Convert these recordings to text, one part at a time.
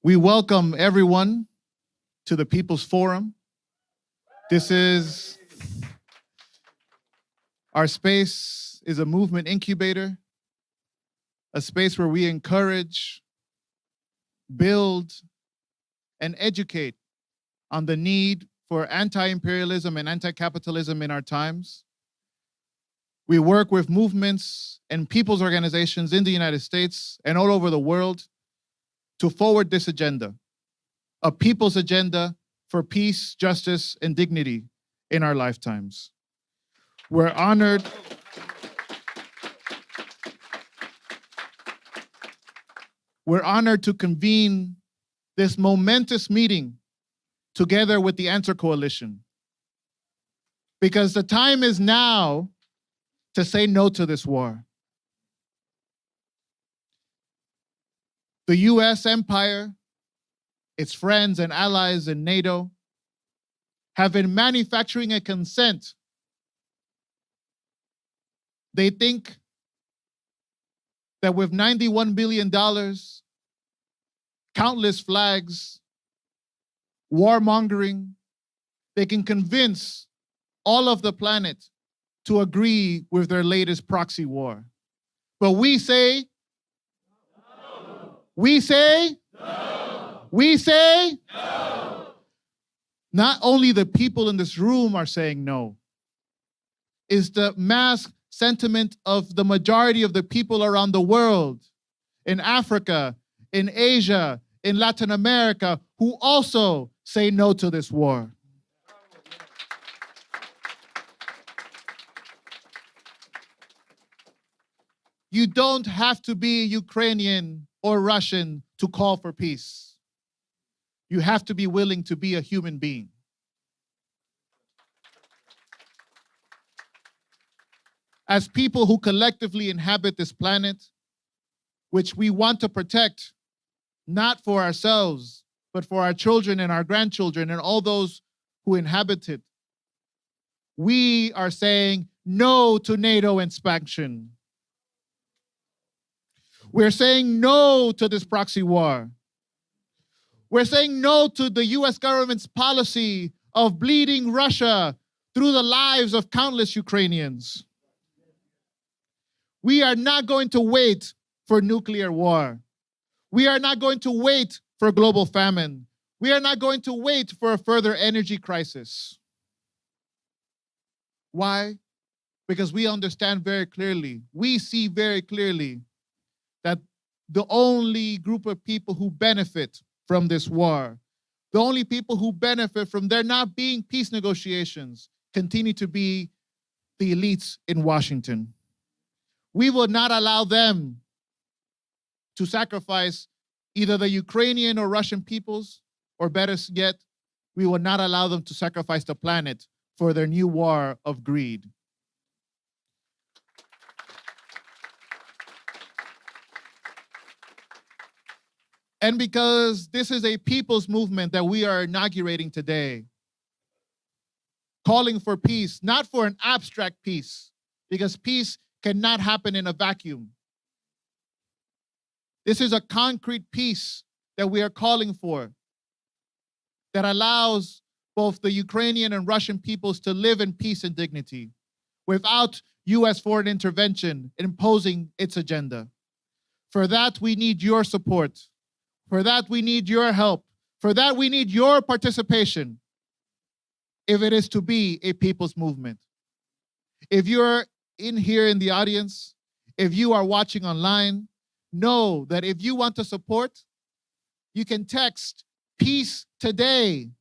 We welcome everyone to the People's Forum. This is our space is a movement incubator, a space where we encourage, build, and educate on the need for anti-imperialism and anti-capitalism in our times. We work with movements and people's organizations in the United States and all over the world to forward this agenda, a people's agenda for peace, justice, and dignity in our lifetimes. We're honored to convene this momentous meeting together with the Answer Coalition, because the time is now to say no to this war. The US empire, its friends and allies in NATO, have been manufacturing a consent. They think that with $91 billion, countless flags, warmongering, they can convince all of the planet to agree with their latest proxy war. But we say, no. We say, no. We say, no. Not only the people in this room are saying no, it's the mass sentiment of the majority of the people around the world, in Africa, in Asia, in Latin America, who also say no to this war. You don't have to be Ukrainian or Russian to call for peace. You have to be willing to be a human being. As people who collectively inhabit this planet, which we want to protect, not for ourselves, but for our children and our grandchildren and all those who inhabit it, we are saying no to NATO expansion. We're saying no to this proxy war. We're saying no to the US government's policy of bleeding Russia through the lives of countless Ukrainians. We are not going to wait for nuclear war. We are not going to wait for global famine. We are not going to wait for a further energy crisis. Why? Because we understand very clearly, we see very clearly that the only group of people who benefit from this war, the only people who benefit from there not being peace negotiations, continue to be the elites in Washington. We will not allow them to sacrifice either the Ukrainian or Russian peoples, or better yet, we will not allow them to sacrifice the planet for their new war of greed. And because this is a people's movement that we are inaugurating today, calling for peace, not for an abstract peace, because peace cannot happen in a vacuum. This is a concrete peace that we are calling for that allows both the Ukrainian and Russian peoples to live in peace and dignity without US foreign intervention imposing its agenda. For that, we need your support. For that, we need your help. For that, we need your participation if it is to be a people's movement. If you're in here in the audience, if you are watching online, know that if you want to support, you can text Peace Today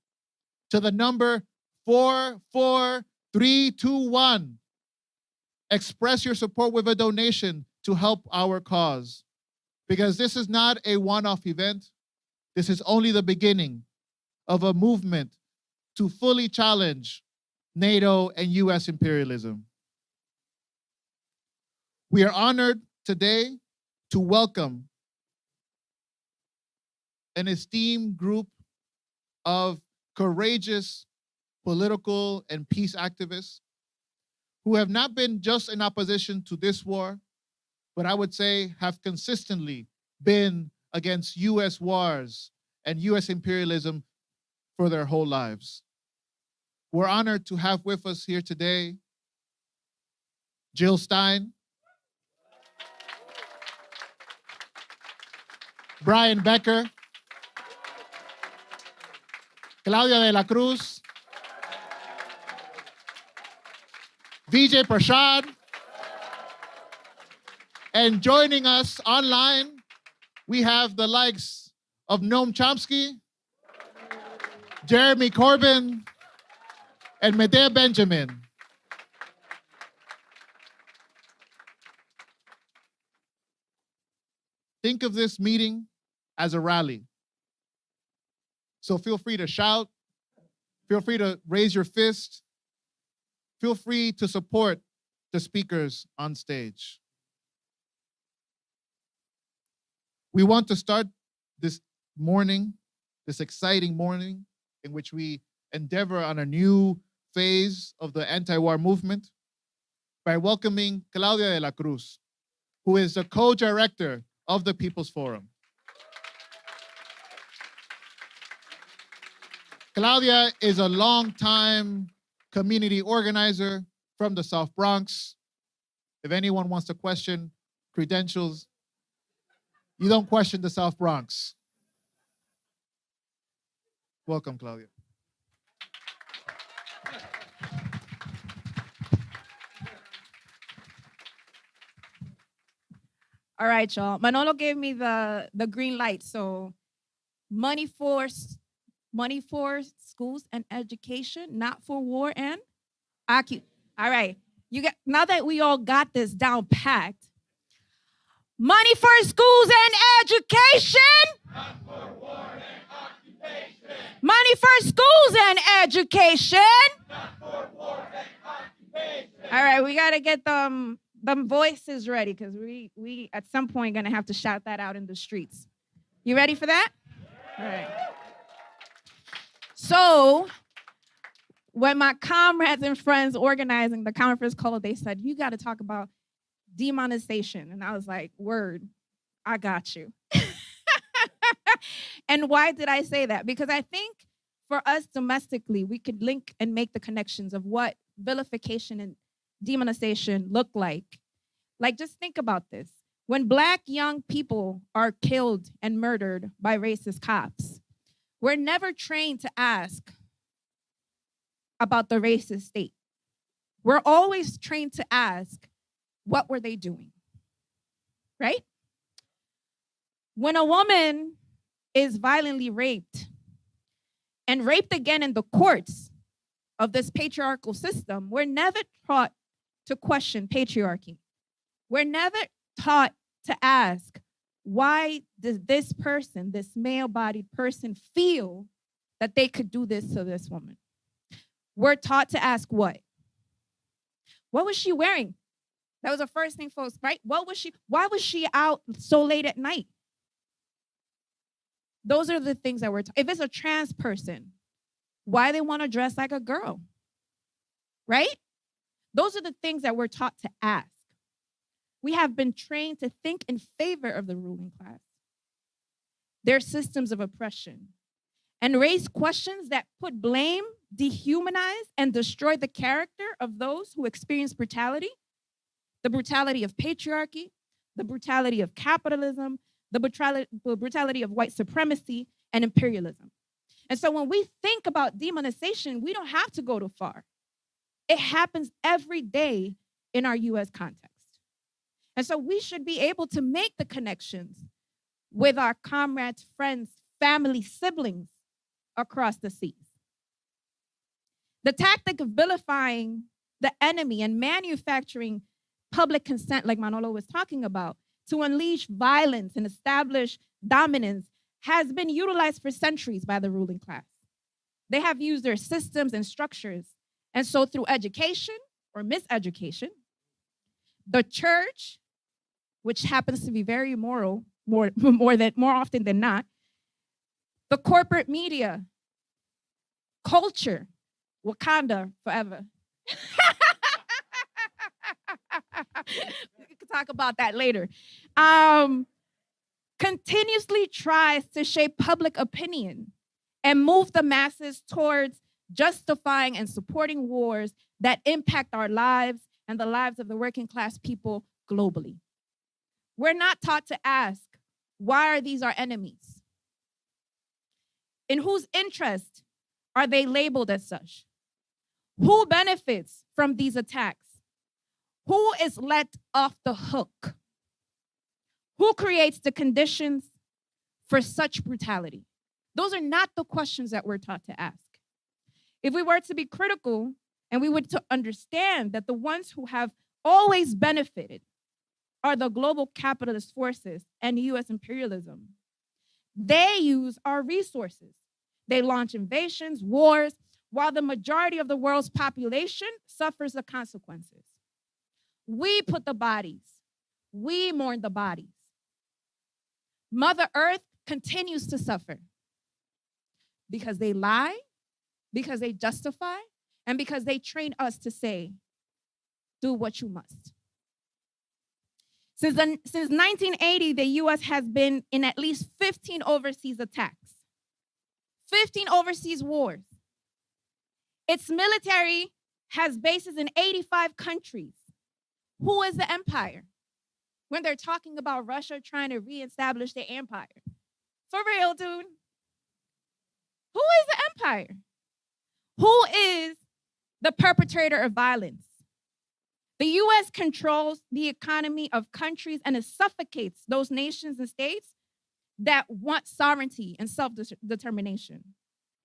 to the number 44321. Express your support with a donation to help our cause. Because this is not a one-off event. This is only the beginning of a movement to fully challenge NATO and US imperialism. We are honored today to welcome an esteemed group of courageous political and peace activists who have not been just in opposition to this war, but I would say have consistently been against US wars and US imperialism for their whole lives. We're honored to have with us here today Jill Stein, Brian Becker, Claudia De La Cruz, Vijay Prashad, and joining us online, we have the likes of Noam Chomsky, Jeremy Corbyn, and Medea Benjamin. Think of this meeting as a rally. So feel free to shout, feel free to raise your fist, feel free to support the speakers on stage. We want to start this morning, this exciting morning, in which we endeavor on a new phase of the anti-war movement by welcoming Claudia De La Cruz, who is the co-director of the People's Forum. Claudia is a longtime community organizer from the South Bronx. If anyone wants to question credentials, you don't question the South Bronx. Welcome, Claudia. All right, y'all. Manolo gave me the green light. So money for schools and education, not for war and occupation. All right. Now that we all got this down packed. Money for schools and education. Not for war and occupation. Money for schools and education. Not for war and occupation. All right, we gotta get them voices ready because we at some point gonna have to shout that out in the streets. You ready for that? All right. So when my comrades and friends organizing the conference called, they said, you got to talk about demonization. And I was like, word, I got you. And why did I say that? Because I think for us domestically, we could link and make the connections of what vilification and demonization look like. Like, just think about this. When Black young people are killed and murdered by racist cops, we're never trained to ask about the racist state. We're always trained to ask, what were they doing? Right? When a woman is violently raped and raped again in the courts of this patriarchal system, we're never taught to question patriarchy. We're never taught to ask, why does this person, this male-bodied person, feel that they could do this to this woman? We're taught to ask what? What was she wearing? That was the first thing, folks, right? Why was she out so late at night? Those are the things that we're taught. If it's a trans person, why they want to dress like a girl, right? Those are the things that we're taught to ask. We have been trained to think in favor of the ruling class, their systems of oppression, and raise questions that put blame, dehumanize, and destroy the character of those who experience brutality, the brutality of patriarchy, the brutality of capitalism, the brutality of white supremacy and imperialism. And so when we think about demonization, we don't have to go too far. It happens every day in our US context. And so we should be able to make the connections with our comrades, friends, family, siblings across the seas. The tactic of vilifying the enemy and manufacturing public consent, like Manolo was talking about, to unleash violence and establish dominance has been utilized for centuries by the ruling class. They have used their systems and structures. And so through education or miseducation, the church, which happens to be very immoral more often than not, the corporate media, culture, Wakanda forever. We can talk about that later. continuously tries to shape public opinion and move the masses towards justifying and supporting wars that impact our lives and the lives of the working class people globally. We're not taught to ask, why are these our enemies? In whose interest are they labeled as such? Who benefits from these attacks? Who is let off the hook? Who creates the conditions for such brutality? Those are not the questions that we're taught to ask. If we were to be critical and we were to understand that the ones who have always benefited are the global capitalist forces and US imperialism, they use our resources. They launch invasions, wars, while the majority of the world's population suffers the consequences. We put the bodies, we mourn the bodies. Mother Earth continues to suffer because they lie, because they justify, and because they train us to say, do what you must. Since 1980, the US has been in at least 15 overseas attacks, 15 overseas wars. Its military has bases in 85 countries. Who is the empire? When they're talking about Russia trying to reestablish their empire. For real, dude. Who is the empire? Who is the perpetrator of violence? The US controls the economy of countries and it suffocates those nations and states that want sovereignty and self-determination.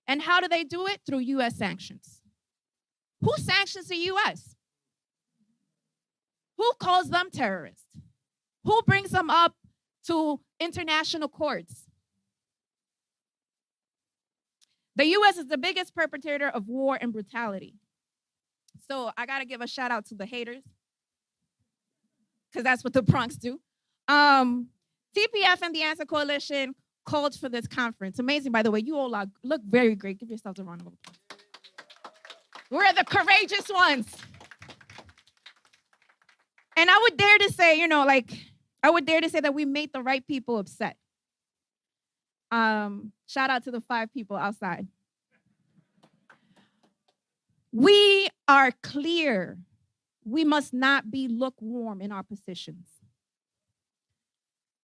And how do they do it? Through US sanctions. Who sanctions the US? Who calls them terrorists? Who brings them up to international courts? The US is the biggest perpetrator of war and brutality. So I gotta give a shout out to the haters, because that's what the Bronx do. TPF and the Answer Coalition called for this conference. Amazing, by the way. You all look very great. Give yourselves a round of applause. We're the courageous ones. And I would dare to say, I would dare to say that we made the right people upset. Shout out to the 5 people outside. We are clear. We must not be lukewarm in our positions.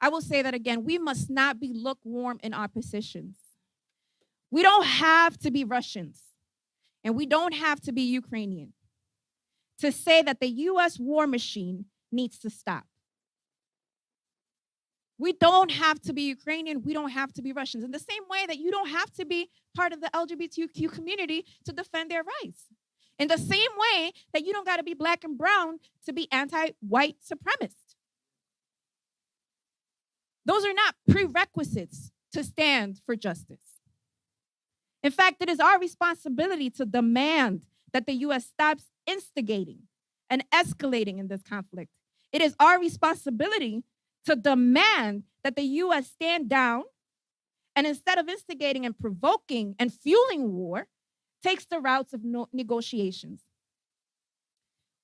I will say that again. We must not be lukewarm in our positions. We don't have to be Russians, and we don't have to be Ukrainian to say that the US war machine needs to stop. We don't have to be Ukrainian. We don't have to be Russians. In the same way that you don't have to be part of the LGBTQ community to defend their rights. In the same way that you don't got to be black and brown to be anti-white supremacist. Those are not prerequisites to stand for justice. In fact, it is our responsibility to demand that the US stops instigating and escalating in this conflict. It is our responsibility to demand that the US stand down and instead of instigating and provoking and fueling war, takes the routes of negotiations.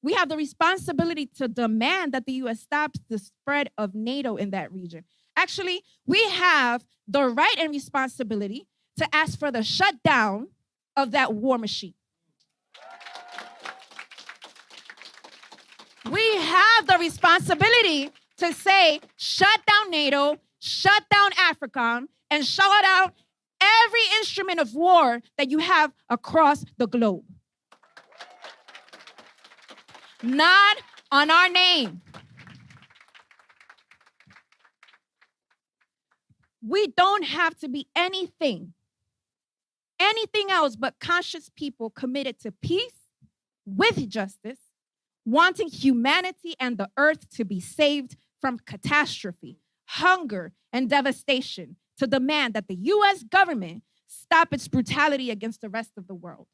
We have the responsibility to demand that the US stops the spread of NATO in that region. Actually, we have the right and responsibility to ask for the shutdown of that war machine. We have the responsibility to say, shut down NATO, shut down AFRICOM, and shut out every instrument of war that you have across the globe. Not on our name. We don't have to be anything else but conscious people committed to peace with justice, wanting humanity and the earth to be saved from catastrophe, hunger, and devastation, to demand that the US government stop its brutality against the rest of the world.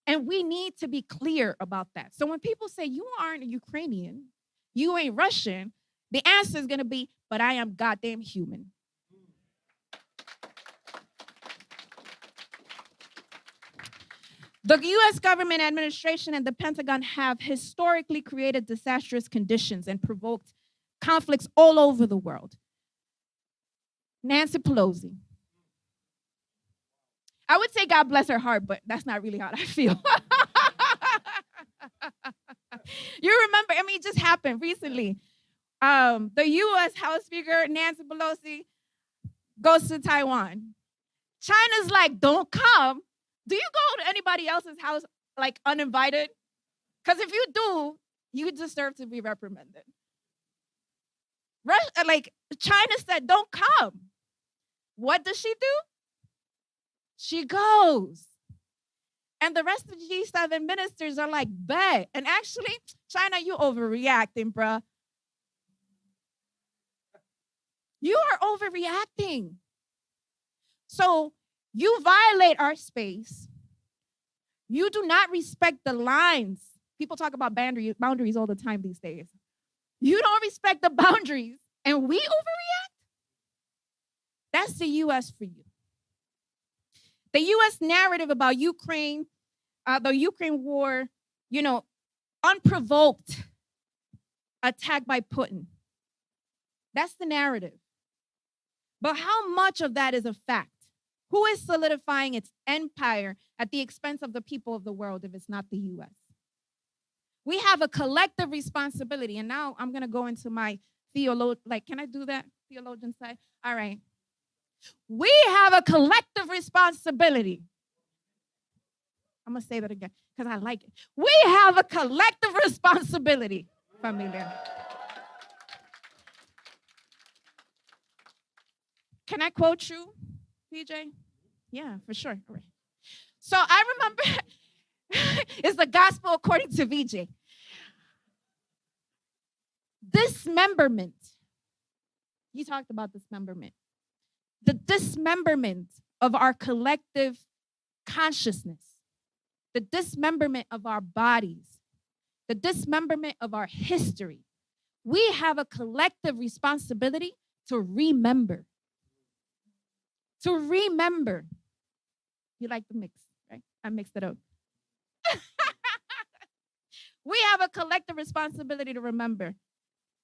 And we need to be clear about that. So when people say, you aren't Ukrainian, you ain't Russian, the answer is going to be, but I am goddamn human. The US government administration and the Pentagon have historically created disastrous conditions and provoked conflicts all over the world. Nancy Pelosi. I would say God bless her heart, but that's not really how I feel. You remember, I mean, it just happened recently. The U.S. House Speaker, Nancy Pelosi, goes to Taiwan. China's like, don't come. Do you go to anybody else's house like uninvited? Because if you do, you deserve to be reprimanded. Like China said, don't come. What does she do? She goes. And the rest of the G7 ministers are like, bet. And actually, China, you overreacting, bruh. You are overreacting. So you violate our space. You do not respect the lines. People talk about boundaries all the time these days. You don't respect the boundaries, and we overreact? That's the U.S. for you. The U.S. narrative about Ukraine, the Ukraine war, unprovoked attack by Putin. That's the narrative. But how much of that is a fact? Who is solidifying its empire at the expense of the people of the world if it's not the U.S.? We have a collective responsibility. And now I'm going to go into my can I do that? Theologian side? All right. We have a collective responsibility. I'm going to say that again because I like it. We have a collective responsibility, familia. Can I quote you, Vijay? Yeah, for sure. All right. So I remember, it's the gospel according to Vijay. Dismemberment. You talked about dismemberment. The dismemberment of our collective consciousness, the dismemberment of our bodies, the dismemberment of our history. We have a collective responsibility to remember. To remember. You like the mix, right? I mixed it up. We have a collective responsibility to remember.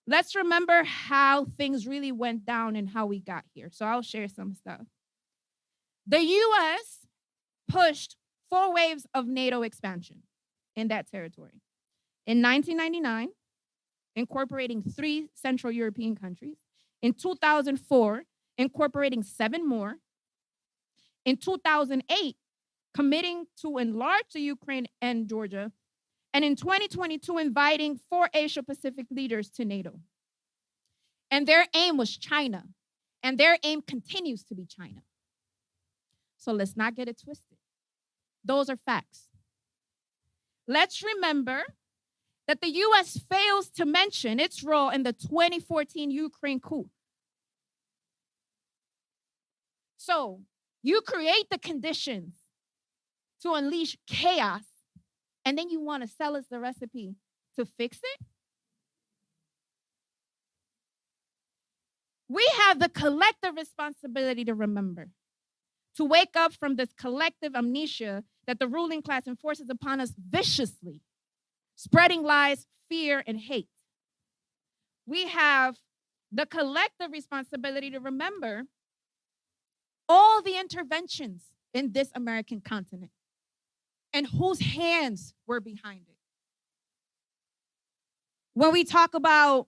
Let's remember how things really went down and how we got here. So I'll share some stuff. The U.S. pushed 4 waves of NATO expansion in that territory. In 1999, incorporating 3 Central European countries. In 2004, incorporating 7 more. In 2008, committing to enlarge the Ukraine and Georgia. And in 2022, inviting 4 Asia-Pacific leaders to NATO. And their aim was China. And their aim continues to be China. So let's not get it twisted. Those are facts. Let's remember that the U.S. fails to mention its role in the 2014 Ukraine coup. So you create the conditions to unleash chaos, and then you want to sell us the recipe to fix it? We have the collective responsibility to remember, to wake up from this collective amnesia that the ruling class enforces upon us viciously, spreading lies, fear, and hate. We have the collective responsibility to remember all the interventions in this American continent and whose hands were behind it. When we talk about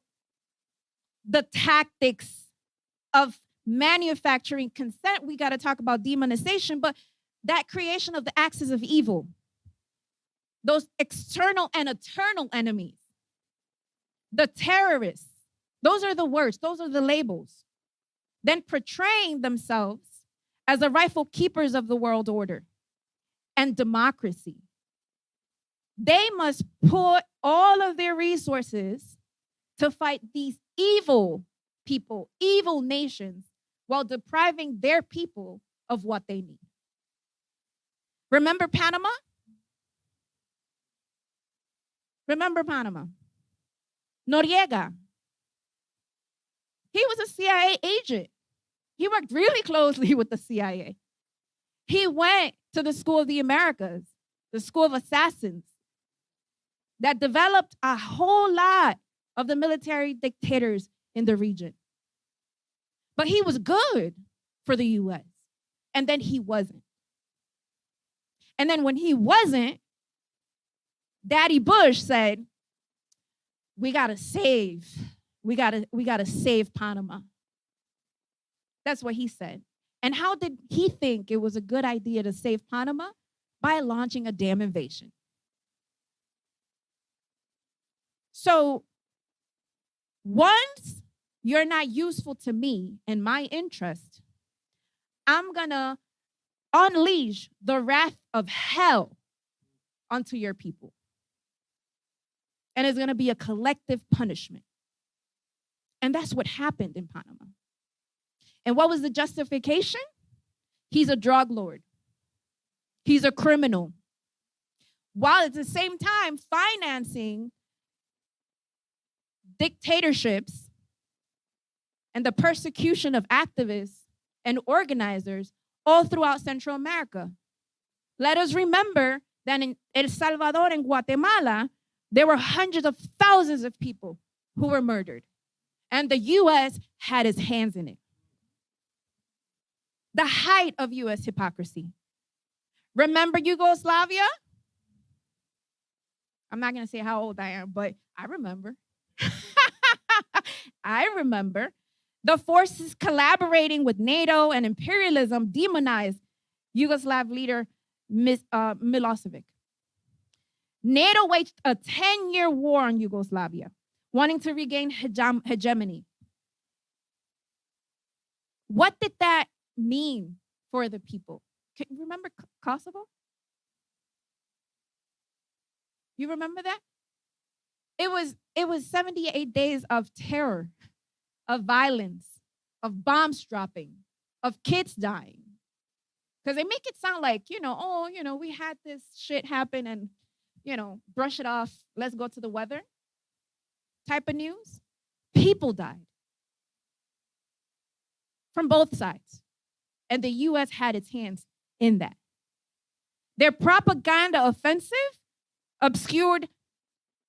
the tactics of manufacturing consent, we got to talk about demonization, but that creation of the axis of evil, those external and eternal enemies, the terrorists, those are the words, those are the labels, then portraying themselves as the rightful keepers of the world order and democracy. They must put all of their resources to fight these evil people, evil nations, while depriving their people of what they need. Remember Panama? Remember Panama? Noriega. He was a CIA agent. He worked really closely with the CIA. He went to the School of the Americas, the School of Assassins, that developed a whole lot of the military dictators in the region. But he was good for the US. And then he wasn't. And then when he wasn't, Daddy Bush said, we gotta save Panama. That's what he said. And how did he think it was a good idea to save Panama? By launching a damn invasion. So once you're not useful to me and my interest, I'm gonna unleash the wrath of hell onto your people. And it's gonna be a collective punishment. And that's what happened in Panama. And what was the justification? He's a drug lord. He's a criminal. While at the same time financing dictatorships and the persecution of activists and organizers all throughout Central America. Let us remember that in El Salvador and Guatemala, there were hundreds of thousands of people who were murdered. And the US had its hands in it. The height of US hypocrisy. Remember Yugoslavia? I'm not going to say how old I am, but I remember. I remember. The forces collaborating with NATO and imperialism demonized Yugoslav leader Milosevic. NATO waged a 10-year war on Yugoslavia, wanting to regain hegemony. What did that mean for the people? Can you remember Kosovo? You remember that? It was 78 days of terror, of violence, of bombs dropping, of kids dying. Because they make it sound like, we had this shit happen and, brush it off, let's go to the weather type of news. People died from both sides. And the US had its hands in that. Their propaganda offensive obscured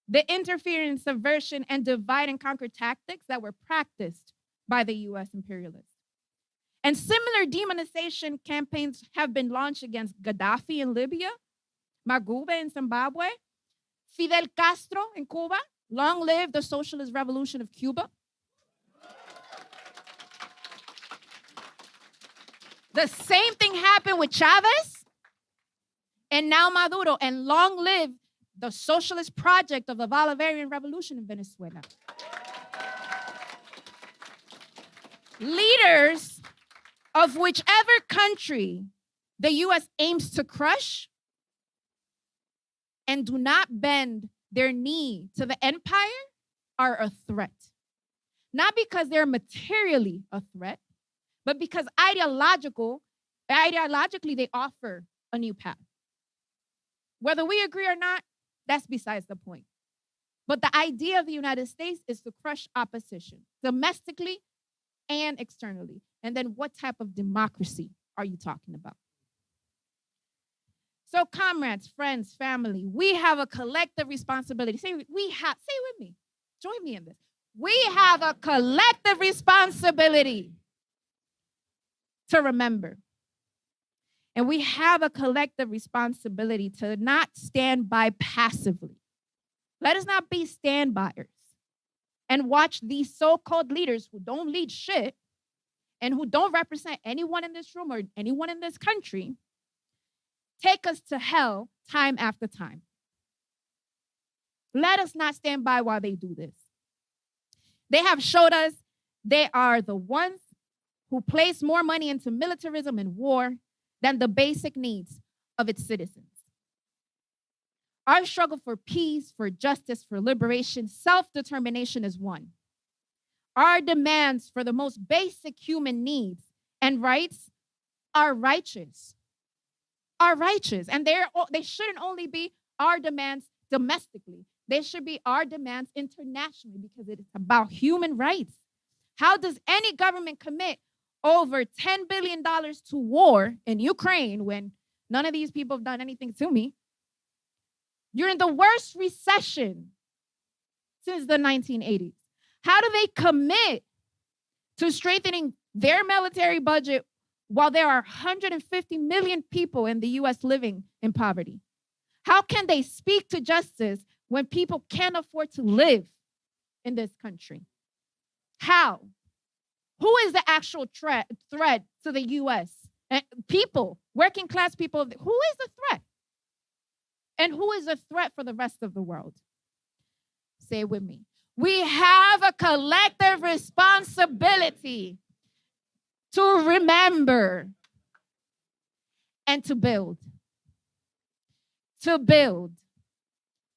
the interference, subversion, and divide and conquer tactics that were practiced by the US imperialists. And similar demonization campaigns have been launched against Gaddafi in Libya, Magube in Zimbabwe, Fidel Castro in Cuba. Long live the socialist revolution of Cuba. The same thing happened with Chavez and now Maduro, and long live the socialist project of the Bolivarian Revolution in Venezuela. Leaders of whichever country the US aims to crush and do not bend their knee to the empire are a threat. Not because they're materially a threat, but because ideologically they offer a new path. Whether we agree or not, that's besides the point. But the idea of the United States is to crush opposition, domestically and externally. And then what type of democracy are you talking about? So comrades, friends, family, we have a collective responsibility. Say with me, join me in this. We have a collective responsibility to remember. And we have a collective responsibility to not stand by passively. Let us not be stand-byers and watch these so-called leaders who don't lead shit and who don't represent anyone in this room or anyone in this country take us to hell time after time. Let us not stand by while they do this. They have showed us they are the ones who place more money into militarism and war than the basic needs of its citizens. Our struggle for peace, for justice, for liberation, self-determination is one. Our demands for the most basic human needs and rights are righteous. And they shouldn't only be our demands domestically. They should be our demands internationally because it is about human rights. How does any government commit over $10 billion to war in Ukraine when none of these people have done anything to me? You're in the worst recession since the 1980s. How do they commit to strengthening their military budget while there are 150 million people in the US living in poverty? How can they speak to justice when people can't afford to live in this country? How? Who is the actual threat to the US? People, working class people, who is the threat? And who is a threat for the rest of the world? Say it with me. We have a collective responsibility to remember and to build. To build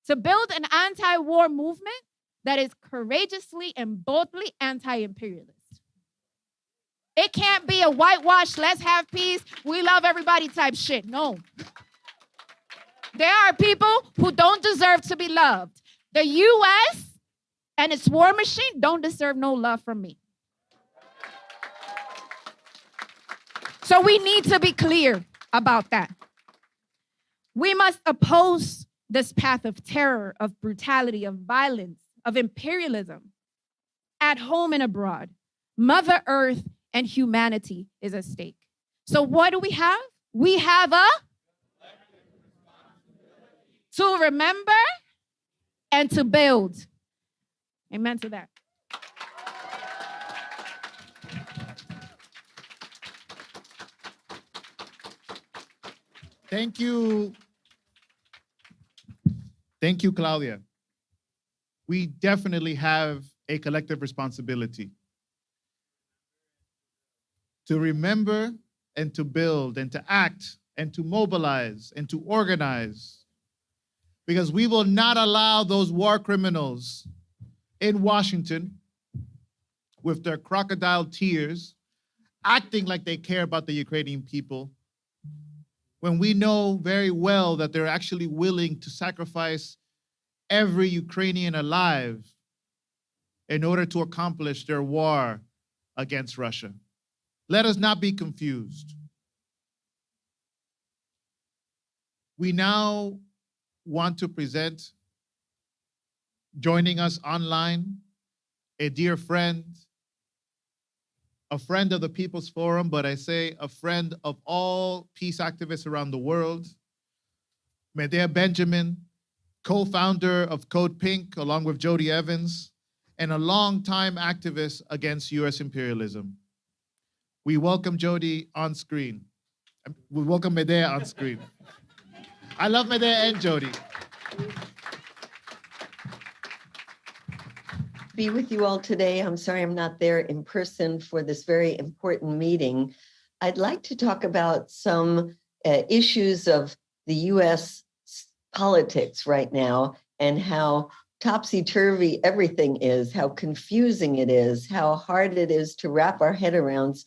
an anti-war movement that is courageously and boldly anti-imperialist. It can't be a whitewash, let's have peace, we love everybody type shit. No. There are people who don't deserve to be loved. The US and its war machine don't deserve no love from me. So we need to be clear about that. We must oppose this path of terror, of brutality, of violence, of imperialism, at home and abroad. Mother Earth and humanity is at stake. So what do we have? We have to remember and to build. Amen to that. Thank you. Thank you, Claudia. We definitely have a collective responsibility to remember and to build and to act and to mobilize and to organize, because we will not allow those war criminals in Washington with their crocodile tears acting like they care about the Ukrainian people, when we know very well that they're actually willing to sacrifice every Ukrainian alive in order to accomplish their war against Russia. Let us not be confused. We now want to present, joining us online, a dear friend, a friend of the People's Forum, but I say a friend of all peace activists around the world, Medea Benjamin, co-founder of CODEPINK, along with Jody Evans, and a longtime activist against US imperialism. We welcome Jody on screen. We welcome Medea on screen. I love Medea and Jody. Be with you all today. I'm sorry I'm not there in person for this very important meeting. I'd like to talk about some issues of the US politics right now and how topsy-turvy everything is, how confusing it is, how hard it is to wrap our head around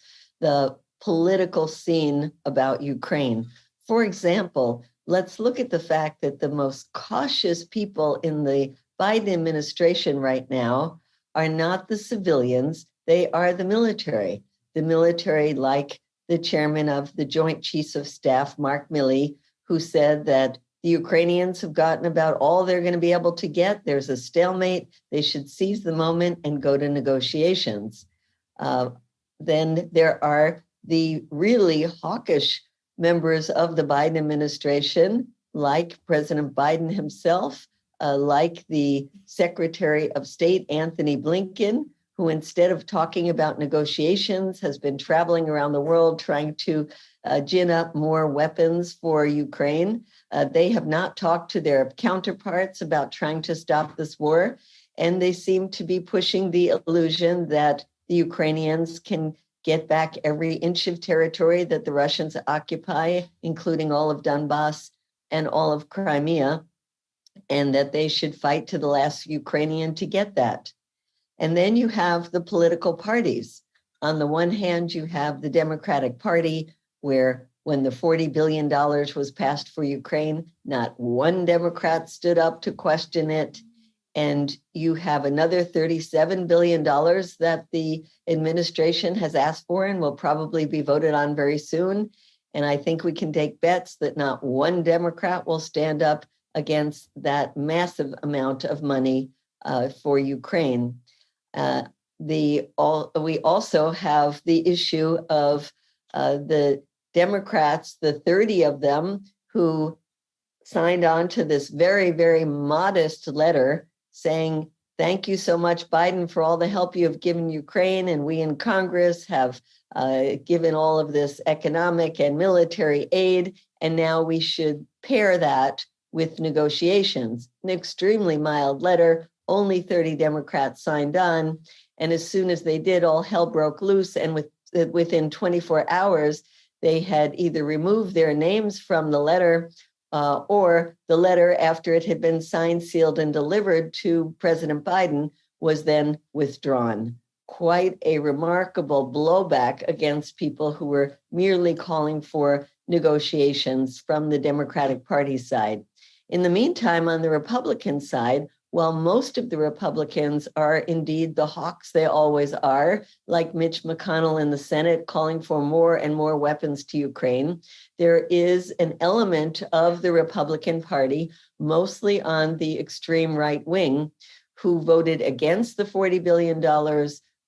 the political scene about Ukraine. For example, let's look at the fact that the most cautious people in the Biden administration right now are not the civilians, they are the military. The military, like the chairman of the Joint Chiefs of Staff, Mark Milley, who said that the Ukrainians have gotten about all they're going to be able to get. There's a stalemate. They should seize the moment and go to negotiations. Then there are the really hawkish members of the Biden administration, like President Biden himself, like the Secretary of State, Anthony Blinken, who instead of talking about negotiations has been traveling around the world trying to gin up more weapons for Ukraine. They have not talked to their counterparts about trying to stop this war. And they seem to be pushing the illusion that the Ukrainians can get back every inch of territory that the Russians occupy, including all of Donbass and all of Crimea, and that they should fight to the last Ukrainian to get that. And then you have the political parties. On the one hand, you have the Democratic Party, where when the $40 billion was passed for Ukraine, not one Democrat stood up to question it. And you have another $37 billion that the administration has asked for and will probably be voted on very soon. And I think we can take bets that not one Democrat will stand up against that massive amount of money for Ukraine. we also have the issue of the Democrats, the 30 of them who signed on to this very, very modest letter saying, thank you so much, Biden, for all the help you have given Ukraine. And we in Congress have given all of this economic and military aid. And now we should pair that with negotiations. An extremely mild letter, only 30 Democrats signed on. And as soon as they did, all hell broke loose. And within 24 hours, they had either removed their names from the letter or the letter, after it had been signed, sealed, and delivered to President Biden, was then withdrawn. Quite a remarkable blowback against people who were merely calling for negotiations from the Democratic Party side. In the meantime, on the Republican side, while most of the Republicans are indeed the hawks they always are, like Mitch McConnell in the Senate calling for more and more weapons to Ukraine, there is an element of the Republican Party, mostly on the extreme right wing, who voted against the $40 billion,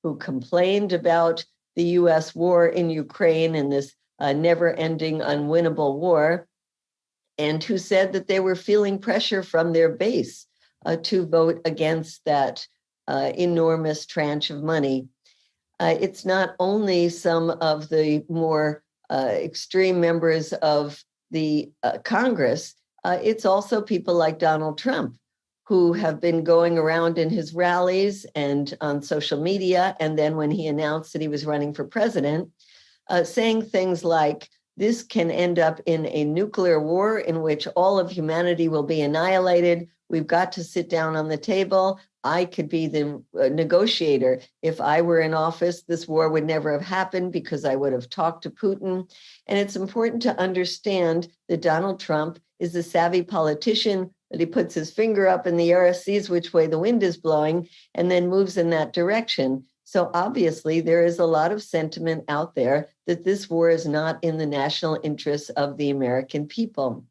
who complained about the US war in Ukraine and this never-ending, unwinnable war, and who said that they were feeling pressure from their base to vote against that enormous tranche of money. It's not only some of the more extreme members of the Congress, it's also people like Donald Trump, who have been going around in his rallies and on social media, and then when he announced that he was running for president, saying things like, this can end up in a nuclear war in which all of humanity will be annihilated. We've got to sit down on the table. I could be the negotiator. If I were in office, this war would never have happened because I would have talked to Putin. And it's important to understand that Donald Trump is a savvy politician, that he puts his finger up in the air, sees which way the wind is blowing, and then moves in that direction. So obviously, there is a lot of sentiment out there that this war is not in the national interests of the American people.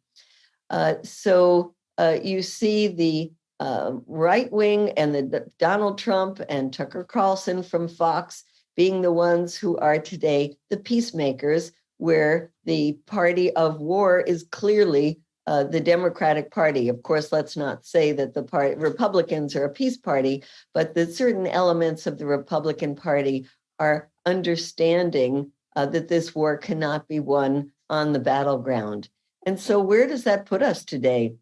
So you see the right wing and the Donald Trump and Tucker Carlson from Fox being the ones who are today the peacemakers, where the party of war is clearly the Democratic Party. Of course, let's not say that the Republicans are a peace party, but that certain elements of the Republican Party are understanding that this war cannot be won on the battleground. And so where does that put us today?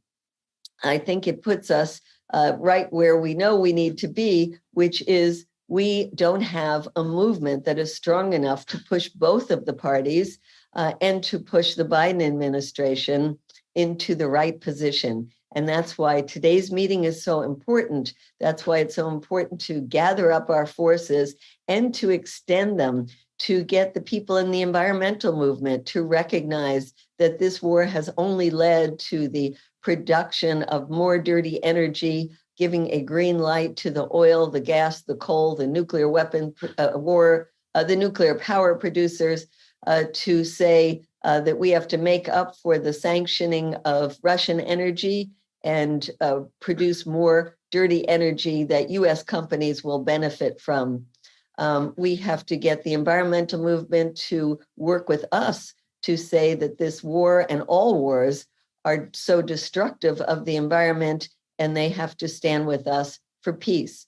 I think it puts us right where we know we need to be, which is we don't have a movement that is strong enough to push both of the parties and to push the Biden administration into the right position. And that's why today's meeting is so important. That's why it's so important to gather up our forces and to extend them, to get the people in the environmental movement to recognize that this war has only led to the production of more dirty energy, giving a green light to the oil, the gas, the coal, the nuclear weapon war, the nuclear power producers, to say that we have to make up for the sanctioning of Russian energy and produce more dirty energy that US companies will benefit from. We have to get the environmental movement to work with us to say that this war and all wars are so destructive of the environment, and they have to stand with us for peace.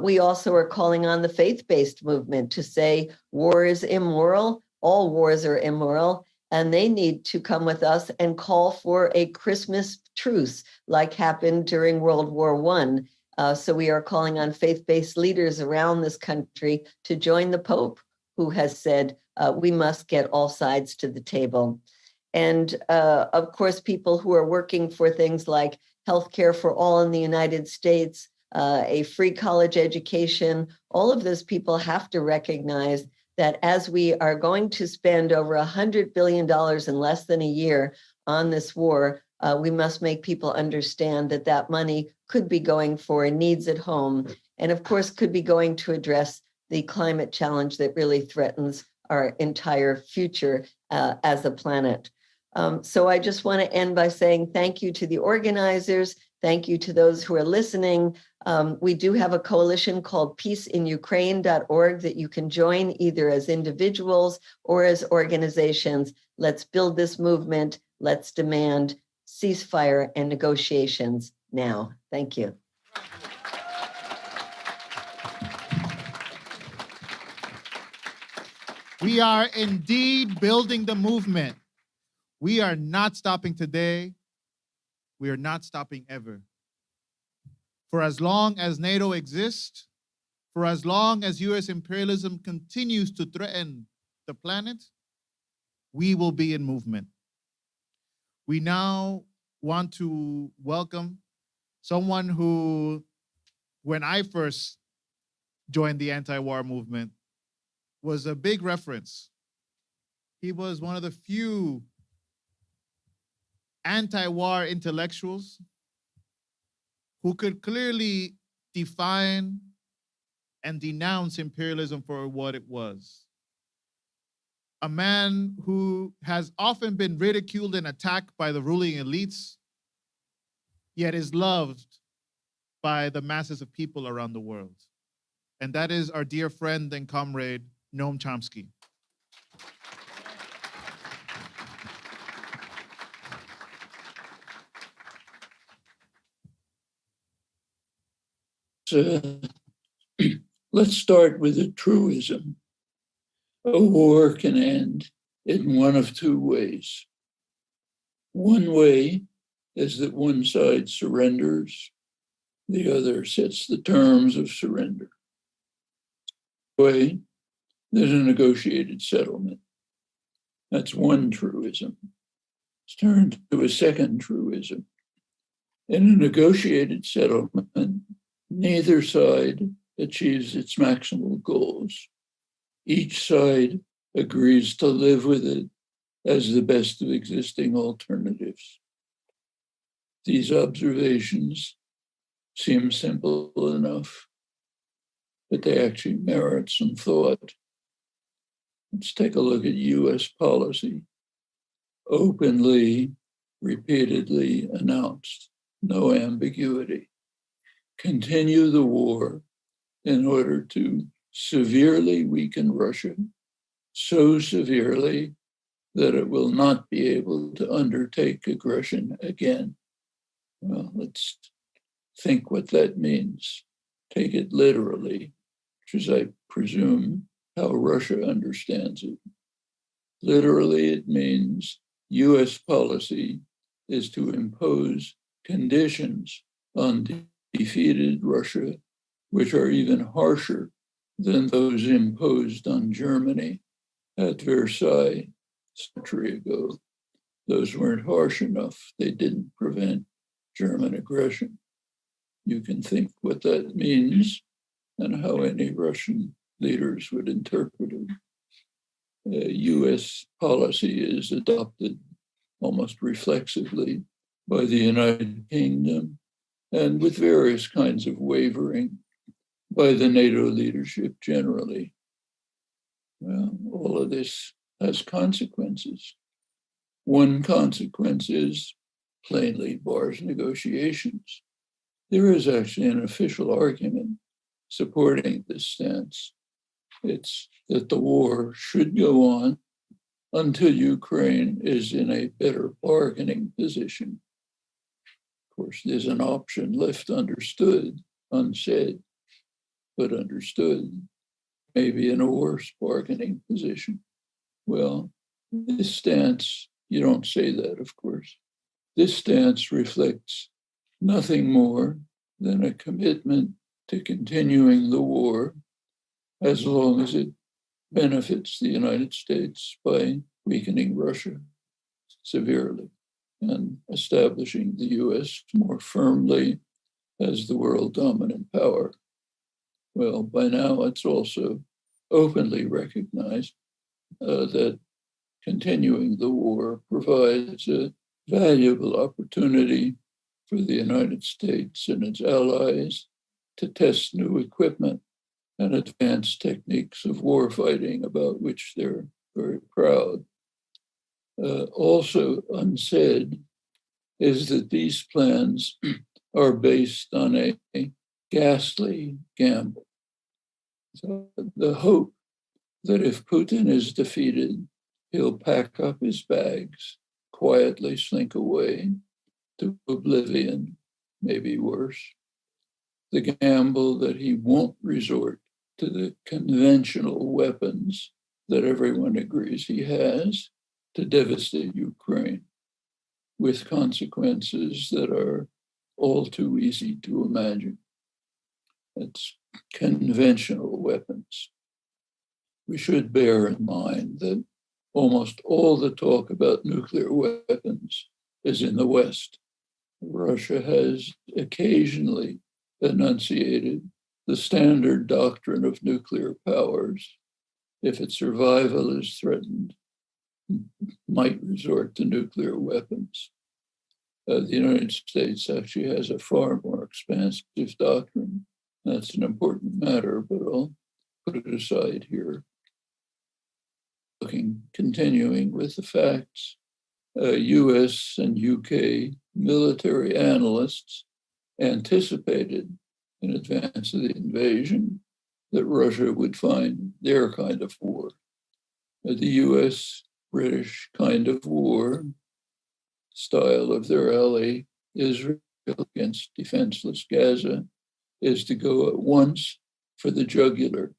We also are calling on the faith-based movement to say war is immoral, all wars are immoral, and they need to come with us and call for a Christmas truce like happened during World War I. So we are calling on faith-based leaders around this country to join the Pope, who has said we must get all sides to the table. And of course, people who are working for things like healthcare for all in the United States, a free college education, all of those people have to recognize that as we are going to spend over $100 billion in less than a year on this war, we must make people understand that that money could be going for needs at home, and of course could be going to address the climate challenge that really threatens our entire future as a planet. So I just want to end by saying thank you to the organizers. Thank you to those who are listening. We do have a coalition called peaceinukraine.org that you can join either as individuals or as organizations. Let's build this movement. Let's demand ceasefire and negotiations now. Thank you. We are indeed building the movement. We are not stopping today. We are not stopping ever. For as long as NATO exists, for as long as US imperialism continues to threaten the planet, we will be in movement. We now want to welcome someone who, when I first joined the anti-war movement, was a big reference. He was one of the few anti-war intellectuals who could clearly define and denounce imperialism for what it was. A man who has often been ridiculed and attacked by the ruling elites, yet is loved by the masses of people around the world. And that is our dear friend and comrade, Noam Chomsky. Let's start with a truism. A war can end in one of two ways. One way is that one side surrenders, the other sets the terms of surrender. Way, there's a negotiated settlement. That's one truism. Let's turn to a second truism. In a negotiated settlement, neither side achieves its maximal goals. Each side agrees to live with it as the best of existing alternatives. These observations seem simple enough, but they actually merit some thought. Let's take a look at US policy. Openly, repeatedly announced, no ambiguity. Continue the war in order to severely weaken Russia, so severely that it will not be able to undertake aggression again. Well, let's think what that means. Take it literally, which is, I presume, how Russia understands it. Literally, it means US policy is to impose conditions on defeated Russia, which are even harsher than those imposed on Germany at Versailles a century ago. Those weren't harsh enough. They didn't prevent German aggression. You can think what that means and how any Russian leaders would interpret it. US policy is adopted almost reflexively by the United Kingdom and with various kinds of wavering by the NATO leadership generally. Well, all of this has consequences. One consequence is plainly bars negotiations. There is actually an official argument supporting this stance. It's that the war should go on until Ukraine is in a better bargaining position. Of course, there's an option left understood, unsaid, but understood, maybe in a worse bargaining position. Well, this stance, you don't say that, of course. This stance reflects nothing more than a commitment to continuing the war as long as it benefits the United States by weakening Russia severely and establishing the US more firmly as the world dominant power. Well, by now it's also openly recognized that continuing the war provides a valuable opportunity for the United States and its allies to test new equipment and advanced techniques of warfighting about which they're very proud. Also unsaid is that these plans are based on a ghastly gamble. So the hope that if Putin is defeated, he'll pack up his bags, quietly slink away to oblivion, maybe worse. The gamble that he won't resort to the conventional weapons that everyone agrees he has to devastate Ukraine, with consequences that are all too easy to imagine. It's conventional weapons. We should bear in mind that almost all the talk about nuclear weapons is in the West. Russia has occasionally enunciated the standard doctrine of nuclear powers. If its survival is threatened, might resort to nuclear weapons. The United States actually has a far more expansive doctrine. That's an important matter, but I'll put it aside here. Continuing with the facts, US and UK military analysts anticipated in advance of the invasion that Russia would find their kind of war. The US-British kind of war, style of their ally Israel against defenseless Gaza, is to go at once for the jugular,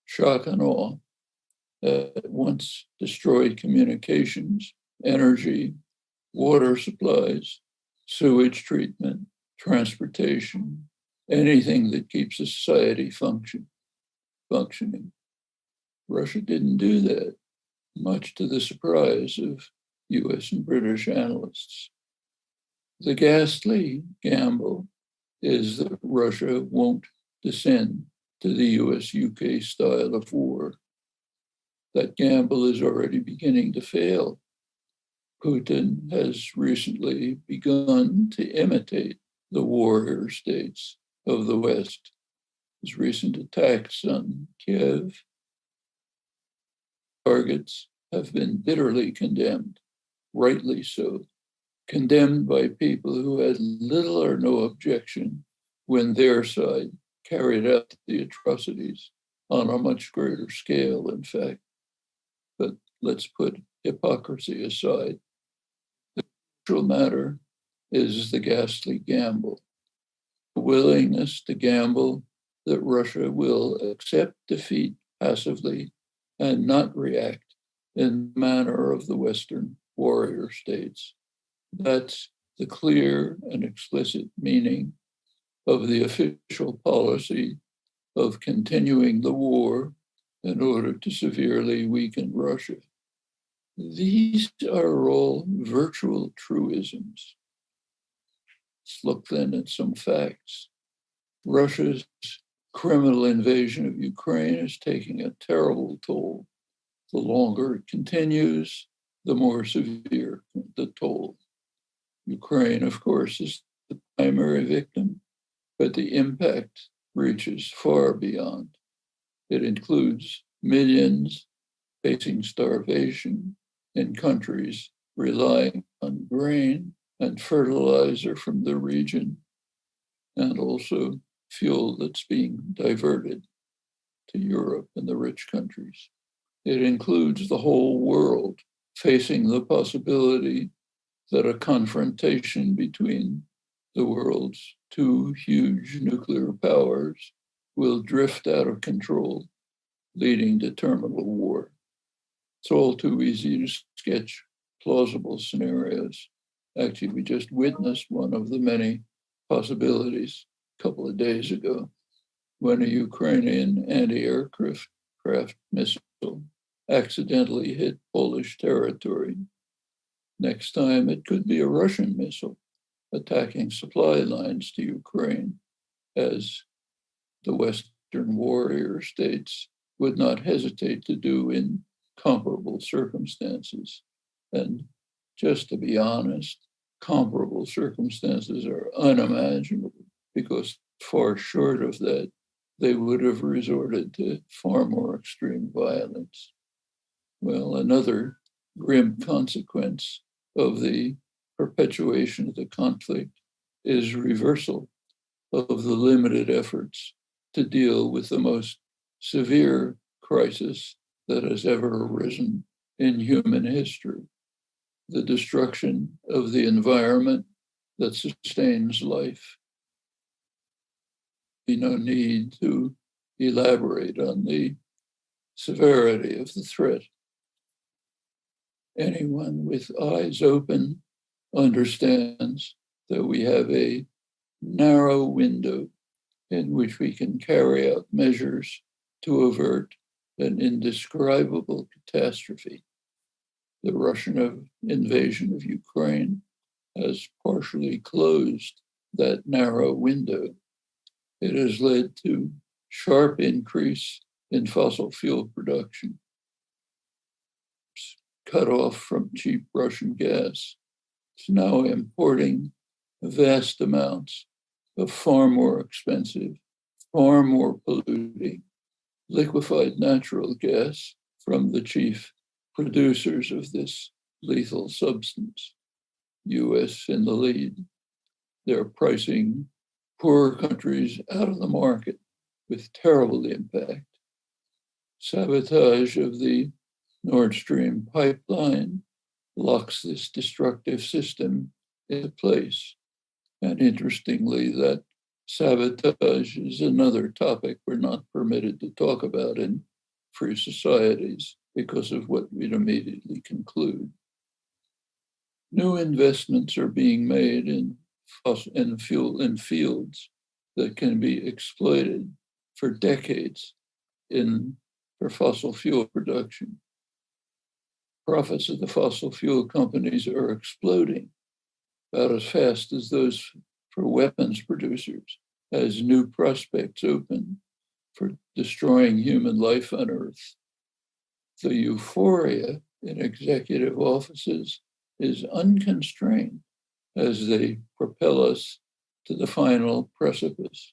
shock and awe, at once destroy communications, energy, water supplies, sewage treatment, transportation, anything that keeps a society functioning. Russia didn't do that, much to the surprise of US and British analysts. The ghastly gamble is that Russia won't descend to the US-UK style of war. That gamble is already beginning to fail. Putin has recently begun to imitate the warrior states of the West. His recent attacks on Kiev targets have been bitterly condemned, rightly so, condemned by people who had little or no objection when their side carried out the atrocities on a much greater scale, in fact. But let's put hypocrisy aside. The actual matter is the ghastly gamble, the willingness to gamble that Russia will accept defeat passively and not react in the manner of the Western warrior states. That's the clear and explicit meaning of the official policy of continuing the war in order to severely weaken Russia. These are all virtual truisms. Let's look then at some facts. Russia's criminal invasion of Ukraine is taking a terrible toll. The longer it continues, the more severe the toll. Ukraine, of course, is the primary victim, but the impact reaches far beyond. It includes millions facing starvation in countries relying on grain and fertilizer from the region, and also fuel that's being diverted to Europe and the rich countries. It includes the whole world facing the possibility that a confrontation between the world's two huge nuclear powers will drift out of control, leading to terminal war. It's all too easy to sketch plausible scenarios. Actually, we just witnessed one of the many possibilities a couple of days ago when a Ukrainian anti-aircraft missile accidentally hit Polish territory. Next time, it could be a Russian missile attacking supply lines to Ukraine, as the Western warrior states would not hesitate to do in comparable circumstances. And just to be honest, comparable circumstances are unimaginable, because far short of that, they would have resorted to far more extreme violence. Well, another grim consequence of the perpetuation of the conflict is reversal of the limited efforts to deal with the most severe crisis that has ever arisen in human history, the destruction of the environment that sustains life. There's no need to elaborate on the severity of the threat. Anyone with eyes open understands that we have a narrow window in which we can carry out measures to avert an indescribable catastrophe. The Russian invasion of Ukraine has partially closed that narrow window. It has led to sharp increase in fossil fuel production, cut off from cheap Russian gas. It's now importing vast amounts of far more expensive, far more polluting liquefied natural gas from the chief producers of this lethal substance. US in the lead. They're pricing poorer countries out of the market with terrible impact. Sabotage of the Nord Stream pipeline locks this destructive system into place. And interestingly, that sabotage is another topic we're not permitted to talk about in free societies because of what we'd immediately conclude. New investments are being made in fields that can be exploited for decades for fossil fuel production. Profits of the fossil fuel companies are exploding about as fast as those for weapons producers as new prospects open for destroying human life on Earth. The euphoria in executive offices is unconstrained as they propel us to the final precipice.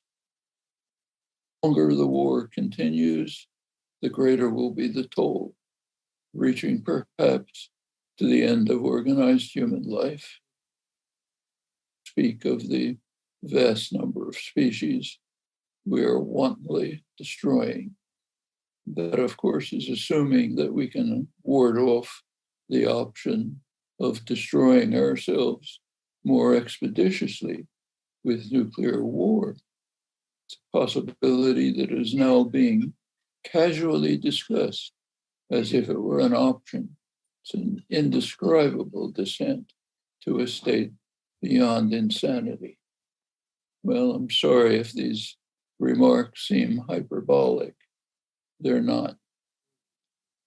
The longer the war continues, the greater will be the toll, reaching perhaps to the end of organized human life. Speak of the vast number of species we are wantonly destroying. That, of course, is assuming that we can ward off the option of destroying ourselves more expeditiously with nuclear war. It's a possibility that is now being casually discussed as if it were an option. It's an indescribable descent to a state beyond insanity. Well, I'm sorry if these remarks seem hyperbolic. They're not.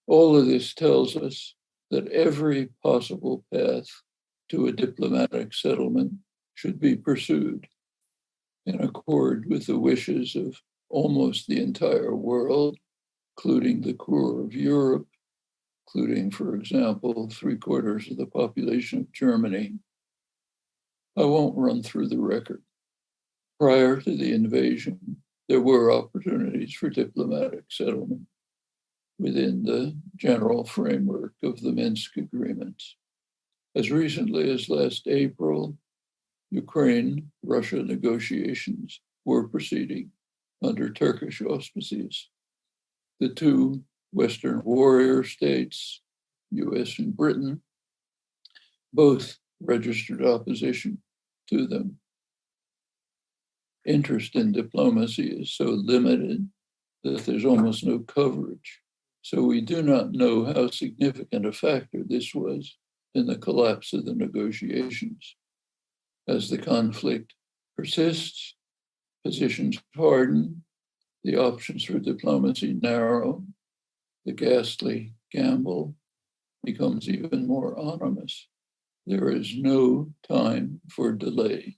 All of this tells us that every possible path to a diplomatic settlement should be pursued in accord with the wishes of almost the entire world, including the core of Europe, including, for example, 3/4 of the population of Germany. I won't run through the record. Prior to the invasion, there were opportunities for diplomatic settlement within the general framework of the Minsk agreements. As recently as last April, Ukraine-Russia negotiations were proceeding under Turkish auspices. The two Western warrior states, US and Britain, both registered opposition to them. Interest in diplomacy is so limited that there's almost no coverage. So we do not know how significant a factor this was in the collapse of the negotiations. As the conflict persists, positions harden, the options for diplomacy narrow, the ghastly gamble becomes even more ominous. There is no time for delay.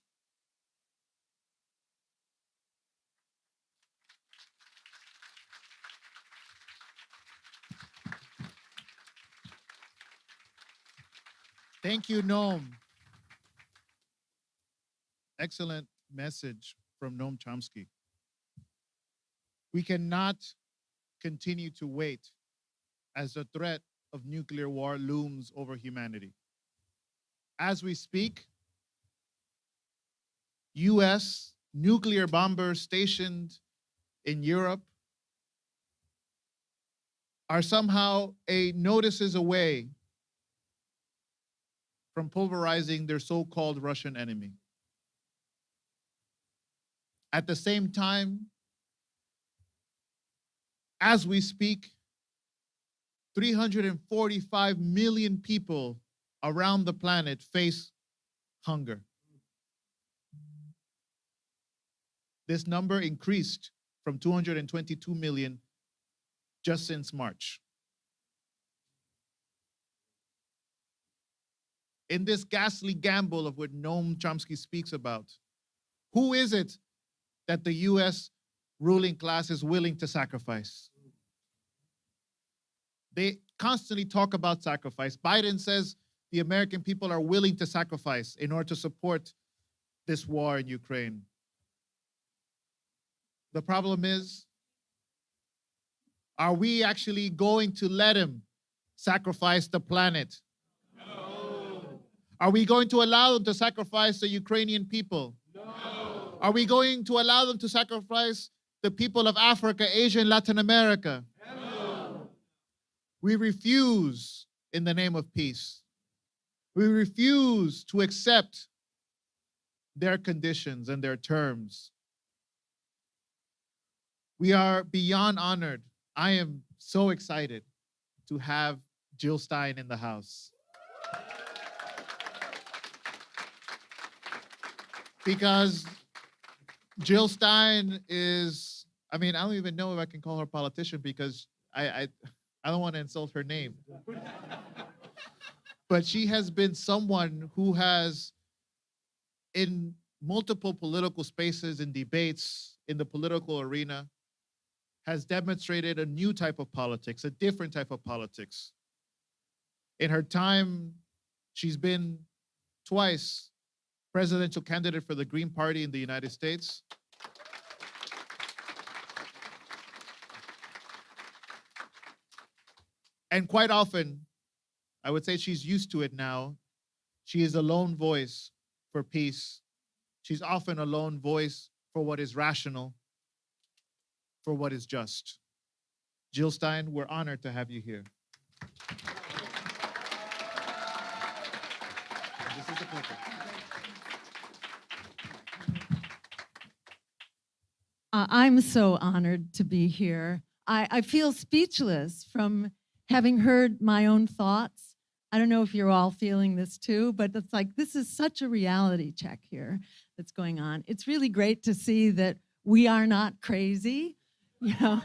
Thank you, Noam. Excellent message from Noam Chomsky. We cannot continue to wait as the threat of nuclear war looms over humanity. As we speak, US nuclear bombers stationed in Europe are somehow notices away from pulverizing their so-called Russian enemy. At the same time, as we speak, 345 million people around the planet face hunger. This number increased from 222 million just since March. In this ghastly gamble of what Noam Chomsky speaks about, who is it that the US ruling class is willing to sacrifice? They constantly talk about sacrifice. Biden says the American people are willing to sacrifice in order to support this war in Ukraine. The problem is, are we actually going to let him sacrifice the planet? No. Are we going to allow them to sacrifice the Ukrainian people? No. Are we going to allow them to sacrifice the people of Africa, Asia, and Latin America? No. We refuse in the name of peace. We refuse to accept their conditions and their terms. We are beyond honored. I am so excited to have Jill Stein in the house. Because Jill Stein is, I don't even know if I can call her a politician because I don't want to insult her name. But she has been someone who has, in multiple political spaces and debates in the political arena, has demonstrated a new type of politics, a different type of politics. In her time, she's been twice presidential candidate for the Green Party in the United States. And quite often, I would say she's used to it now. She is a lone voice for peace. She's often a lone voice for what is rational, for what is just. Jill Stein, we're honored to have you here. This is the pulpit. I'm so honored to be here. I feel speechless from having heard my own thoughts. I don't know if you're all feeling this too, but it's like this is such a reality check here that's going on. It's really great to see that we are not crazy, you know.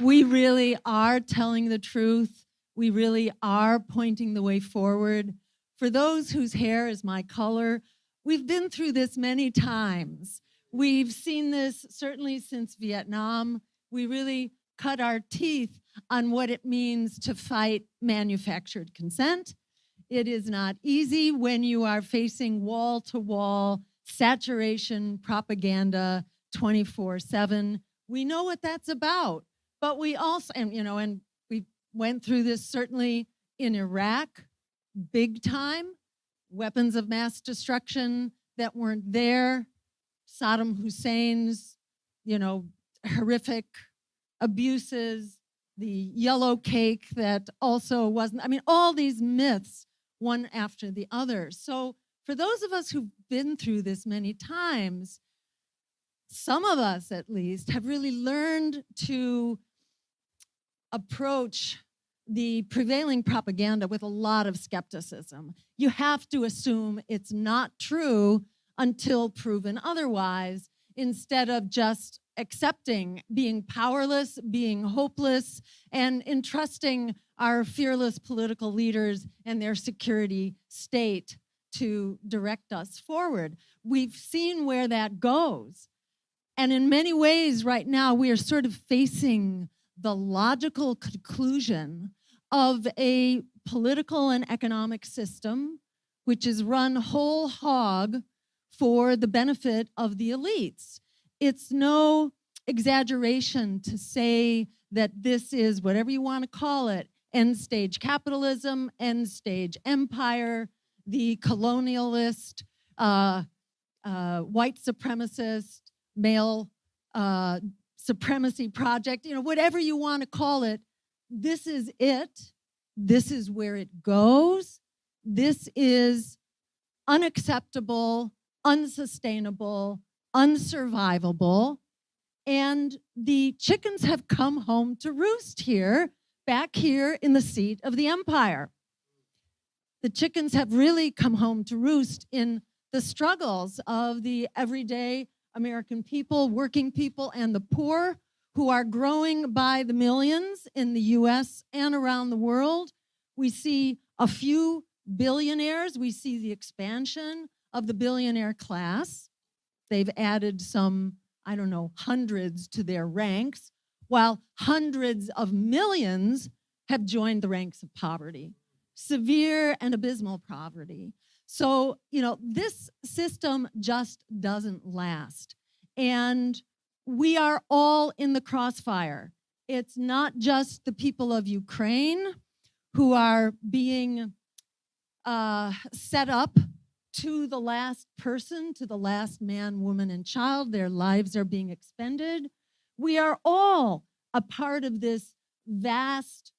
We really are telling the truth. We really are pointing the way forward. For those whose hair is my color, we've been through this many times. We've seen this certainly since Vietnam. We really cut our teeth on what it means to fight manufactured consent. It is not easy when you are facing wall-to-wall saturation propaganda 24/7. We know what that's about, but we also, and we went through this certainly in Iraq, big time, weapons of mass destruction that weren't there, Saddam Hussein's, horrific abuses, the yellow cake that also wasn't, all these myths, one after the other. So for those of us who've been through this many times, some of us at least have really learned to approach the prevailing propaganda with a lot of skepticism. You have to assume it's not true until proven otherwise, instead of just accepting being powerless, being hopeless, and entrusting our fearless political leaders and their security state to direct us forward. We've seen where that goes. And in many ways right now, we are sort of facing the logical conclusion of a political and economic system which is run whole hog for the benefit of the elites. It's no exaggeration to say that this is, whatever you want to call it, end stage capitalism, end stage empire, the colonialist, white supremacist, male supremacy project, whatever you want to call it, this is it. This is where it goes. This is unacceptable, unsustainable, unsurvivable. And the chickens have come home to roost here, back here in the seat of the empire. The chickens have really come home to roost in the struggles of the everyday American people, working people, and the poor, who are growing by the millions in the US and around the world. We see a few billionaires. We see the expansion of the billionaire class. They've added some, I don't know, hundreds to their ranks, while hundreds of millions have joined the ranks of poverty, severe and abysmal poverty. So, this system just doesn't last. And we are all in the crossfire. It's not just the people of Ukraine who are being set up to the last person, to the last man, woman, and child. Their lives are being expended. We are all a part of this vast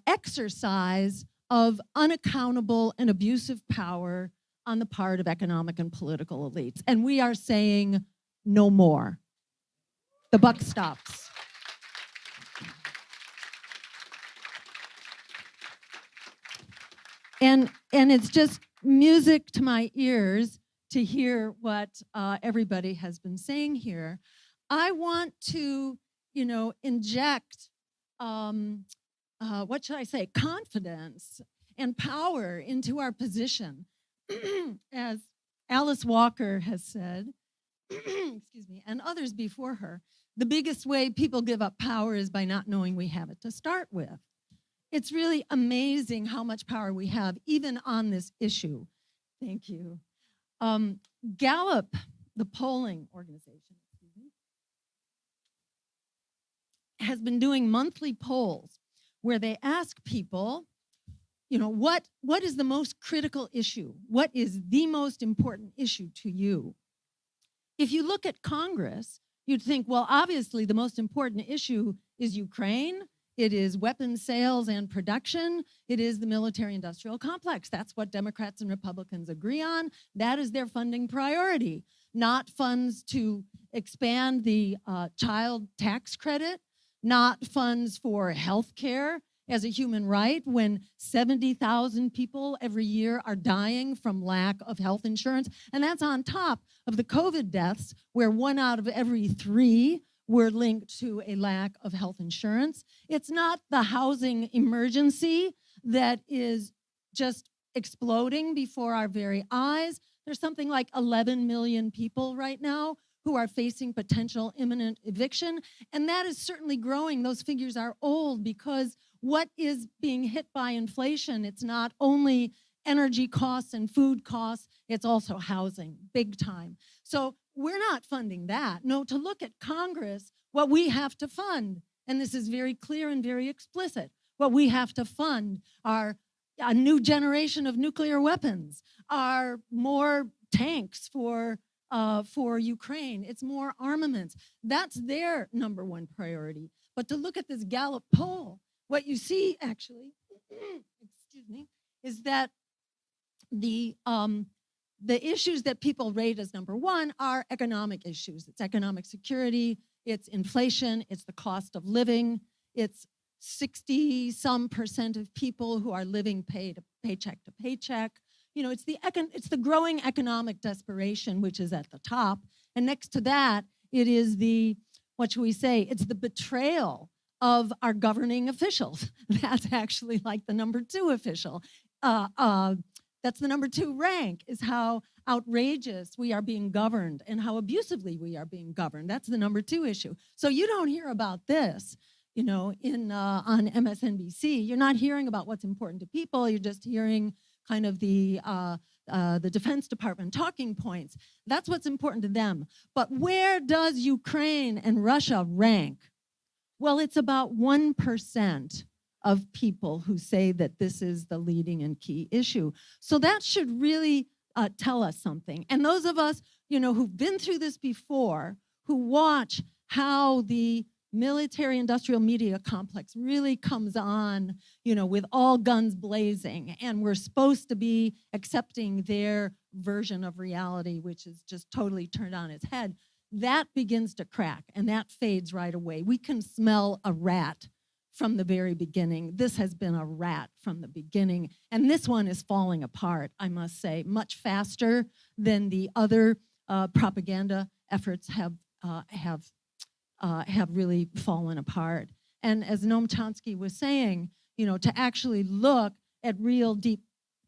exercise of unaccountable and abusive power on the part of economic and political elites. And we are saying no more. The buck stops. And it's just music to my ears to hear what everybody has been saying here. I want to, inject, what should I say, confidence and power into our position. As Alice Walker has said, excuse me, and others before her, the biggest way people give up power is by not knowing we have it to start with. It's really amazing how much power we have, even on this issue. Thank you. Gallup, the polling organization, has been doing monthly polls where they ask people, what is the most critical issue? What is the most important issue to you? If you look at Congress, you'd think, well, obviously the most important issue is Ukraine. It is weapons sales and production. It is the military-industrial complex. That's what Democrats and Republicans agree on. That is their funding priority, not funds to expand the child tax credit, not funds for health care as a human right when 70,000 people every year are dying from lack of health insurance. And that's on top of the COVID deaths, where 1 out of every 3 were linked to a lack of health insurance. It's not the housing emergency that is just exploding before our very eyes. There's something like 11 million people right now who are facing potential imminent eviction, and that is certainly growing. Those figures are old because what is being hit by inflation, it's not only energy costs and food costs, it's also housing, big time. So we're not funding that. No, to look at Congress, what we have to fund, and this is very clear and very explicit, what we have to fund are a new generation of nuclear weapons, are more tanks for Ukraine. It's more armaments. That's their number one priority. But to look at this Gallup poll, what you see actually, excuse me, is that the issues that people rate as number one are economic issues. It's economic security, it's inflation, it's the cost of living, it's 60-some% of people who are living paycheck to paycheck. It's the growing economic desperation, which is at the top. And next to that, it is it's the betrayal of our governing officials. That's actually like the number 2 official. That's the number 2 rank, is how outrageous we are being governed and how abusively we are being governed. That's the number 2 issue. So you don't hear about this, on MSNBC. You're not hearing about what's important to people. You're just hearing kind of the Defense Department talking points. That's what's important to them. But where does Ukraine and Russia rank? Well, it's about 1% of people who say that this is the leading and key issue. So that should really tell us something. And those of us, who've been through this before, who watch how the military-industrial media complex really comes on, with all guns blazing, and we're supposed to be accepting their version of reality, which is just totally turned on its head, that begins to crack, and that fades right away. We can smell a rat from the very beginning. This has been a rat from the beginning, and this one is falling apart, I must say, much faster than the other propaganda efforts have really fallen apart. And as Noam Chomsky was saying, to actually look at real deep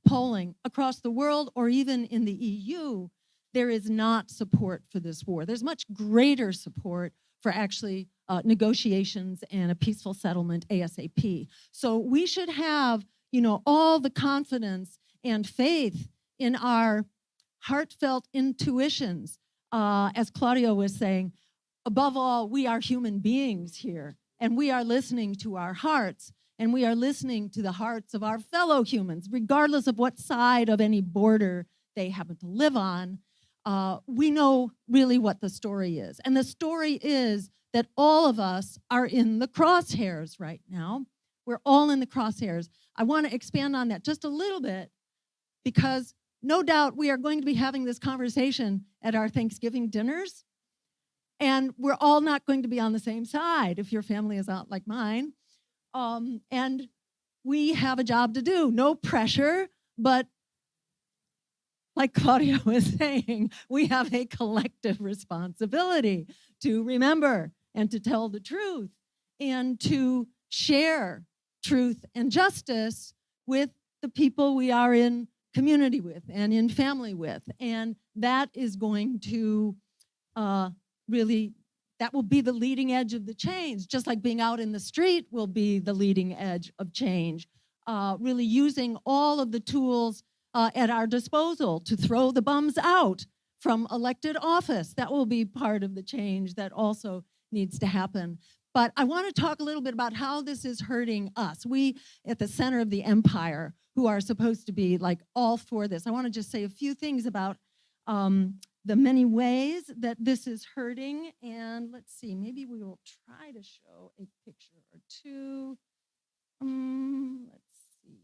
polling across the world or even in the EU, there is not support for this war. There's much greater support for actually negotiations and a peaceful settlement ASAP. So we should have, all the confidence and faith in our heartfelt intuitions. As Claudia was saying, above all, we are human beings here, and we are listening to our hearts, and we are listening to the hearts of our fellow humans, regardless of what side of any border they happen to live on. We know really what the story is. And the story is that all of us are in the crosshairs right now. We're all in the crosshairs. I want to expand on that just a little bit, because no doubt we are going to be having this conversation at our Thanksgiving dinners. And we're all not going to be on the same side if your family is out like mine. And we have a job to do. No pressure, but like Claudia was saying, we have a collective responsibility to remember and to tell the truth and to share truth and justice with the people we are in community with and in family with. And that is going to really, that will be the leading edge of the change, just like being out in the street will be the leading edge of change. Really using all of the tools at our disposal to throw the bums out from elected office. That will be part of the change that also needs to happen. But I want to talk a little bit about how this is hurting us. We at the center of the empire, who are supposed to be like all for this. I want to just say a few things about the many ways that this is hurting. And let's see, maybe we will try to show a picture or two. Let's see.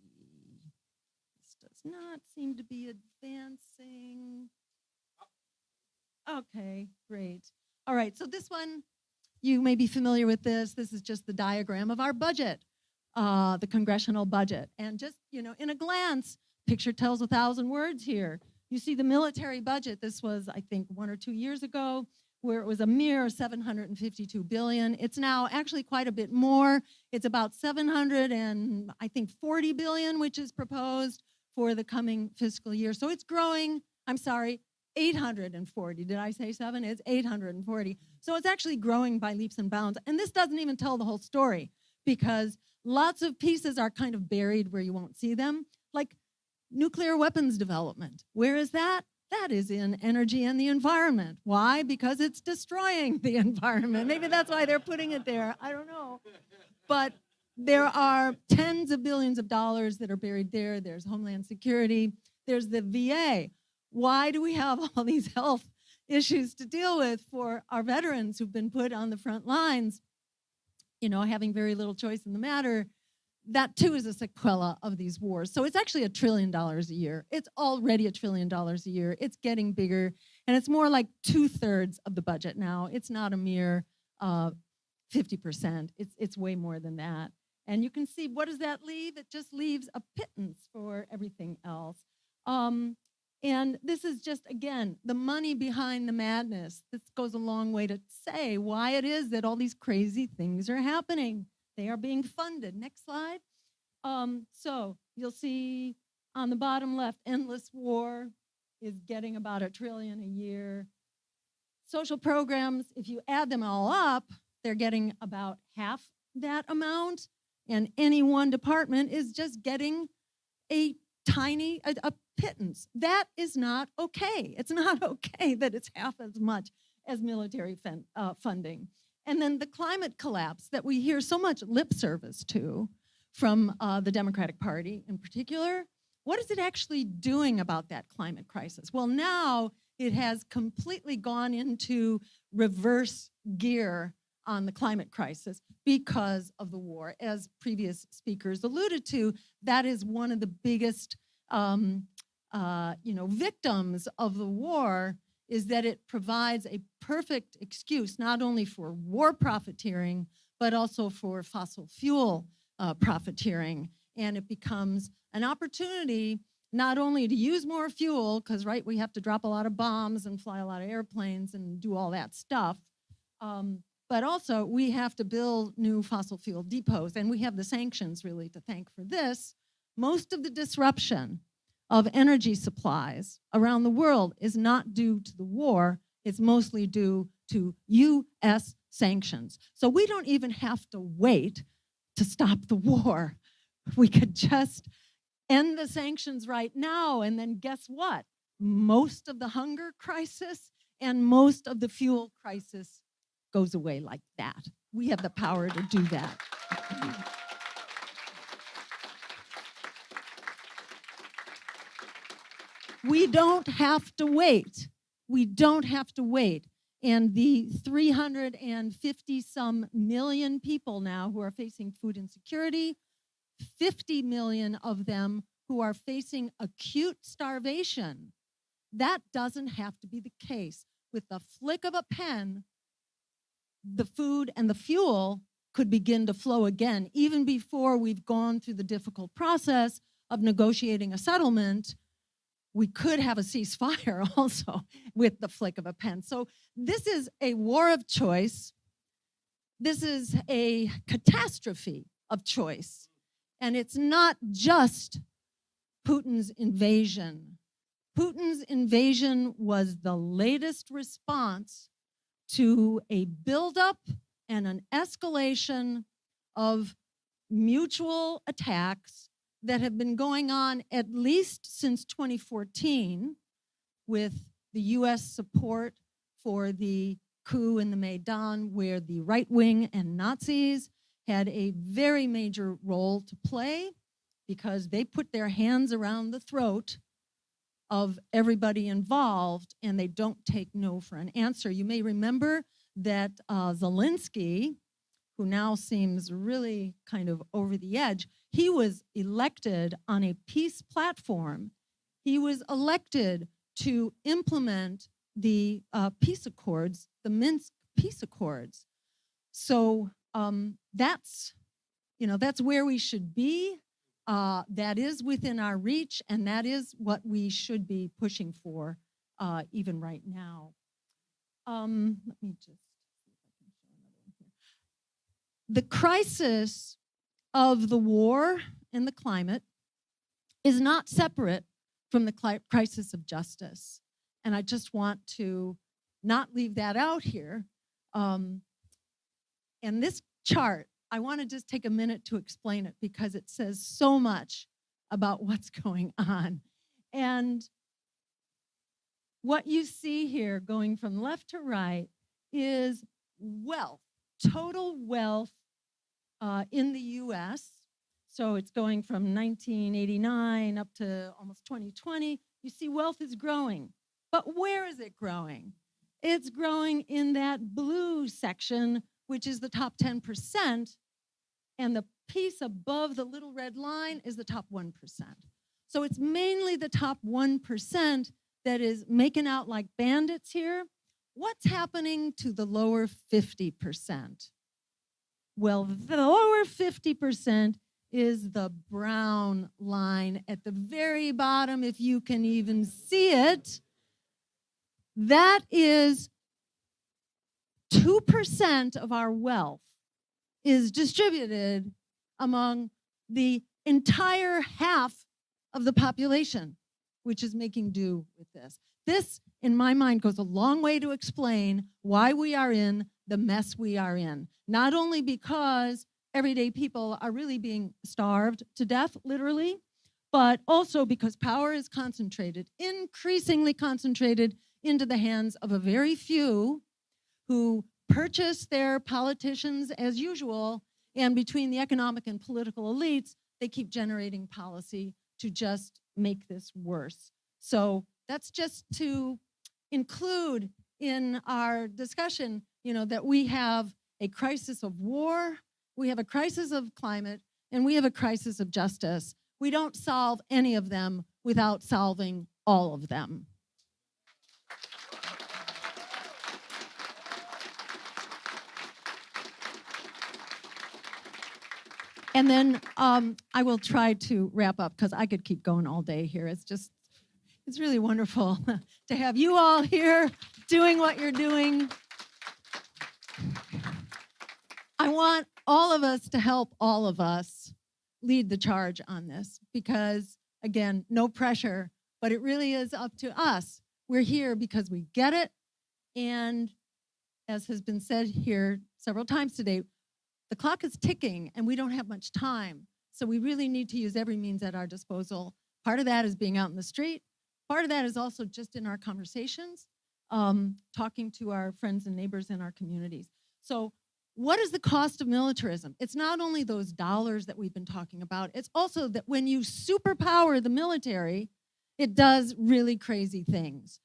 This does not seem to be advancing. Okay, great. All right, so this one, you may be familiar with this. This is just the diagram of our budget, the congressional budget. And just, in a glance, picture tells 1,000 words here. You see the military budget. This was, I think, 1 or 2 years ago, where it was a mere $752 billion. It's now actually quite a bit more. It's about $740 billion, which is proposed for the coming fiscal year. So it's growing, 840. Did I say 7? It's 840. So it's actually growing by leaps and bounds. And this doesn't even tell the whole story, because lots of pieces are kind of buried where you won't see them, like nuclear weapons development. Where is that? That is in energy and the environment. Why? Because it's destroying the environment. Maybe that's why they're putting it there. I don't know. But there are tens of billions of dollars that are buried there. There's Homeland Security. There's the VA. Why do we have all these health issues to deal with for our veterans who've been put on the front lines, having very little choice in the matter? That too is a sequela of these wars. So it's actually $1 trillion a year. It's already $1 trillion a year. It's getting bigger, and it's more like 2/3 of the budget now. It's not a mere 50%. It's way more than that. And you can see, what does that leave? It just leaves a pittance for everything else. And this is just, again, the money behind the madness. This goes a long way to say why it is that all these crazy things are happening. They are being funded. Next slide. So you'll see on the bottom left, endless war is getting about $1 trillion a year. Social programs, if you add them all up, they're getting about half that amount. And any one department is just getting a tiny pittance. That is not okay. It's not okay that it's half as much as military funding. And then the climate collapse that we hear so much lip service to, from the Democratic Party in particular. What is it actually doing about that climate crisis? Well, now it has completely gone into reverse gear on the climate crisis because of the war. As previous speakers alluded to, that is one of the biggest victims of the war, is that it provides a perfect excuse not only for war profiteering, but also for fossil fuel profiteering. And it becomes an opportunity not only to use more fuel, because, right, we have to drop a lot of bombs and fly a lot of airplanes and do all that stuff, but also we have to build new fossil fuel depots. And we have the sanctions really to thank for this. Most of the disruption of energy supplies around the world is not due to the war. It's mostly due to US sanctions. So we don't even have to wait to stop the war. We could just end the sanctions right now, and then guess what? Most of the hunger crisis and most of the fuel crisis goes away like that. We have the power to do that. We don't have to wait. We don't have to wait. And the 350-some million people now who are facing food insecurity, 50 million of them who are facing acute starvation, that doesn't have to be the case. With the flick of a pen, the food and the fuel could begin to flow again, even before we've gone through the difficult process of negotiating a settlement. We could have a ceasefire also with the flick of a pen. So this is a war of choice. This is a catastrophe of choice. And it's not just Putin's invasion. Putin's invasion was the latest response to a buildup and an escalation of mutual attacks that have been going on at least since 2014, with the US support for the coup in the Maidan, where the right wing and Nazis had a very major role to play because they put their hands around the throat of everybody involved, and they don't take no for an answer. You may remember that Zelensky, who now seems really kind of over the edge, he was elected on a peace platform. He was elected to implement the peace accords, the Minsk peace accords. So that's where we should be. That is within our reach, and that is what we should be pushing for even right now. Let me just see if I can show another one here. The crisis of the war and the climate is not separate from the crisis of justice. And I just want to not leave that out here. And this chart, I want to just take a minute to explain it because it says so much about what's going on. And what you see here going from left to right is wealth, total wealth in the US. So it's going from 1989 up to almost 2020. You see wealth is growing. But where is it growing? It's growing in that blue section, which is the top 10%. And the piece above the little red line is the top 1%. So it's mainly the top 1% that is making out like bandits here. What's happening to the lower 50%? Well, the lower 50% is the brown line at the very bottom, if you can even see it. That is 2% of our wealth is distributed among the entire half of the population, which is making do with this. This, in my mind, goes a long way to explain why we are in the mess we are in. Not only because everyday people are really being starved to death, literally, but also because power is concentrated, increasingly concentrated into the hands of a very few who purchase their politicians as usual And between the economic and political elites, they keep generating policy to just make this worse. So that's just to include in our discussion, that we have a crisis of war, we have a crisis of climate, and we have a crisis of justice. We don't solve any of them without solving all of them. And then I will try to wrap up because I could keep going all day here. It's really wonderful to have you all here doing what you're doing. I want all of us to help all of us lead the charge on this because, again, no pressure, but it really is up to us. We're here because we get it. And as has been said here several times today, the clock is ticking and we don't have much time. So we really need to use every means at our disposal. Part of that is being out in the street. Part of that is also just in our conversations, talking to our friends and neighbors in our communities. So what is the cost of militarism? It's not only those dollars that we've been talking about, it's also that when you superpower the military, it does really crazy things.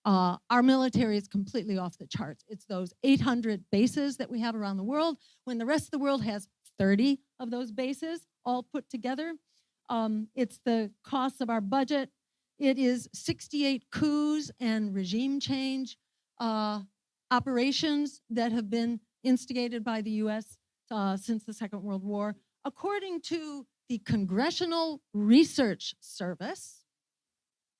Our military is completely off the charts. It's those 800 bases that we have around the world, when the rest of the world has 30 of those bases all put together. It's the cost of our budget. It is 68 coups and regime change operations that have been instigated by the US since the Second World War. According to the Congressional Research Service,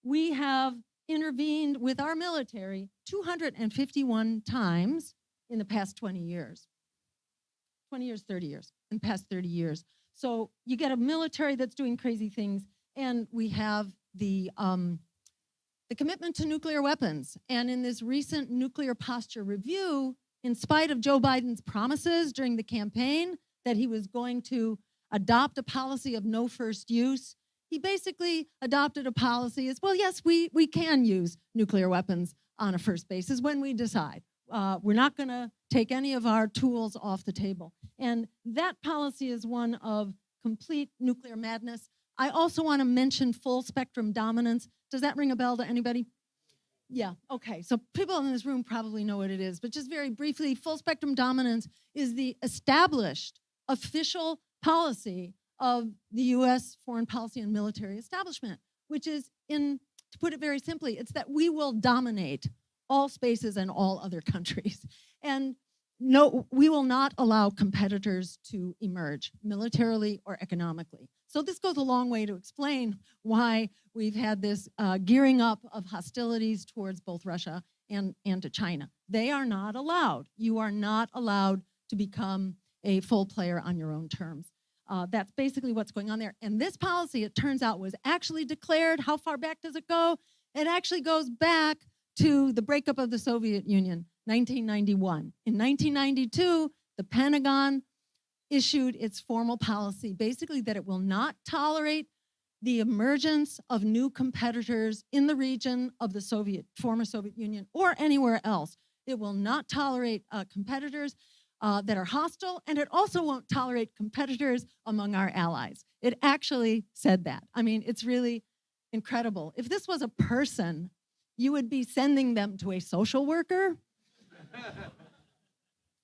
we have intervened with our military 251 times in the past 20 years. 20 years, 30 years, in the past 30 years. So you get a military that's doing crazy things, and we have the commitment to nuclear weapons. And in this recent nuclear posture review, in spite of Joe Biden's promises during the campaign that he was going to adopt a policy of no first use, he basically adopted a policy as, well, yes, we can use nuclear weapons on a first basis when we decide. We're not going to take any of our tools off the table. And that policy is one of complete nuclear madness. I also want to mention full spectrum dominance. Does that ring a bell to anybody? Yeah, okay. So people in this room probably know what it is, but just very briefly, full spectrum dominance is the established official policy of the US foreign policy and military establishment, which is, to put it very simply, it's that we will dominate all spaces and all other countries. And no, we will not allow competitors to emerge militarily or economically. So this goes a long way to explain why we've had this gearing up of hostilities towards both Russia and to China. They are not allowed. You are not allowed to become a full player on your own terms. That's basically what's going on there. And this policy, it turns out, was actually declared. How far back does it go? It actually goes back to the breakup of the Soviet Union, 1991. In 1992, the Pentagon issued its formal policy, basically that it will not tolerate the emergence of new competitors in the region of the former Soviet Union or anywhere else. It will not tolerate competitors that are hostile, and it also won't tolerate competitors among our allies. It actually said that. I mean, it's really incredible. If this was a person, you would be sending them to a social worker.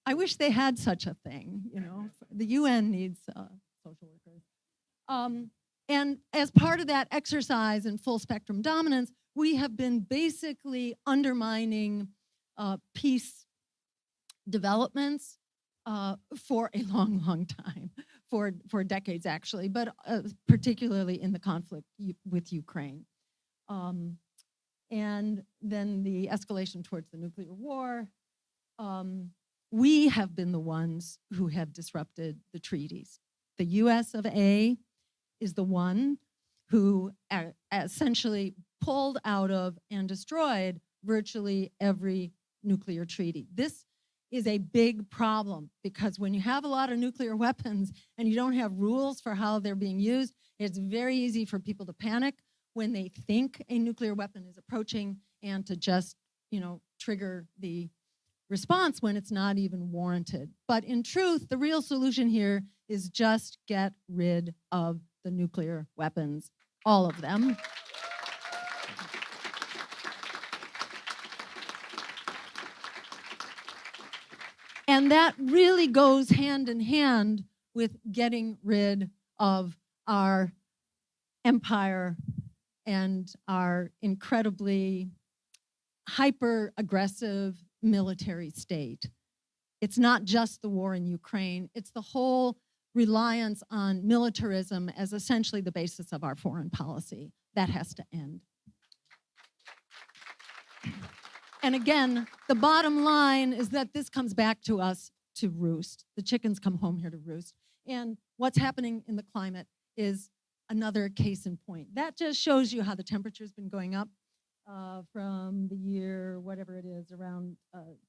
I wish they had such a thing, The UN needs social workers. And as part of that exercise in full spectrum dominance, we have been basically undermining peace developments for a long, long time, for decades actually, but particularly in the conflict with Ukraine. And then the escalation towards the nuclear war. We have been the ones who have disrupted the treaties. The US of A is the one who essentially pulled out of and destroyed virtually every nuclear treaty. This is a big problem because when you have a lot of nuclear weapons and you don't have rules for how they're being used, it's very easy for people to panic when they think a nuclear weapon is approaching and to just, trigger the response when it's not even warranted. But in truth, the real solution here is just get rid of the nuclear weapons, all of them. And that really goes hand in hand with getting rid of our empire and our incredibly hyper-aggressive military state. It's not just the war in Ukraine, it's the whole reliance on militarism as essentially the basis of our foreign policy. That has to end. And again, the bottom line is that this comes back to us to roost. The chickens come home here to roost. And what's happening in the climate is another case in point. That just shows you how the temperature's been going up from the year, whatever it is, around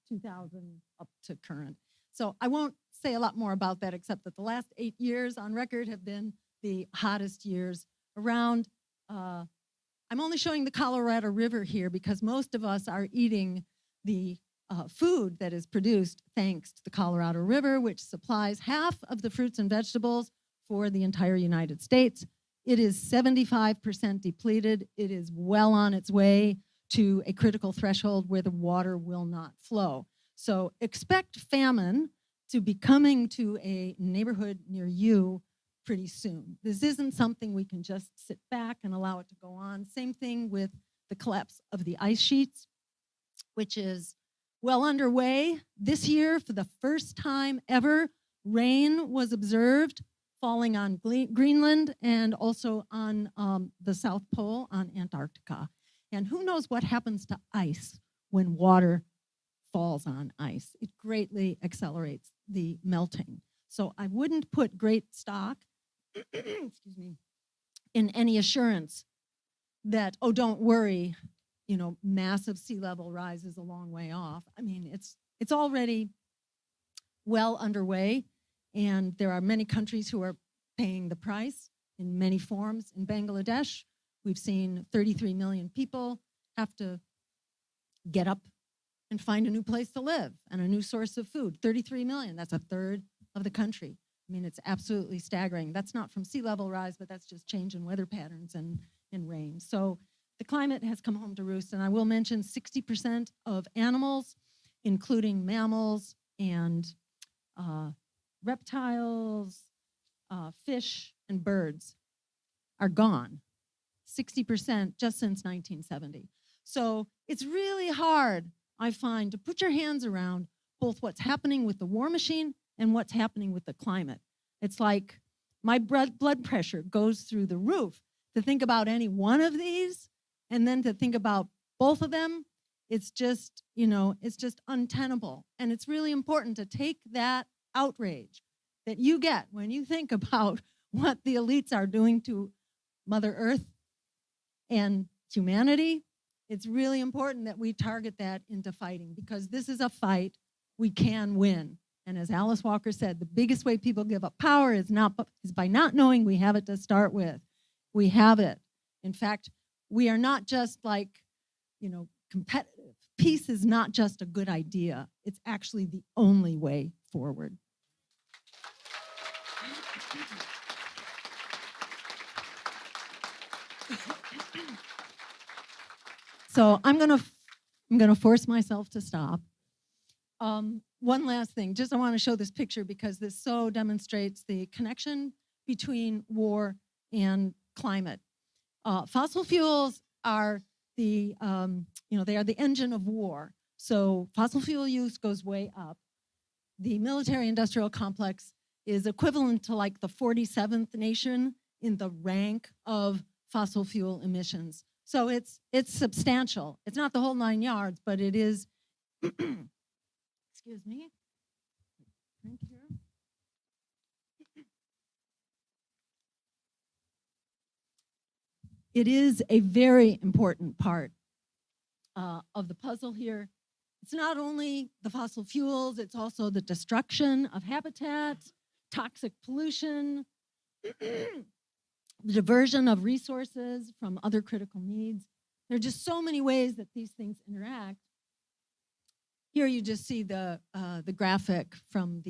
2000 up to current. So I won't say a lot more about that, except that the last 8 years on record have been the hottest years around. I'm only showing the Colorado River here because most of us are eating the food that is produced thanks to the Colorado River, which supplies half of the fruits and vegetables for the entire United States. It is 75% depleted. It is well on its way to a critical threshold where the water will not flow. So expect famine to be coming to a neighborhood near you pretty soon. This isn't something we can just sit back and allow it to go on. Same thing with the collapse of the ice sheets, which is well underway. This year, for the first time ever, rain was observed falling on Greenland and also on the South Pole, on Antarctica. And who knows what happens to ice when water falls on ice. It greatly accelerates the melting. So I wouldn't put great stock excuse me, in any assurance that, oh, don't worry, you know, massive sea level rise is a long way off. I mean, it's already well underway, and there are many countries who are paying the price in many forms. In Bangladesh, we've seen 33 million people have to get up and find a new place to live and a new source of food. 33 million, that's a third of the country. I mean, it's absolutely staggering. That's not from sea level rise, but that's just change in weather patterns and rain. So the climate has come home to roost, and I will mention 60% of animals, including mammals and reptiles, fish, and birds, are gone. 60% just since 1970. So it's really hard, I find, to put your hands around both what's happening with the war machine and what's happening with the climate. It's like my blood pressure goes through the roof to think about any one of these, and then to think about both of them. It's just, you know, it's just untenable. And it's really important to take that outrage that you get when you think about what the elites are doing to Mother Earth and humanity. It's really important that we target that into fighting, because this is a fight we can win. And as Alice Walker said, the biggest way people give up power is by not knowing we have it to start with. We have it. In fact, we are not just like, you know, competitive. Peace is not just a good idea. It's actually the only way forward. So I'm gonna force myself to stop. One last thing, just I want to show this picture because this so demonstrates the connection between war and climate. Fossil fuels are they are the engine of war. So fossil fuel use goes way up. The military-industrial complex is equivalent to like the 47th nation in the rank of fossil fuel emissions. So it's substantial. It's not the whole 9 yards, but it is. Excuse me. Drink here. It is a very important part of the puzzle here. It's not only the fossil fuels, it's also the destruction of habitats, toxic pollution, the diversion of resources from other critical needs. There are just so many ways that these things interact. Here you just see the graphic from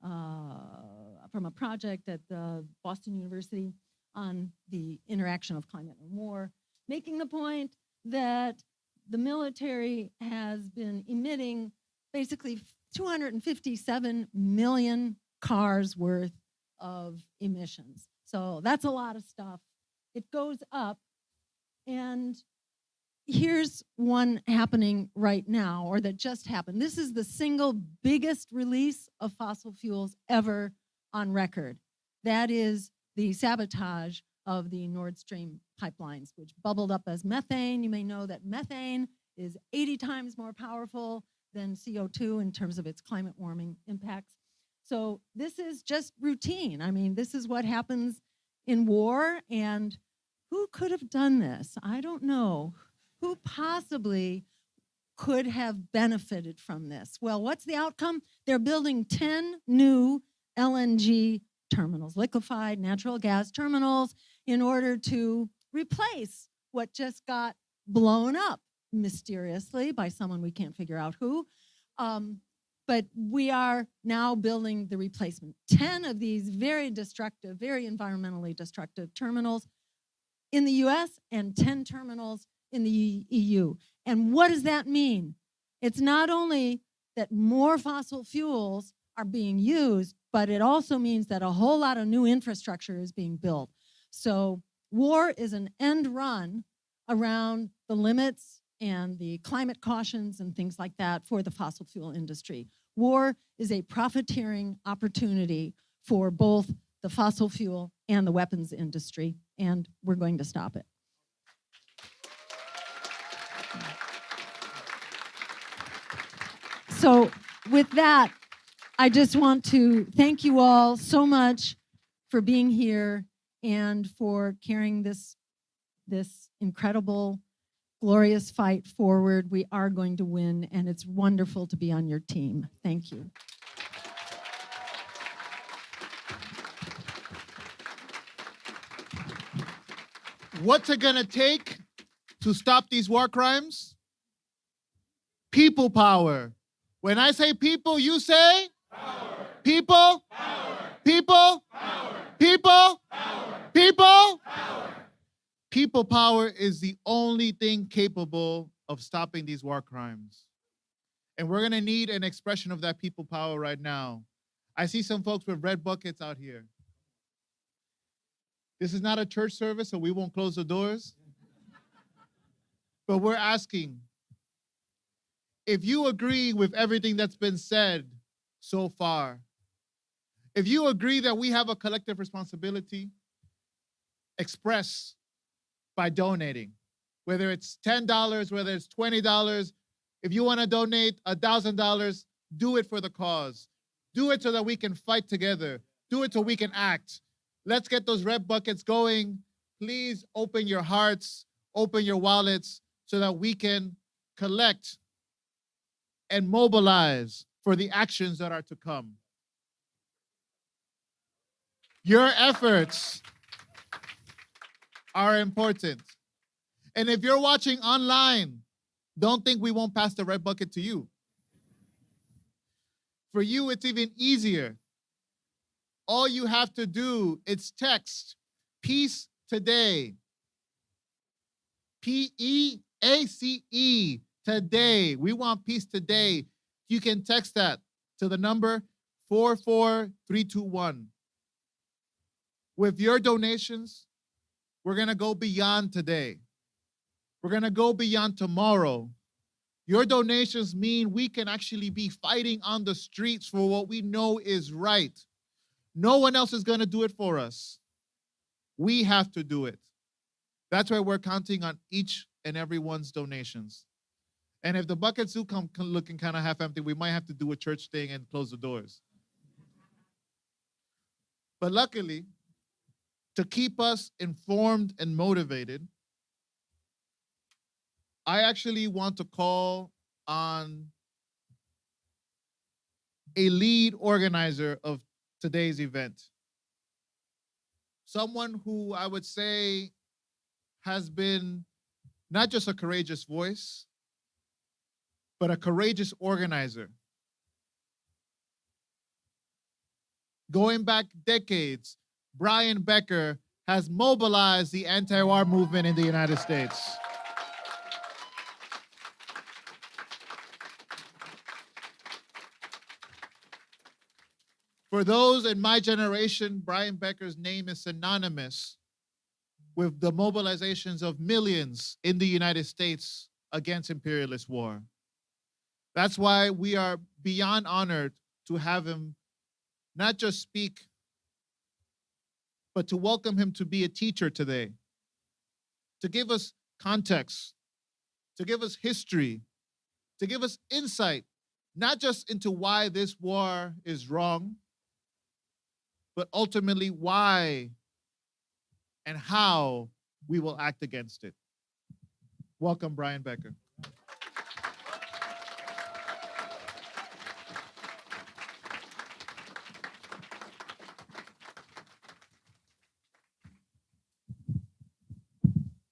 a project at the Boston University on the interaction of climate and war, making the point that the military has been emitting basically 257 million cars worth of emissions. So that's a lot of stuff. It goes up, and here's one happening right now, or that just happened. This is the single biggest release of fossil fuels ever on record. That is the sabotage of the Nord Stream pipelines, which bubbled up as methane. You may know that methane is 80 times more powerful than CO2 in terms of its climate warming impacts. So this is just routine. I mean, this is what happens in war, and who could have done this? I don't know. Who possibly could have benefited from this? Well, what's the outcome? They're building 10 new LNG terminals, liquefied natural gas terminals, in order to replace what just got blown up mysteriously by someone we can't figure out who. But we are now building the replacement. 10 of these very destructive, very environmentally destructive terminals in the US and 10 terminals in the EU. And what does that mean? It's not only that more fossil fuels are being used, but it also means that a whole lot of new infrastructure is being built. So war is an end run around the limits and the climate cautions and things like that for the fossil fuel industry. War is a profiteering opportunity for both the fossil fuel and the weapons industry, and we're going to stop it. So with that, I just want to thank you all so much for being here and for carrying this incredible, glorious fight forward. We are going to win, and it's wonderful to be on your team. Thank you. What's it gonna take to stop these war crimes? People power. When I say people, you say? Power. People? Power. People? Power. People? Power. People? Power. People power is the only thing capable of stopping these war crimes. And we're gonna need an expression of that people power right now. I see some folks with red buckets out here. This is not a church service, so we won't close the doors. But we're asking, if you agree with everything that's been said so far, if you agree that we have a collective responsibility, express by donating, whether it's $10, whether it's $20, if you want to donate $1,000, do it for the cause. Do it so that we can fight together. Do it so we can act. Let's get those red buckets going. Please open your hearts, open your wallets, so that we can collect and mobilize for the actions that are to come. Your efforts are important. And if you're watching online, don't think we won't pass the red bucket to you. For you, it's even easier. All you have to do is text Peace Today. P-E-A-C-E, today. We want peace today. You can text that to the number 44321. With your donations, we're gonna go beyond today. We're gonna go beyond tomorrow. Your donations mean we can actually be fighting on the streets for what we know is right. No one else is gonna do it for us. We have to do it. That's why we're counting on each and everyone's donations. And if the buckets do come looking kind of half empty, we might have to do a church thing and close the doors. But luckily, to keep us informed and motivated, I actually want to call on a lead organizer of today's event. Someone who I would say has been not just a courageous voice, but a courageous organizer. Going back decades, Brian Becker has mobilized the anti-war movement in the United States. For those in my generation, Brian Becker's name is synonymous with the mobilizations of millions in the United States against imperialist war. That's why we are beyond honored to have him not just speak, but to welcome him to be a teacher today, to give us context, to give us history, to give us insight, not just into why this war is wrong, but ultimately why and how we will act against it. Welcome, Brian Becker.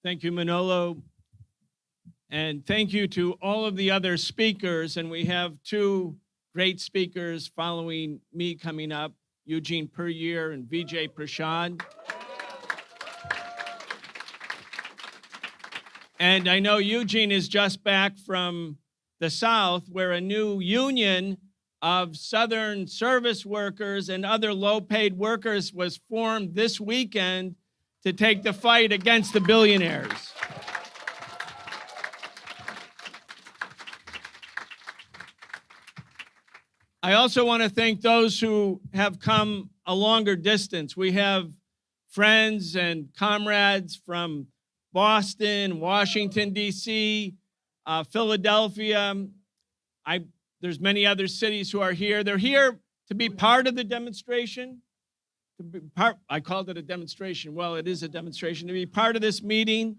Thank you, Manolo. And thank you to all of the other speakers. And we have two great speakers following me coming up, Eugene Puryear and Vijay Prashad. And I know Eugene is just back from the South, where a new union of Southern service workers and other low-paid workers was formed this weekend to take the fight against the billionaires. I also want to thank those who have come a longer distance. We have friends and comrades from Boston, Washington, D.C., Philadelphia. There's many other cities who are here. They're here to be part of the demonstration. I called it a demonstration. Well, it is a demonstration. To be part of this meeting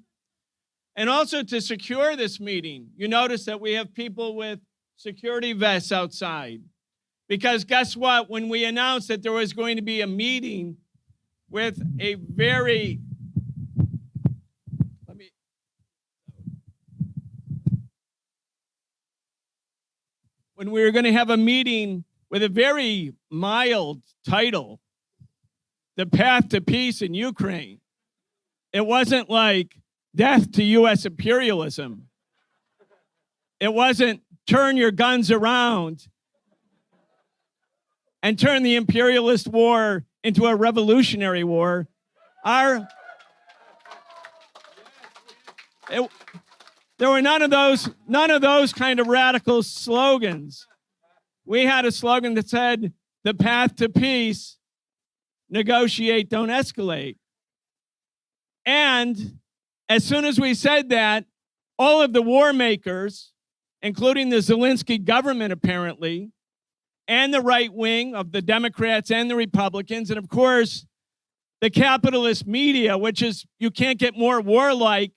and also to secure this meeting. You notice that we have people with security vests outside. Because guess what? When we announced that there was going to be a meeting with a very, when we were going to have a meeting with a very mild title, The Path to Peace in Ukraine. It wasn't like death to U.S. imperialism. It wasn't turn your guns around and turn the imperialist war into a revolutionary war. There were none of those kind of radical slogans. We had a slogan that said, the path to peace, negotiate, don't escalate. And as soon as we said that, all of the war makers, including the Zelensky government apparently, and the right wing of the Democrats and the Republicans, and of course, the capitalist media, which is, you can't get more warlike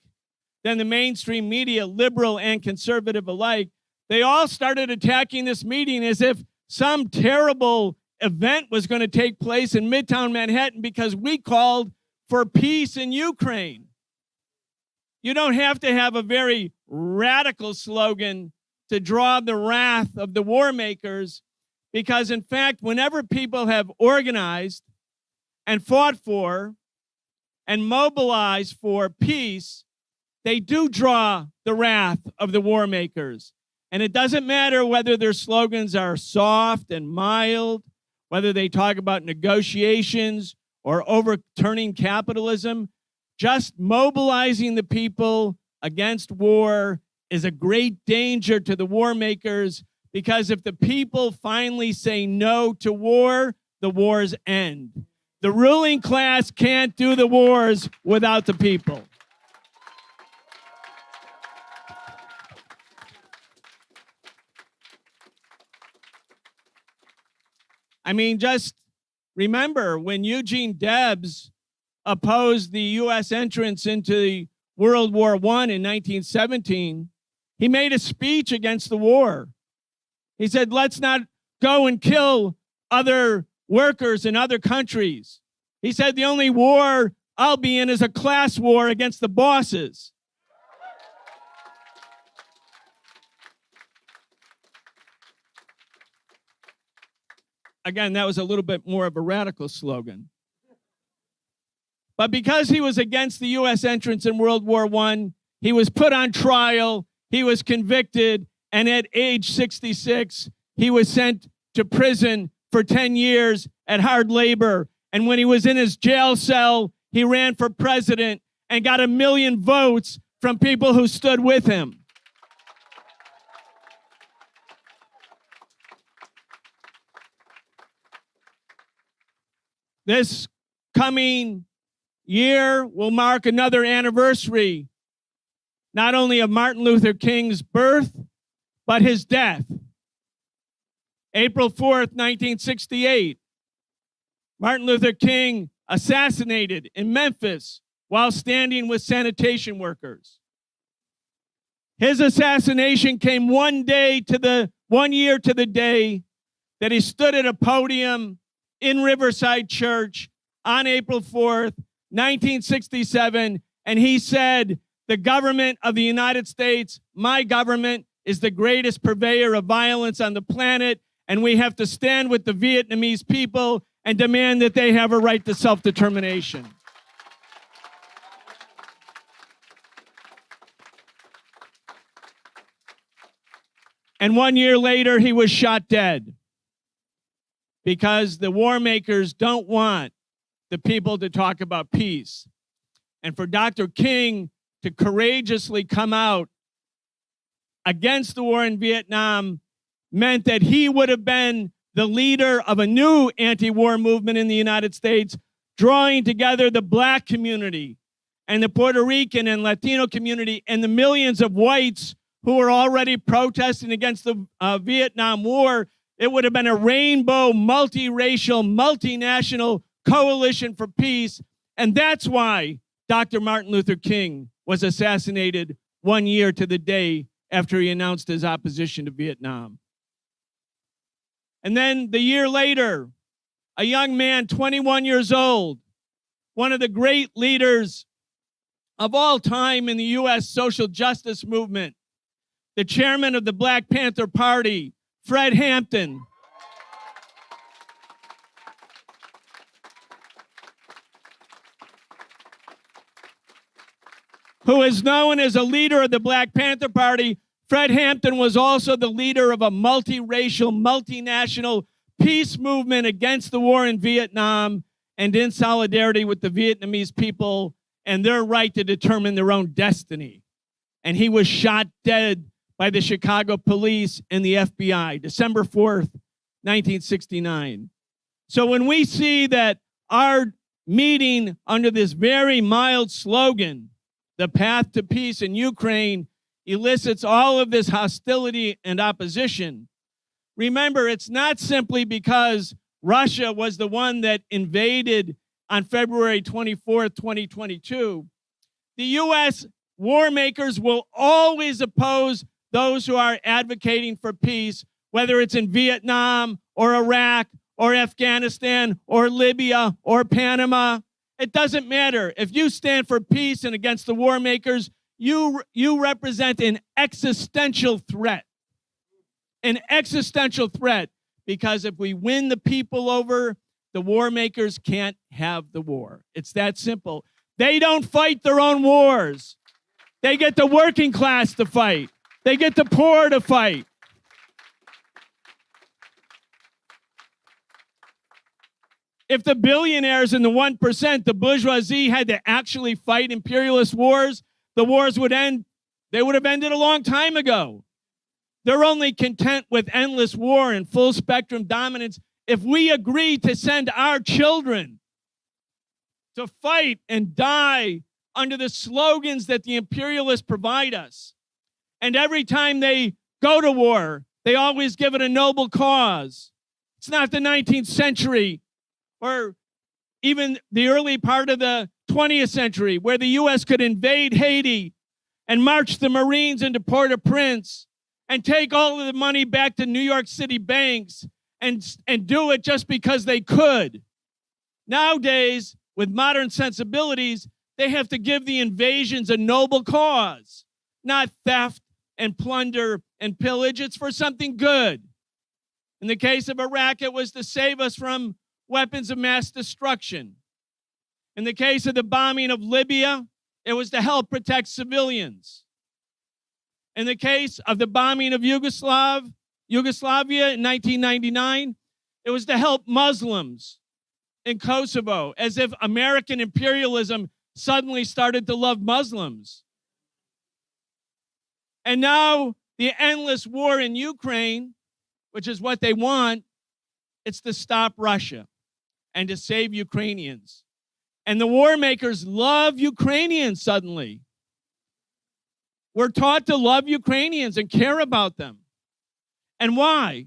than the mainstream media, liberal and conservative alike, they all started attacking this meeting as if some terrible event was going to take place in Midtown Manhattan because we called for peace in Ukraine. You don't have to have a very radical slogan to draw the wrath of the war makers. Because in fact, whenever people have organized and fought for and mobilized for peace, they do draw the wrath of the war makers. And it doesn't matter whether their slogans are soft and mild, whether they talk about negotiations or overturning capitalism. Just mobilizing the people against war is a great danger to the war makers. Because if the people finally say no to war, the wars end. The ruling class can't do the wars without the people. I mean, just remember when Eugene Debs opposed the U.S. entrance into World War I in 1917, he made a speech against the war. He said, let's not go and kill other workers in other countries. He said, the only war I'll be in is a class war against the bosses. Again, that was a little bit more of a radical slogan. But because he was against the U.S. entrance in World War I, he was put on trial, he was convicted, and at age 66, he was sent to prison for 10 years at hard labor. And when he was in his jail cell, he ran for president and got 1 million votes from people who stood with him. This coming year will mark another anniversary, not only of Martin Luther King's birth, but his death. April 4th, 1968, Martin Luther King assassinated in Memphis while standing with sanitation workers. His assassination came 1 year to the day that he stood at a podium in Riverside Church on April 4th, 1967, and he said, "The government of the United States, my government, is the greatest purveyor of violence on the planet, and we have to stand with the Vietnamese people and demand that they have a right to self-determination." And 1 year later, he was shot dead because the war makers don't want the people to talk about peace. And for Dr. King to courageously come out against the war in Vietnam meant that he would have been the leader of a new anti-war movement in the United States, drawing together the Black community and the Puerto Rican and Latino community and the millions of whites who were already protesting against the Vietnam War. It would have been a rainbow, multiracial, multinational coalition for peace. And that's why Dr. Martin Luther King was assassinated 1 year to the day after he announced his opposition to Vietnam. And then the year later, a young man, 21 years old, one of the great leaders of all time in the U.S. social justice movement, the chairman of the Black Panther Party, Fred Hampton, who is known as a leader of the Black Panther Party. Fred Hampton was also the leader of a multiracial, multinational peace movement against the war in Vietnam and in solidarity with the Vietnamese people and their right to determine their own destiny. And he was shot dead by the Chicago police and the FBI, December 4th, 1969. So when we see that our meeting under this very mild slogan, the path to peace in Ukraine, elicits all of this hostility and opposition, remember, it's not simply because Russia was the one that invaded on February 24th, 2022. The U.S. war makers will always oppose those who are advocating for peace, whether it's in Vietnam or Iraq or Afghanistan or Libya or Panama. It doesn't matter. If you stand for peace and against the war makers, you represent an existential threat. An existential threat, because if we win the people over, the war makers can't have the war. It's that simple. They don't fight their own wars. They get the working class to fight. They get the poor to fight. If the billionaires and the 1%, the bourgeoisie, had to actually fight imperialist wars, the wars would end. They would have ended a long time ago. They're only content with endless war and full spectrum dominance. If we agree to send our children to fight and die under the slogans that the imperialists provide us, and every time they go to war, they always give it a noble cause. It's not the 19th century or even the early part of the 20th century where the U.S. could invade Haiti and march the Marines into Port-au-Prince and take all of the money back to New York City banks and do it just because they could. Nowadays, with modern sensibilities, they have to give the invasions a noble cause, not theft and plunder and pillage. It's for something good. In the case of Iraq, it was to save us from weapons of mass destruction. In the case of the bombing of Libya, it was to help protect civilians. In the case of the bombing of Yugoslavia in 1999, it was to help Muslims in Kosovo, as if American imperialism suddenly started to love Muslims. And now the endless war in Ukraine, which is what they want, it's to stop Russia and to save Ukrainians. And the war makers love Ukrainians suddenly. We're taught to love Ukrainians and care about them. And why?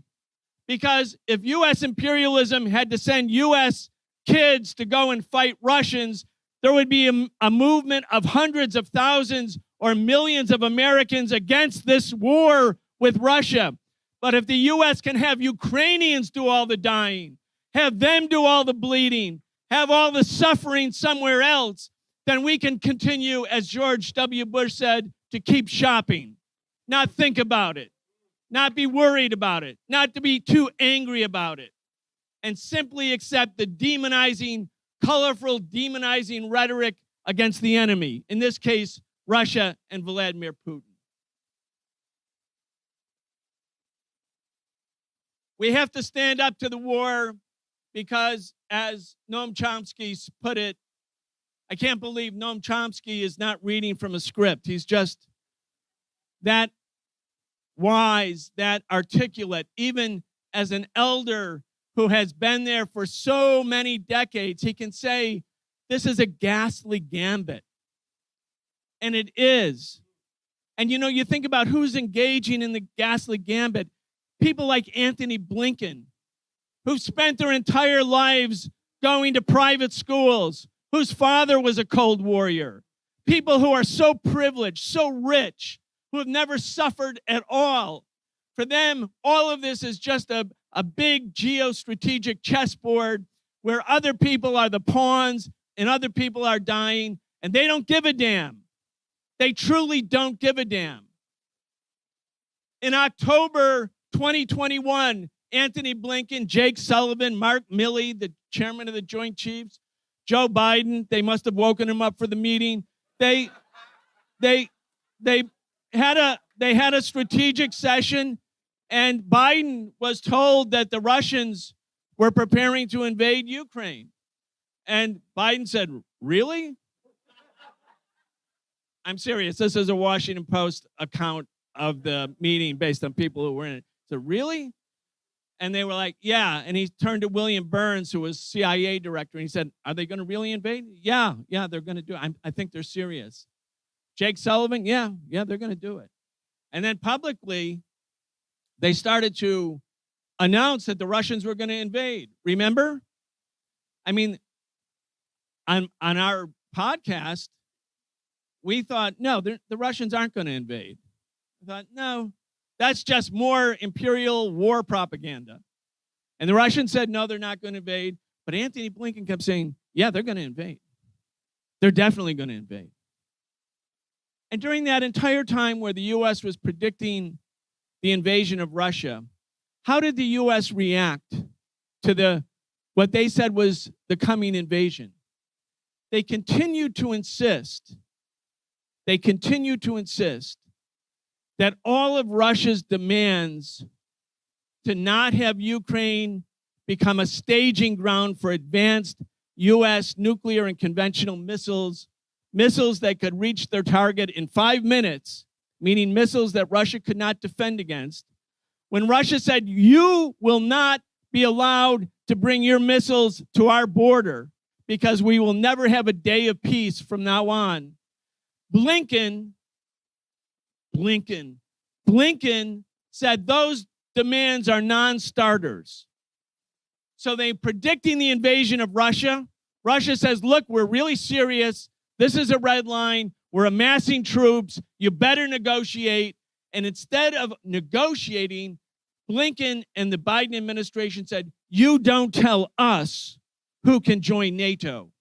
Because if U.S. imperialism had to send U.S. kids to go and fight Russians, there would be a movement of hundreds of thousands or millions of Americans against this war with Russia. But if the U.S. can have Ukrainians do all the dying, have them do all the bleeding, have all the suffering somewhere else, then we can continue, as George W. Bush said, to keep shopping, not think about it, not be worried about it, not to be too angry about it, and simply accept the demonizing, colorful, demonizing rhetoric against the enemy, in this case, Russia and Vladimir Putin. We have to stand up to the war because, as Noam Chomsky put it, I can't believe Noam Chomsky is not reading from a script. He's just that wise, that articulate, even as an elder who has been there for so many decades, he can say, this is a ghastly gambit. And it is. And you think about who's engaging in the ghastly gambit. People like Antony Blinken, who've spent their entire lives going to private schools, whose father was a Cold Warrior. People who are so privileged, so rich, who have never suffered at all. For them, all of this is just a big geostrategic chessboard where other people are the pawns and other people are dying, and they don't give a damn. They truly don't give a damn. In October 2021, Antony Blinken, Jake Sullivan, Mark Milley, the chairman of the Joint Chiefs, Joe Biden, they must have woken him up for the meeting. They had a strategic session, and Biden was told that the Russians were preparing to invade Ukraine. And Biden said, really? I'm serious. This is a Washington Post account of the meeting based on people who were in it. So really? And they were like, yeah. And he turned to William Burns, who was CIA director, and he said, are they going to really invade? Yeah, they're going to do it. I think they're serious. Jake Sullivan, yeah, they're going to do it. And then publicly, they started to announce that the Russians were going to invade. Remember? I mean, on our podcast, we thought, no, the Russians aren't going to invade. I thought, no, that's just more imperial war propaganda. And the Russians said, no, they're not going to invade. But Antony Blinken kept saying, yeah, they're going to invade. They're definitely going to invade. And during that entire time where the U.S. was predicting the invasion of Russia, how did the U.S. react to what they said was the coming invasion? They continued to insist that all of Russia's demands to not have Ukraine become a staging ground for advanced U.S. nuclear and conventional missiles that could reach their target in 5 minutes, meaning missiles that Russia could not defend against. When Russia said, you will not be allowed to bring your missiles to our border because we will never have a day of peace from now on, Blinken said those demands are non-starters. So they predicting the invasion of Russia. Russia says, look, we're really serious. This is a red line. We're amassing troops. You better negotiate. And instead of negotiating, Blinken and the Biden administration said, you don't tell us who can join NATO.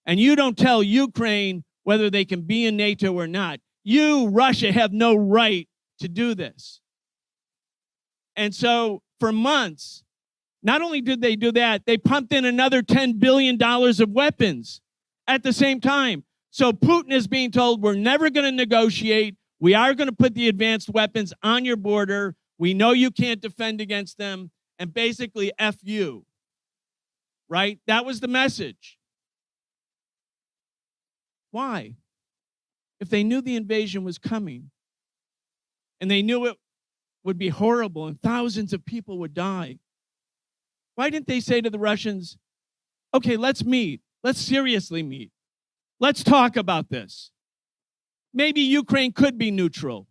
And you don't tell Ukraine whether they can be in NATO or not. You, Russia, have no right to do this. And so for months. Not only did they do that, they pumped in another $10 billion of weapons at the same time. So Putin is being told, we're never going to negotiate. We are going to put the advanced weapons on your border. We know you can't defend against them. And basically, F you. Right? That was the message. Why? If they knew the invasion was coming, and they knew it would be horrible and thousands of people would die, why didn't they say to the Russians, okay, let's meet. Let's seriously meet. Let's talk about this. Maybe Ukraine could be neutral.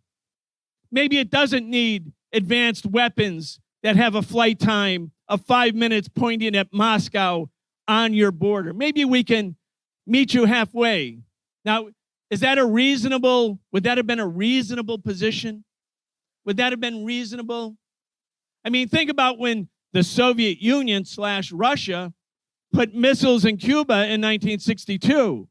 Maybe it doesn't need advanced weapons that have a flight time of 5 minutes pointing at Moscow on your border. Maybe we can meet you halfway. Now, would that have been a reasonable position? Would that have been reasonable? I mean, think about when the Soviet Union / Russia put missiles in Cuba in 1962.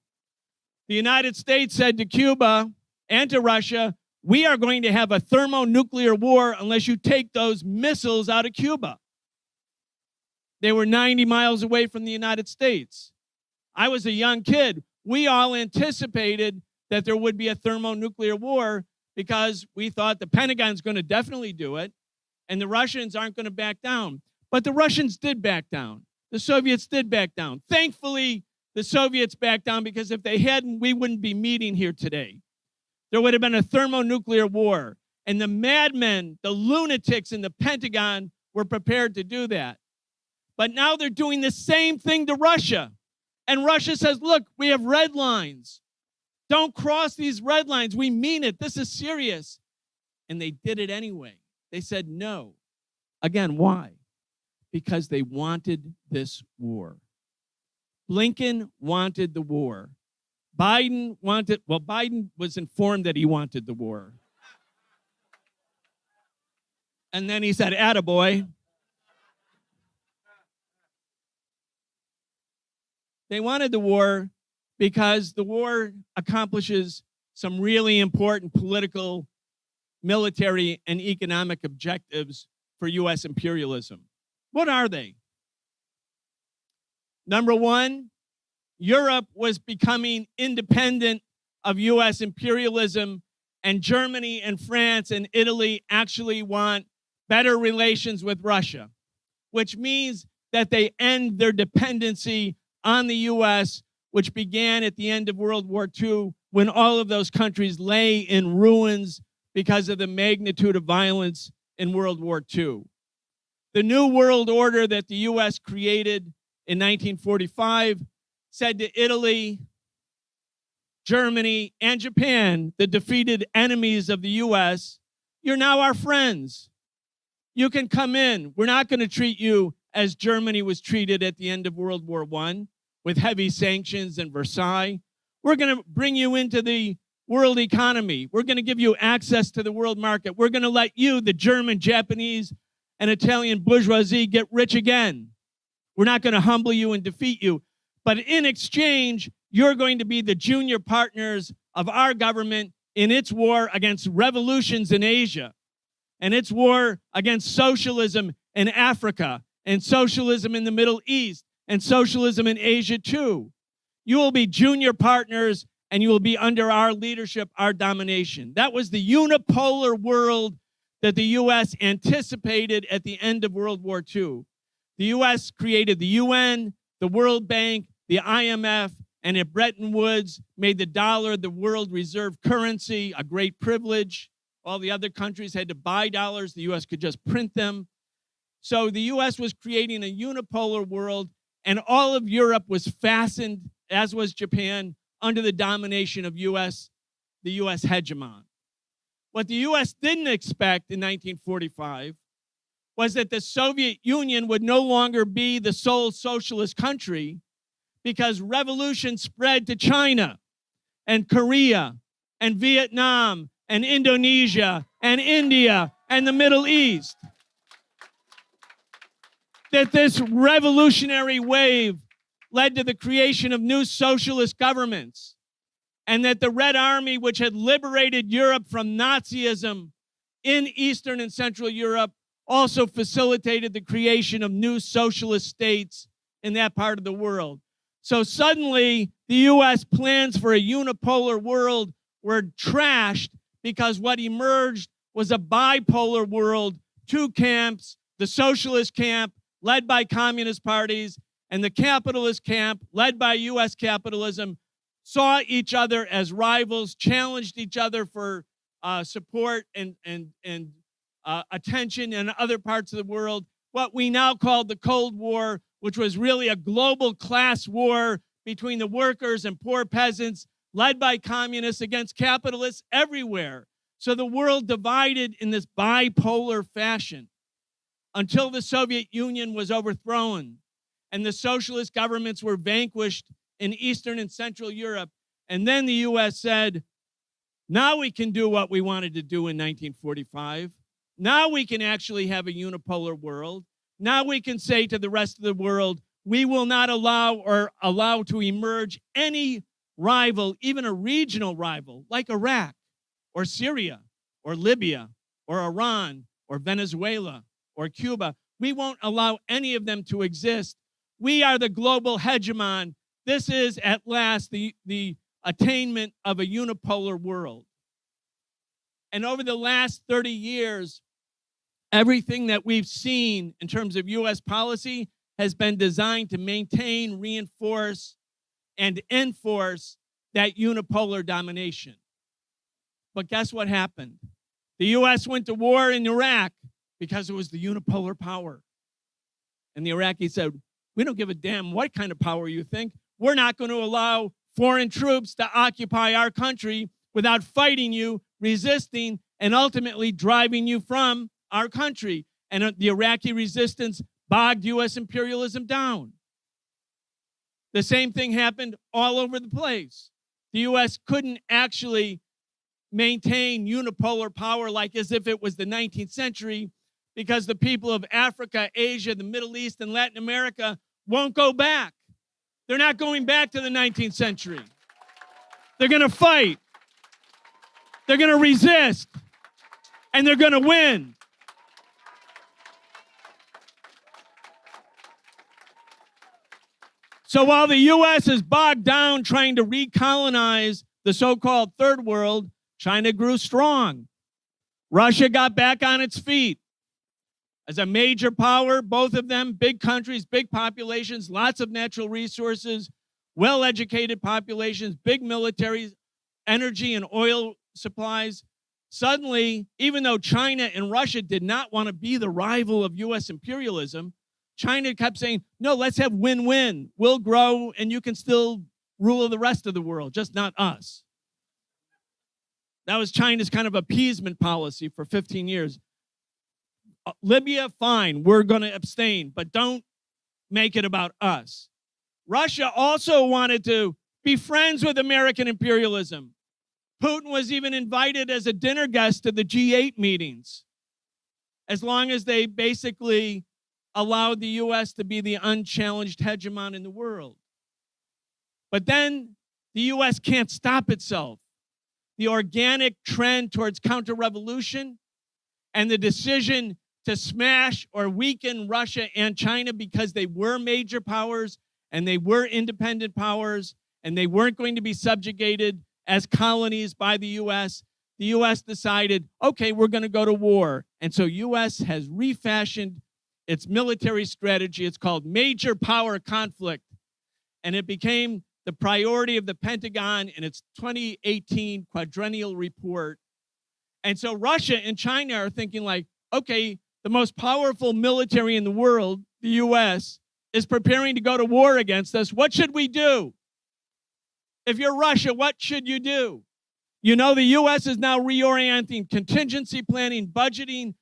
The United States said to Cuba and to Russia, we are going to have a thermonuclear war unless you take those missiles out of Cuba. They were 90 miles away from the United States. I was a young kid. We all anticipated that there would be a thermonuclear war because we thought the Pentagon's going to definitely do it and the Russians aren't going to back down. But the Russians did back down. The Soviets did back down. Thankfully, the Soviets backed down because if they hadn't, we wouldn't be meeting here today. There would have been a thermonuclear war. And the madmen, the lunatics in the Pentagon were prepared to do that. But now they're doing the same thing to Russia. And Russia says, look, we have red lines. Don't cross these red lines. We mean it. This is serious. And they did it anyway. They said no. Again, why? Because they wanted this war. Blinken wanted the war. Biden was informed that he wanted the war. And then he said, attaboy. They wanted the war because the war accomplishes some really important political, military, and economic objectives for U.S. imperialism. What are they? Number one, Europe was becoming independent of U.S. imperialism, and Germany and France and Italy actually want better relations with Russia, which means that they end their dependency on the U.S., which began at the end of World War II when all of those countries lay in ruins because of the magnitude of violence in World War II. The New World Order that the U.S. created in 1945 said to Italy, Germany, and Japan, the defeated enemies of the U.S., you're now our friends. You can come in. We're not going to treat you as Germany was treated at the end of World War I with heavy sanctions and Versailles. We're going to bring you into the world economy. We're going to give you access to the world market. We're going to let you, the German, Japanese, and Italian bourgeoisie, get rich again. We're not going to humble you and defeat you. But in exchange, you're going to be the junior partners of our government in its war against revolutions in Asia, and its war against socialism in Africa, and socialism in the Middle East, and socialism in Asia too. You will be junior partners, and you will be under our leadership, our domination. That was the unipolar world that the U.S. anticipated at the end of World War II. The U.S. created the UN, the World Bank, the IMF, and at Bretton Woods made the dollar the world reserve currency, a great privilege. All the other countries had to buy dollars. The U.S. could just print them. So the U.S. was creating a unipolar world, and all of Europe was fastened, as was Japan, under the domination of the U.S. hegemon. What the U.S. didn't expect in 1945 was that the Soviet Union would no longer be the sole socialist country, because revolution spread to China and Korea and Vietnam and Indonesia and India and the Middle East. That this revolutionary wave led to the creation of new socialist governments, and that the Red Army, which had liberated Europe from Nazism in Eastern and Central Europe, also facilitated the creation of new socialist states in that part of the world. So suddenly, the US plans for a unipolar world were trashed because what emerged was a bipolar world, two camps, the socialist camp led by communist parties and the capitalist camp led by US capitalism saw each other as rivals, challenged each other for support and attention in other parts of the world. What we now call the Cold War, which was really a global class war between the workers and poor peasants, led by communists against capitalists everywhere. So the world divided in this bipolar fashion until the Soviet Union was overthrown and the socialist governments were vanquished in Eastern and Central Europe. And then the US said, now we can do what we wanted to do in 1945. Now we can actually have a unipolar world. Now we can say to the rest of the world, we will not allow to emerge any rival, even a regional rival, like Iraq or Syria or Libya or Iran or Venezuela or Cuba. We won't allow any of them to exist. We are the global hegemon. This is at last the attainment of a unipolar world. And over the last 30 years, everything that we've seen in terms of US policy has been designed to maintain, reinforce, and enforce that unipolar domination. But guess what happened? The US went to war in Iraq because it was the unipolar power. And the Iraqis said, we don't give a damn what kind of power you think. We're not going to allow foreign troops to occupy our country without fighting you, resisting, and ultimately driving you from our country. And the Iraqi resistance bogged US imperialism down. The same thing happened all over the place. The US couldn't actually maintain unipolar power like as if it was the 19th century because the people of Africa, Asia, the Middle East, and Latin America won't go back. They're not going back to the 19th century. They're going to fight. They're going to resist. And they're going to win. So while the U.S. is bogged down trying to recolonize the so-called third world, China grew strong. Russia got back on its feet. As a major power, both of them, big countries, big populations, lots of natural resources, well-educated populations, big militaries, energy and oil supplies. Suddenly, even though China and Russia did not want to be the rival of U.S. imperialism, China kept saying, no, let's have win-win. We'll grow and you can still rule the rest of the world, just not us. That was China's kind of appeasement policy for 15 years. Libya, fine, we're going to abstain, but don't make it about us. Russia also wanted to be friends with American imperialism. Putin was even invited as a dinner guest to the G8 meetings, as long as they basically allowed the U.S. to be the unchallenged hegemon in the world. But then the U.S. can't stop itself. The organic trend towards counter-revolution and the decision to smash or weaken Russia and China because they were major powers and they were independent powers and they weren't going to be subjugated as colonies by the U.S., the U.S. decided, okay, we're going to go to war. And so U.S. has refashioned its military strategy. It's called major power conflict. And it became the priority of the Pentagon in its 2018 quadrennial report. And so Russia and China are thinking like, okay, the most powerful military in the world, the U.S., is preparing to go to war against us. What should we do? If you're Russia, what should you do? You know, the U.S. is now reorienting contingency planning, budgeting,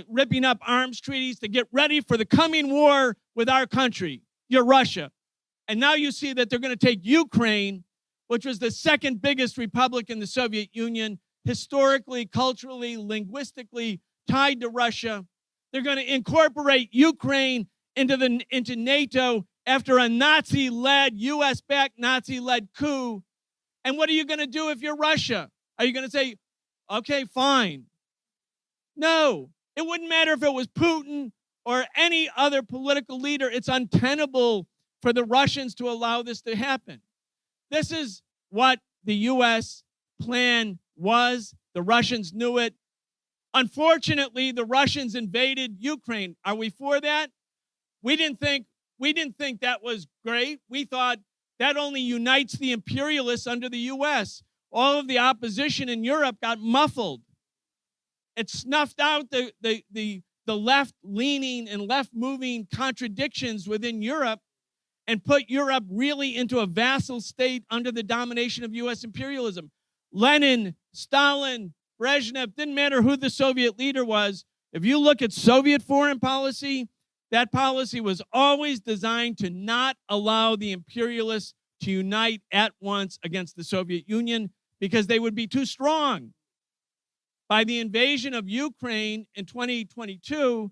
ripping up arms treaties to get ready for the coming war with our country. You're Russia. And now you see that they're going to take Ukraine, which was the second biggest republic in the Soviet Union, historically, culturally, linguistically tied to Russia. They're going to incorporate Ukraine into NATO after a Nazi-led, US-backed Nazi-led coup. And what are you going to do if you're Russia? Are you going to say, okay, fine? No, It wouldn't matter if it was Putin or any other political leader. It's untenable for the Russians to allow this to happen. This is what the U.S. plan was. The Russians knew it. Unfortunately, the Russians invaded Ukraine. Are we for that? We didn't think that was great. We thought that only unites the imperialists under the U.S. All of the opposition in Europe got muffled. It snuffed out the left-leaning and left-moving contradictions within Europe and put Europe really into a vassal state under the domination of U.S. imperialism. Lenin, Stalin, Brezhnev, didn't matter who the Soviet leader was. If you look at Soviet foreign policy, that policy was always designed to not allow the imperialists to unite at once against the Soviet Union because they would be too strong. By the invasion of Ukraine in 2022,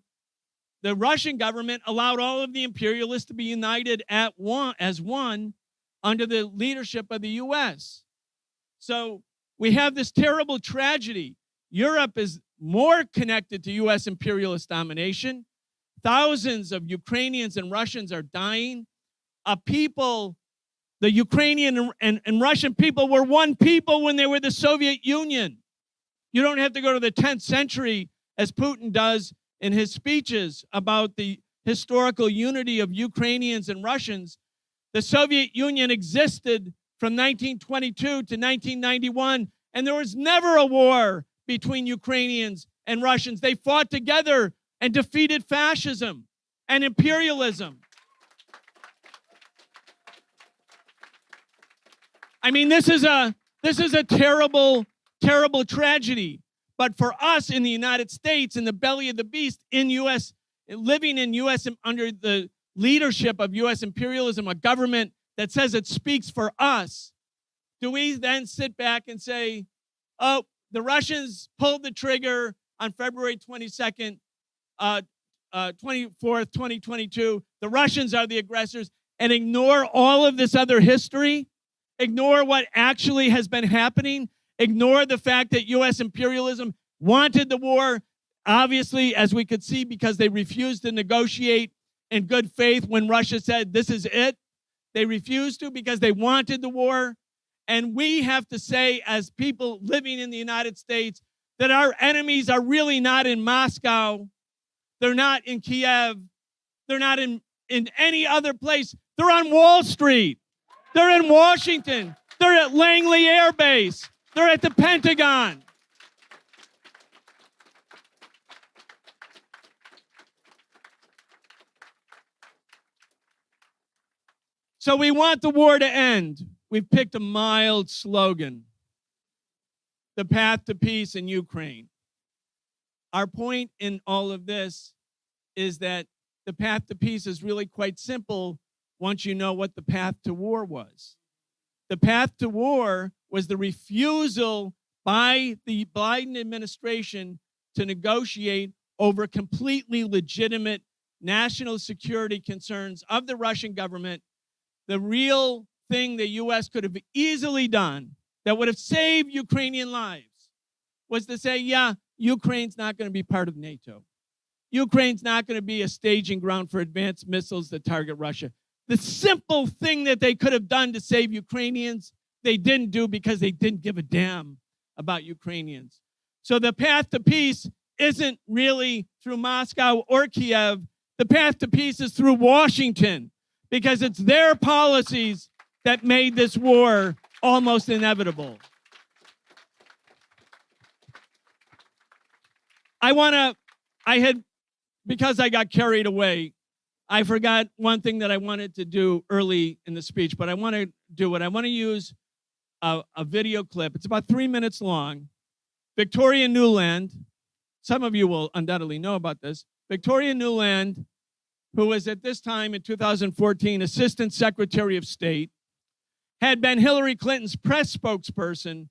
the Russian government allowed all of the imperialists to be united as one under the leadership of the U.S. So we have this terrible tragedy. Europe is more connected to U.S. imperialist domination. Thousands of Ukrainians and Russians are dying. The Ukrainian and Russian people were one people when they were the Soviet Union. You don't have to go to the 10th century, as Putin does in his speeches about the historical unity of Ukrainians and Russians. The Soviet Union existed from 1922 to 1991, and there was never a war between Ukrainians and Russians. They fought together and defeated fascism and imperialism. I mean, this is a terrible, terrible tragedy. But for us in the United States, in the belly of the beast, living in U.S. under the leadership of U.S. imperialism, a government that says it speaks for us, do we then sit back and say, oh, the Russians pulled the trigger on February 22nd, 24th, 2022. The Russians are the aggressors, and ignore all of this other history? Ignore what actually has been happening? Ignore the fact that U.S. imperialism wanted the war, obviously, as we could see, because they refused to negotiate in good faith when Russia said, this is it. They refused to because they wanted the war. And we have to say, as people living in the United States, that our enemies are really not in Moscow. They're not in Kiev. They're not in any other place. They're on Wall Street. They're in Washington. They're at Langley Air Base. They're at the Pentagon. So we want the war to end. We've picked a mild slogan: the path to peace in Ukraine. Our point in all of this is that the path to peace is really quite simple once you know what the path to war was. The path to war was the refusal by the Biden administration to negotiate over completely legitimate national security concerns of the Russian government. The real thing the U.S. could have easily done that would have saved Ukrainian lives was to say, yeah, Ukraine's not going to be part of NATO. Ukraine's not going to be a staging ground for advanced missiles that target Russia. The simple thing that they could have done to save Ukrainians, they didn't do because they didn't give a damn about Ukrainians. So the path to peace isn't really through Moscow or Kiev. The path to peace is through Washington, because it's their policies that made this war almost inevitable. Because I got carried away, I forgot one thing that I wanted to do early in the speech, but I want to do it. I want to use a video clip. It's about 3 minutes long. Victoria Nuland, some of you will undoubtedly know about this. Victoria Nuland, who was at this time in 2014 Assistant Secretary of State, had been Hillary Clinton's press spokesperson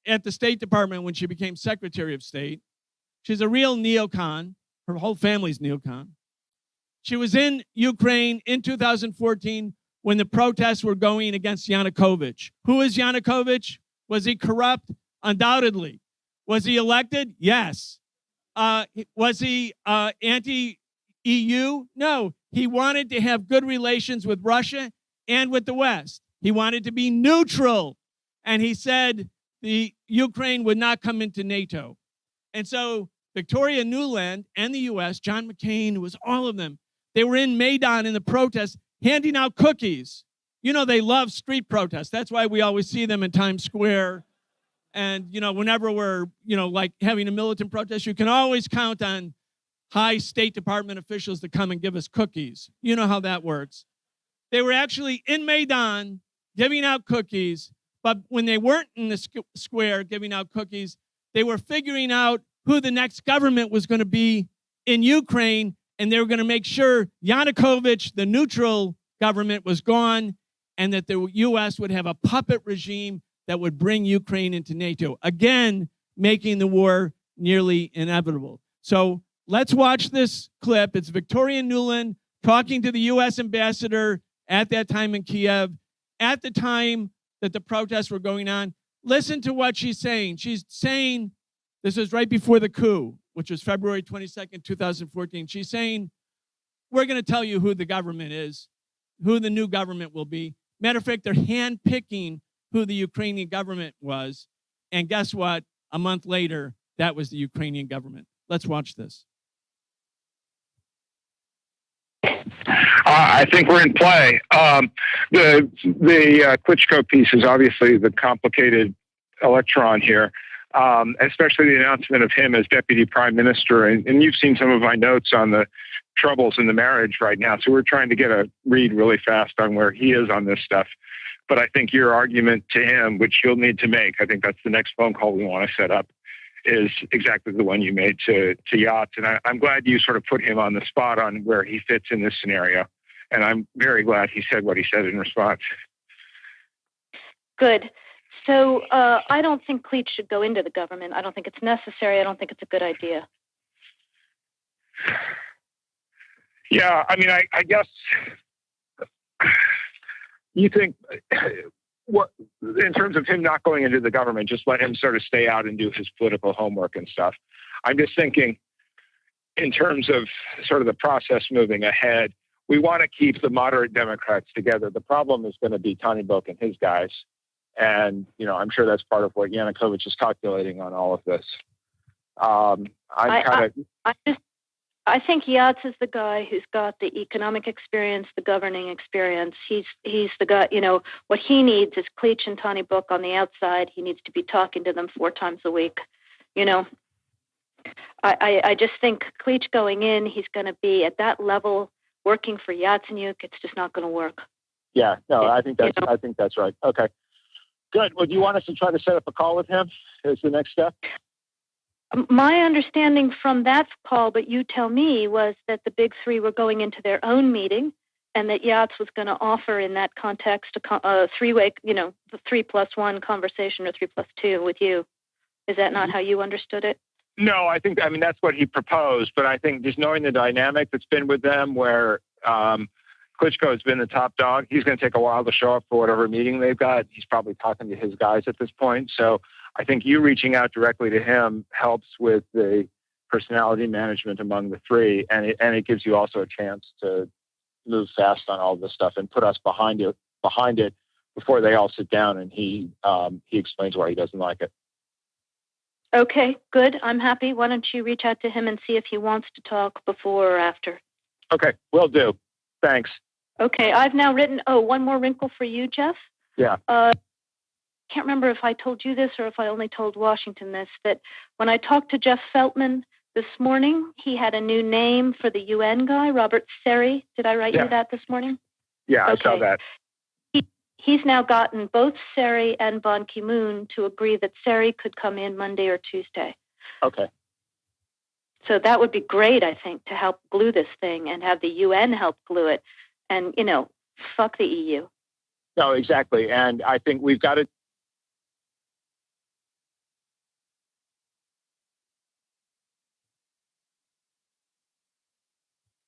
at the State Department when she became Secretary of State. She's a real neocon. Her whole family's neocon. She was in Ukraine in 2014 when the protests were going against Yanukovych. Who is Yanukovych? Was he corrupt? Undoubtedly. Was he elected? Yes. Was he anti-EU? No. He wanted to have good relations with Russia and with the West. He wanted to be neutral. And he said the Ukraine would not come into NATO. And so Victoria Nuland and the US, John McCain, was all of them. They were in Maidan in the protests, handing out cookies. You know, they love street protests. That's why we always see them in Times Square. And, you know, whenever we're, you know, like having a militant protest, you can always count on high State Department officials to come and give us cookies. You know how that works. They were actually in Maidan giving out cookies, but when they weren't in the square giving out cookies, they were figuring out who the next government was going to be in Ukraine, and they were going to make sure Yanukovych, the neutral government, was gone, and that the U.S. would have a puppet regime that would bring Ukraine into NATO, again, making the war nearly inevitable. So let's watch this clip. It's Victoria Nuland talking to the U.S. ambassador at that time in Kiev, at the time that the protests were going on. Listen to what she's saying. She's saying, this is right before the coup, which was February 22nd, 2014. She's saying, we're going to tell you who the government is, who the new government will be. Matter of fact, they're handpicking who the Ukrainian government was. And guess what? A month later, that was the Ukrainian government. Let's watch this. I think we're in play. The Klitschko piece is obviously the complicated electron here, especially the announcement of him as deputy prime minister. And you've seen some of my notes on the troubles in the marriage right now. So we're trying to get a read really fast on where he is on this stuff. But I think your argument to him, which you'll need to make, I think that's the next phone call we want to set up, is exactly the one you made to Yachts. And I'm glad you sort of put him on the spot on where he fits in this scenario. And I'm very glad he said what he said in response. Good. So I don't think Klitsch should go into the government. I don't think it's necessary. I don't think it's a good idea. Yeah, I mean, I guess you think what in terms of him not going into the government, just let him sort of stay out and do his political homework and stuff. I'm just thinking in terms of sort of the process moving ahead, we want to keep the moderate Democrats together. The problem is going to be Tony Book and his guys. And, you know, I'm sure that's part of what Yanukovych is calculating on all of this. I think Yachts is the guy who's got the economic experience, the governing experience. He's the guy, you know, what he needs is Klitsch and Tony Book on the outside. He needs to be talking to them 4 times a week. You know, I just think Klitsch going in, he's going to be at that level working for Yatsenyuk. It's just not going to work. Yeah, no, I think that's right. Okay, good. Well, do you want us to try to set up a call with him as the next step? My understanding from that call, but you tell me, was that the big three were going into their own meeting and that Yachts was going to offer in that context a three-way, you know, the 3+1 conversation or 3+2 with you. Is that not how you understood it? No, I mean, that's what he proposed, but I think just knowing the dynamic that's been with them where Klitschko has been the top dog, he's going to take a while to show up for whatever meeting they've got. He's probably talking to his guys at this point. So I think you reaching out directly to him helps with the personality management among the three, and it gives you also a chance to move fast on all this stuff and put us behind it before they all sit down and he explains why he doesn't like it. Okay, good. I'm happy. Why don't you reach out to him and see if he wants to talk before or after? Okay, will do. Thanks. Okay, I've now written, one more wrinkle for you, Jeff. Yeah. Can't remember if I told you this or if I only told Washington this, that when I talked to Jeff Feltman this morning, he had a new name for the UN guy, Robert Seri. Did I write you that this morning? Yeah, okay. I saw that. He's now gotten both Seri and Ban Ki-moon to agree that Seri could come in Monday or Tuesday. Okay. So that would be great, I think, to help glue this thing and have the UN help glue it. And, you know, fuck the EU. No, exactly. And I think we've got to.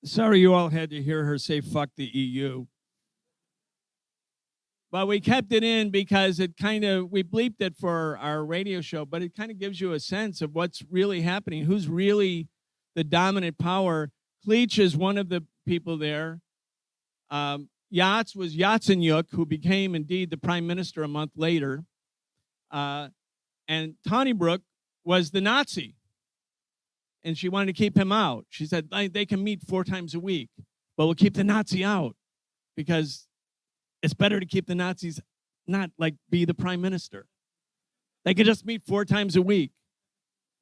Sorry you all had to hear her say fuck the EU. But we kept it in because it kind of, we bleeped it for our radio show, but it kind of gives you a sense of what's really happening, who's really the dominant power. Cleach is one of the people there. Yats was Yatsenyuk, who became indeed the prime minister a month later. And Tonnybrook was the Nazi. And she wanted to keep him out. She said, they can meet 4 times a week, but we'll keep the Nazi out because it's better to keep the Nazis not like be the prime minister. They could just meet 4 times a week.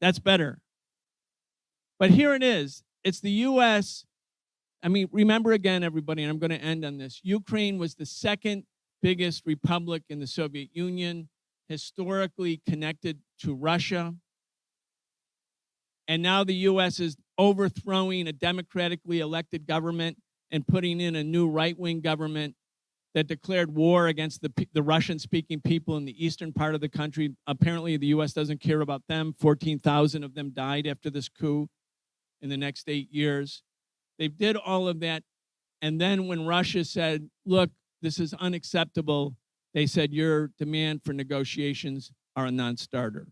That's better. But here it is. It's the U.S. I mean, remember again, everybody, and I'm going to end on this. Ukraine was the second biggest republic in the Soviet Union, historically connected to Russia. And now the U.S. is overthrowing a democratically elected government and putting in a new right-wing government that declared war against the Russian-speaking people in the eastern part of the country. Apparently, the U.S. doesn't care about them. 14,000 of them died after this coup in the next 8 years. They did all of that. And then when Russia said, look, this is unacceptable, they said, your demand for negotiations are a non-starter.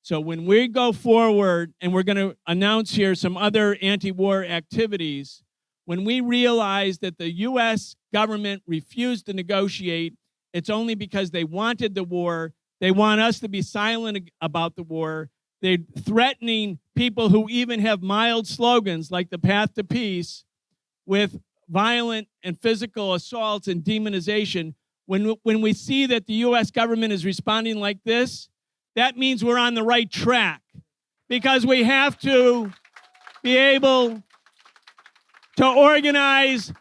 So when we go forward, and we're going to announce here some other anti-war activities, when we realize that the U.S. government refused to negotiate, it's only because they wanted the war. They want us to be silent about the war. They're threatening people who even have mild slogans like the path to peace with violent and physical assaults and demonization. When we see that the U.S. government is responding like this, that means we're on the right track, because we have to be able to organize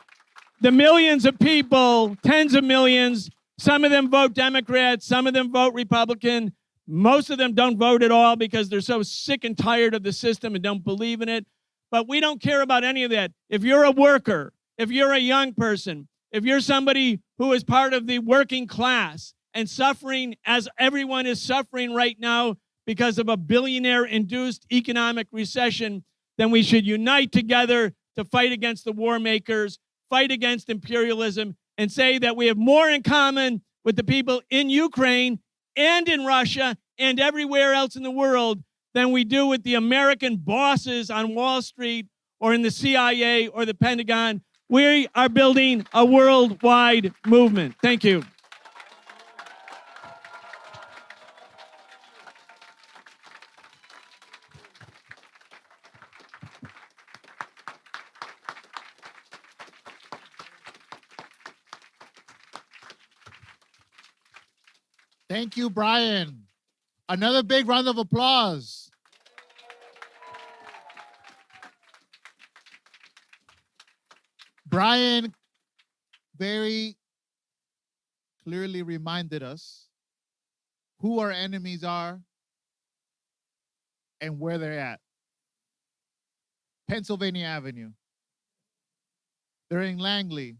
the millions of people, tens of millions. Some of them vote Democrat, some of them vote Republican. Most of them don't vote at all because they're so sick and tired of the system and don't believe in it. But we don't care about any of that. If you're a worker, if you're a young person, if you're somebody who is part of the working class and suffering as everyone is suffering right now because of a billionaire-induced economic recession, then we should unite together to fight against the war makers, fight against imperialism, and say that we have more in common with the people in Ukraine and in Russia and everywhere else in the world than we do with the American bosses on Wall Street or in the CIA or the Pentagon. We are building a worldwide movement. Thank you. Thank you, Brian. Another big round of applause. Brian very clearly reminded us who our enemies are and where they're at. Pennsylvania Avenue. They're in Langley.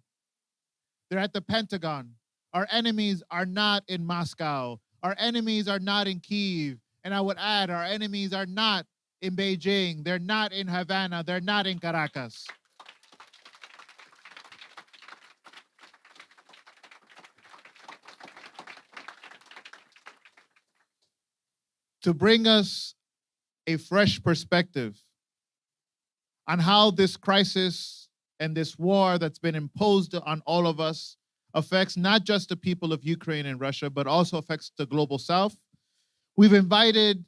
They're at the Pentagon. Our enemies are not in Moscow. Our enemies are not in Kyiv. And I would add, our enemies are not in Beijing. They're not in Havana. They're not in Caracas. To bring us a fresh perspective on how this crisis and this war that's been imposed on all of us affects not just the people of Ukraine and Russia, but also affects the global South. We've invited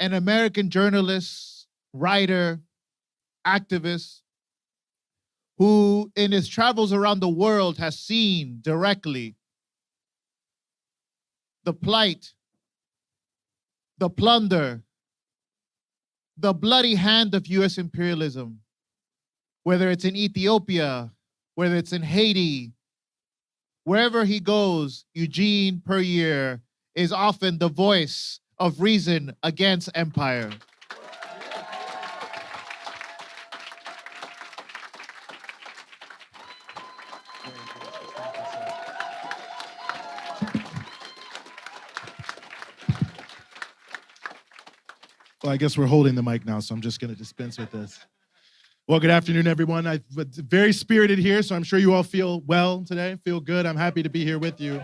an American journalist, writer, activist, who in his travels around the world has seen directly the plight, the plunder, the bloody hand of US imperialism, whether it's in Ethiopia, whether it's in Haiti. Wherever he goes, Eugene Puryear is often the voice of reason against empire. Well, I guess we're holding the mic now, so I'm just going to dispense with this. Well, good afternoon, everyone. I'm very spirited here, so I'm sure you all feel well today, feel good. I'm happy to be here with you.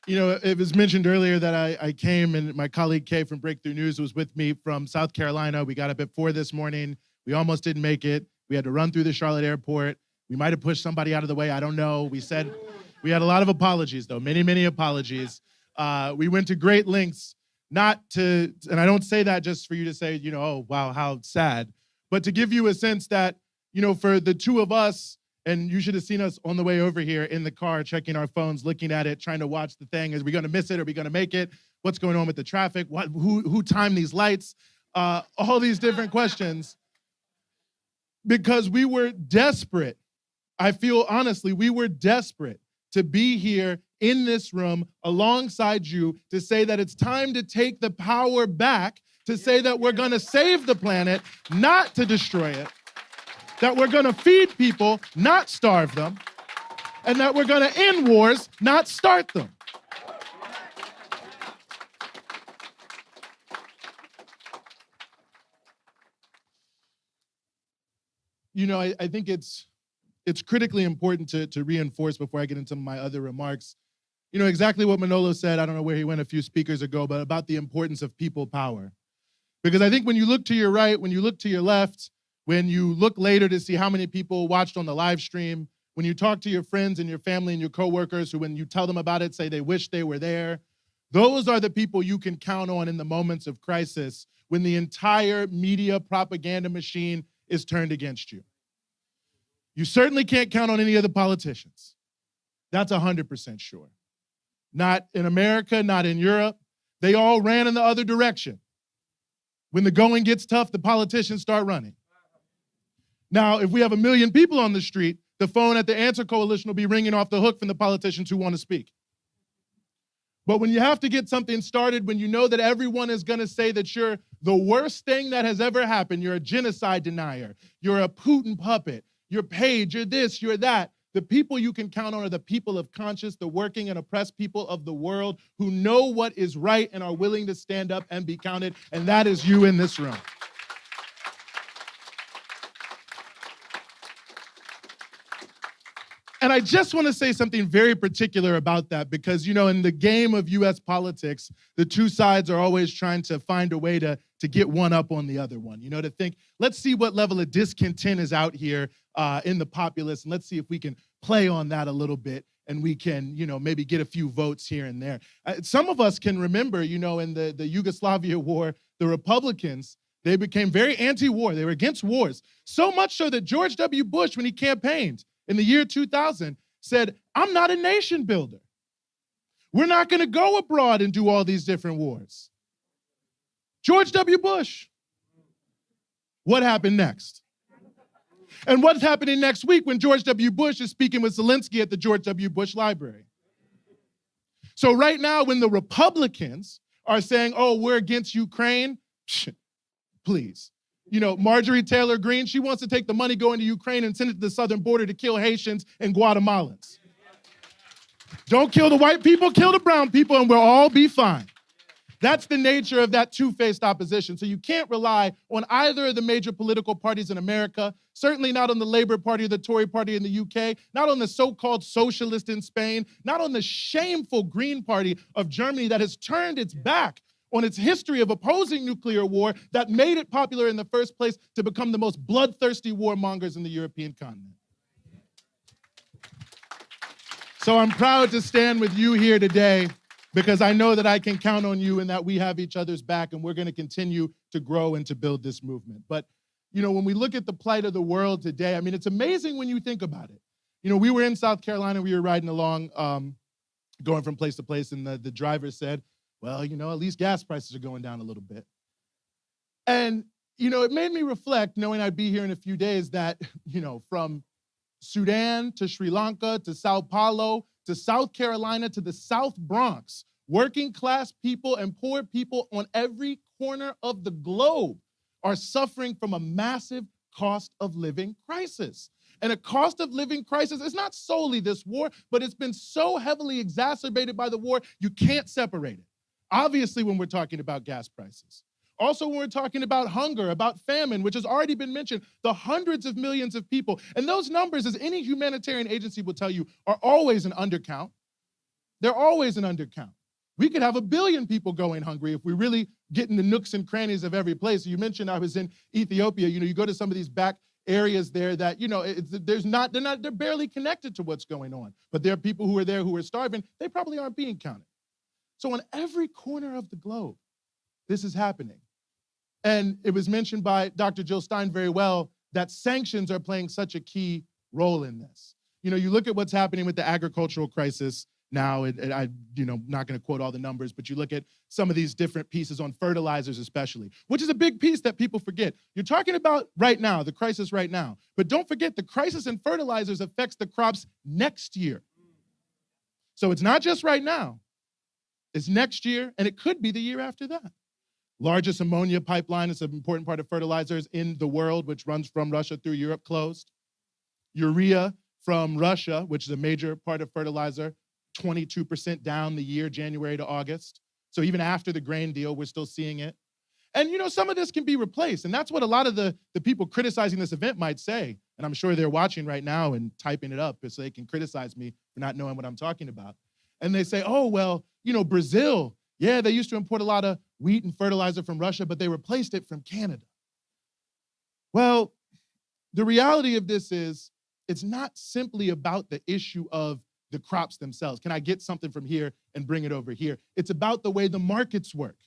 You know, it was mentioned earlier that I came, and my colleague Kay from Breakthrough News was with me from South Carolina. We got up at 4 this morning. We almost didn't make it. We had to run through the Charlotte airport. We might have pushed somebody out of the way. I don't know. We said, we had a lot of apologies, though, many, many apologies. We went to great lengths not to, and I don't say that just for you to say, you know, oh, wow, how sad, but to give you a sense that, you know, for the two of us, and you should have seen us on the way over here in the car, checking our phones, looking at it, trying to watch the thing. Is we going to miss it? Are we going to make it? What's going on with the traffic? Who timed these lights? All these different questions. Because we were desperate. I feel honestly, we were desperate to be here in this room alongside you to say that it's time to take the power back, to say that we're going to save the planet, not to destroy it. That we're going to feed people, not starve them, and that we're going to end wars, not start them. You know, I think it's critically important to reinforce before I get into my other remarks, you know, exactly what Manolo said, I don't know where he went a few speakers ago, but about the importance of people power. Because I think when you look to your right, when you look to your left, when you look later to see how many people watched on the live stream, when you talk to your friends and your family and your coworkers who, when you tell them about it, say they wish they were there, those are the people you can count on in the moments of crisis when the entire media propaganda machine is turned against you. You certainly can't count on any of the politicians. That's 100% sure. Not in America, not in Europe. They all ran in the other direction. When the going gets tough, the politicians start running. Now, if we have 1 million people on the street, the phone at the Answer Coalition will be ringing off the hook from the politicians who want to speak. But when you have to get something started, when you know that everyone is going to say that you're the worst thing that has ever happened, you're a genocide denier, you're a Putin puppet, you're paid, you're this, you're that, the people you can count on are the people of conscience, the working and oppressed people of the world who know what is right and are willing to stand up and be counted, and that is you in this room. And I just want to say something very particular about that because, you know, in the game of US politics, the two sides are always trying to find a way to get one up on the other one, you know, to think, let's see what level of discontent is out here in the populace, and let's see if we can play on that a little bit and we can, you know, maybe get a few votes here and there. Some of us can remember, you know, in the Yugoslavia war, the Republicans, they became very anti-war. They were against wars. So much so that George W. Bush, when he campaigned, in the year 2000, said, I'm not a nation builder. We're not going to go abroad and do all these different wars. George W. Bush. What happened next? And what's happening next week when George W. Bush is speaking with Zelensky at the George W. Bush Library? So right now, when the Republicans are saying, oh, we're against Ukraine, please. You know, Marjorie Taylor Greene, she wants to take the money going to Ukraine and send it to the southern border to kill Haitians and Guatemalans. Don't kill the white people, kill the brown people, and we'll all be fine. That's the nature of that two-faced opposition. So you can't rely on either of the major political parties in America, certainly not on the Labour Party or the Tory Party in the UK, not on the so-called socialist in Spain, not on the shameful Green Party of Germany that has turned its back on its history of opposing nuclear war that made it popular in the first place to become the most bloodthirsty warmongers in the European continent. So I'm proud to stand with you here today because I know that I can count on you and that we have each other's back and we're going to continue to grow and to build this movement. But, you know, when we look at the plight of the world today, I mean, it's amazing when you think about it. You know, we were in South Carolina, we were riding along, going from place to place, and the driver said, well, you know, at least gas prices are going down a little bit. And, you know, it made me reflect, knowing I'd be here in a few days, that, you know, from Sudan to Sri Lanka to Sao Paulo to South Carolina to the South Bronx, working class people and poor people on every corner of the globe are suffering from a massive cost of living crisis. And a cost of living crisis is not solely this war, but it's been so heavily exacerbated by the war, you can't separate it. Obviously, when we're talking about gas prices. Also, when we're talking about hunger, about famine, which has already been mentioned, the hundreds of millions of people. And those numbers, as any humanitarian agency will tell you, are always an undercount. They're always an undercount. We could have 1 billion people going hungry if we really get in the nooks and crannies of every place. You mentioned I was in Ethiopia. You go to some of these back areas there that, they're barely connected to what's going on. But there are people who are there who are starving. They probably aren't being counted. So on every corner of the globe, this is happening. And it was mentioned by Dr. Jill Stein very well that sanctions are playing such a key role in this. You look at what's happening with the agricultural crisis now, and I'm not going to quote all the numbers, but you look at some of these different pieces on fertilizers especially, which is a big piece that people forget. You're talking about right now, the crisis right now, but don't forget the crisis in fertilizers affects the crops next year. So it's not just right now, it's next year, and it could be the year after that. Largest ammonia pipeline is an important part of fertilizers in the world, which runs from Russia through Europe, closed. Urea from Russia, which is a major part of fertilizer, 22% down the year, January to August. So even after the grain deal, we're still seeing it. And some of this can be replaced. And that's what a lot of the people criticizing this event might say. And I'm sure they're watching right now and typing it up so they can criticize me for not knowing what I'm talking about. And they say, oh, well, Brazil, yeah, they used to import a lot of wheat and fertilizer from Russia, but they replaced it from Canada. Well, the reality of this is it's not simply about the issue of the crops themselves. Can I get something from here and bring it over here? It's about the way the markets work.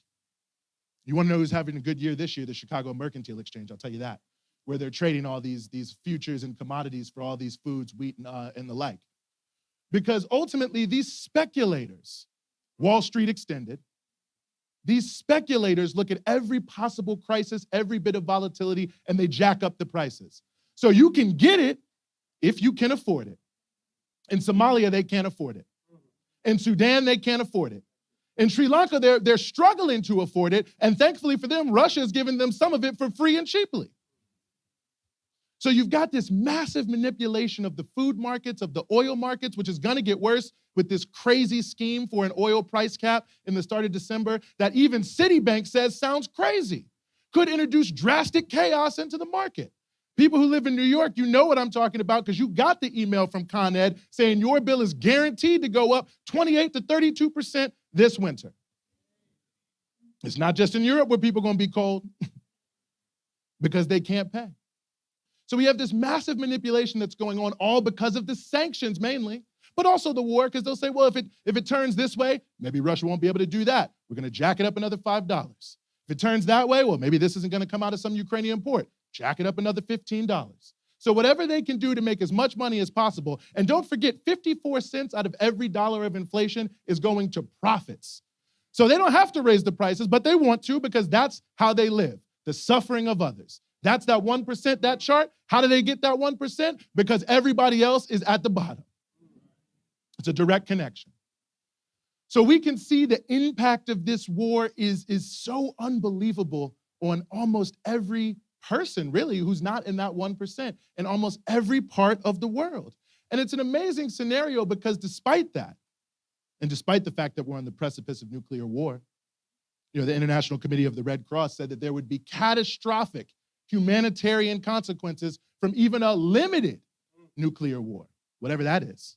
You want to know who's having a good year this year? The Chicago Mercantile Exchange, I'll tell you that, where they're trading all these futures and commodities for all these foods, wheat and the like. Because ultimately, these speculators, Wall Street extended, these speculators look at every possible crisis, every bit of volatility, and they jack up the prices. So you can get it if you can afford it. In Somalia, they can't afford it. In Sudan, they can't afford it. In Sri Lanka, they're struggling to afford it, and thankfully for them, Russia has given them some of it for free and cheaply. So you've got this massive manipulation of the food markets, of the oil markets, which is going to get worse with this crazy scheme for an oil price cap in the start of December that even Citibank says sounds crazy, could introduce drastic chaos into the market. People who live in New York, you know what I'm talking about because you got the email from Con Ed saying your bill is guaranteed to go up 28 to 32% this winter. It's not just in Europe where people are going to be cold because they can't pay. So we have this massive manipulation that's going on all because of the sanctions mainly, but also the war because they'll say, well, if it turns this way, maybe Russia won't be able to do that. We're going to jack it up another $5. If it turns that way, well, maybe this isn't going to come out of some Ukrainian port. Jack it up another $15. So whatever they can do to make as much money as possible. And don't forget, 54 cents out of every dollar of inflation is going to profits. So they don't have to raise the prices, but they want to because that's how they live, the suffering of others. That's that 1%, that chart. How do they get that 1%? Because everybody else is at the bottom. It's a direct connection. So we can see the impact of this war is so unbelievable on almost every person, really, who's not in that 1%, in almost every part of the world. And it's an amazing scenario because despite that, and despite the fact that we're on the precipice of nuclear war, the International Committee of the Red Cross said that there would be catastrophic humanitarian consequences from even a limited nuclear war, whatever that is.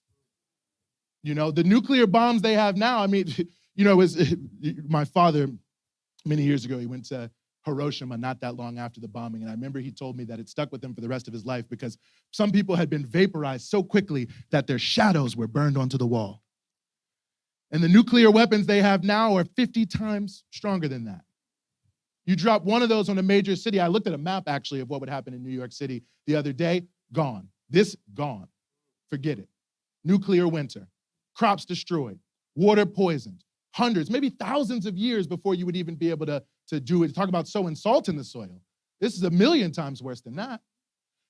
The nuclear bombs they have now, it was my father, many years ago, he went to Hiroshima not that long after the bombing, and I remember he told me that it stuck with him for the rest of his life because some people had been vaporized so quickly that their shadows were burned onto the wall. And the nuclear weapons they have now are 50 times stronger than that. You drop one of those on a major city. I looked at a map, actually, of what would happen in New York City the other day. Gone. This, gone. Forget it. Nuclear winter. Crops destroyed. Water poisoned. Hundreds, maybe thousands of years before you would even be able to do it. Talk about sowing salt in the soil. This is 1,000,000 times worse than that.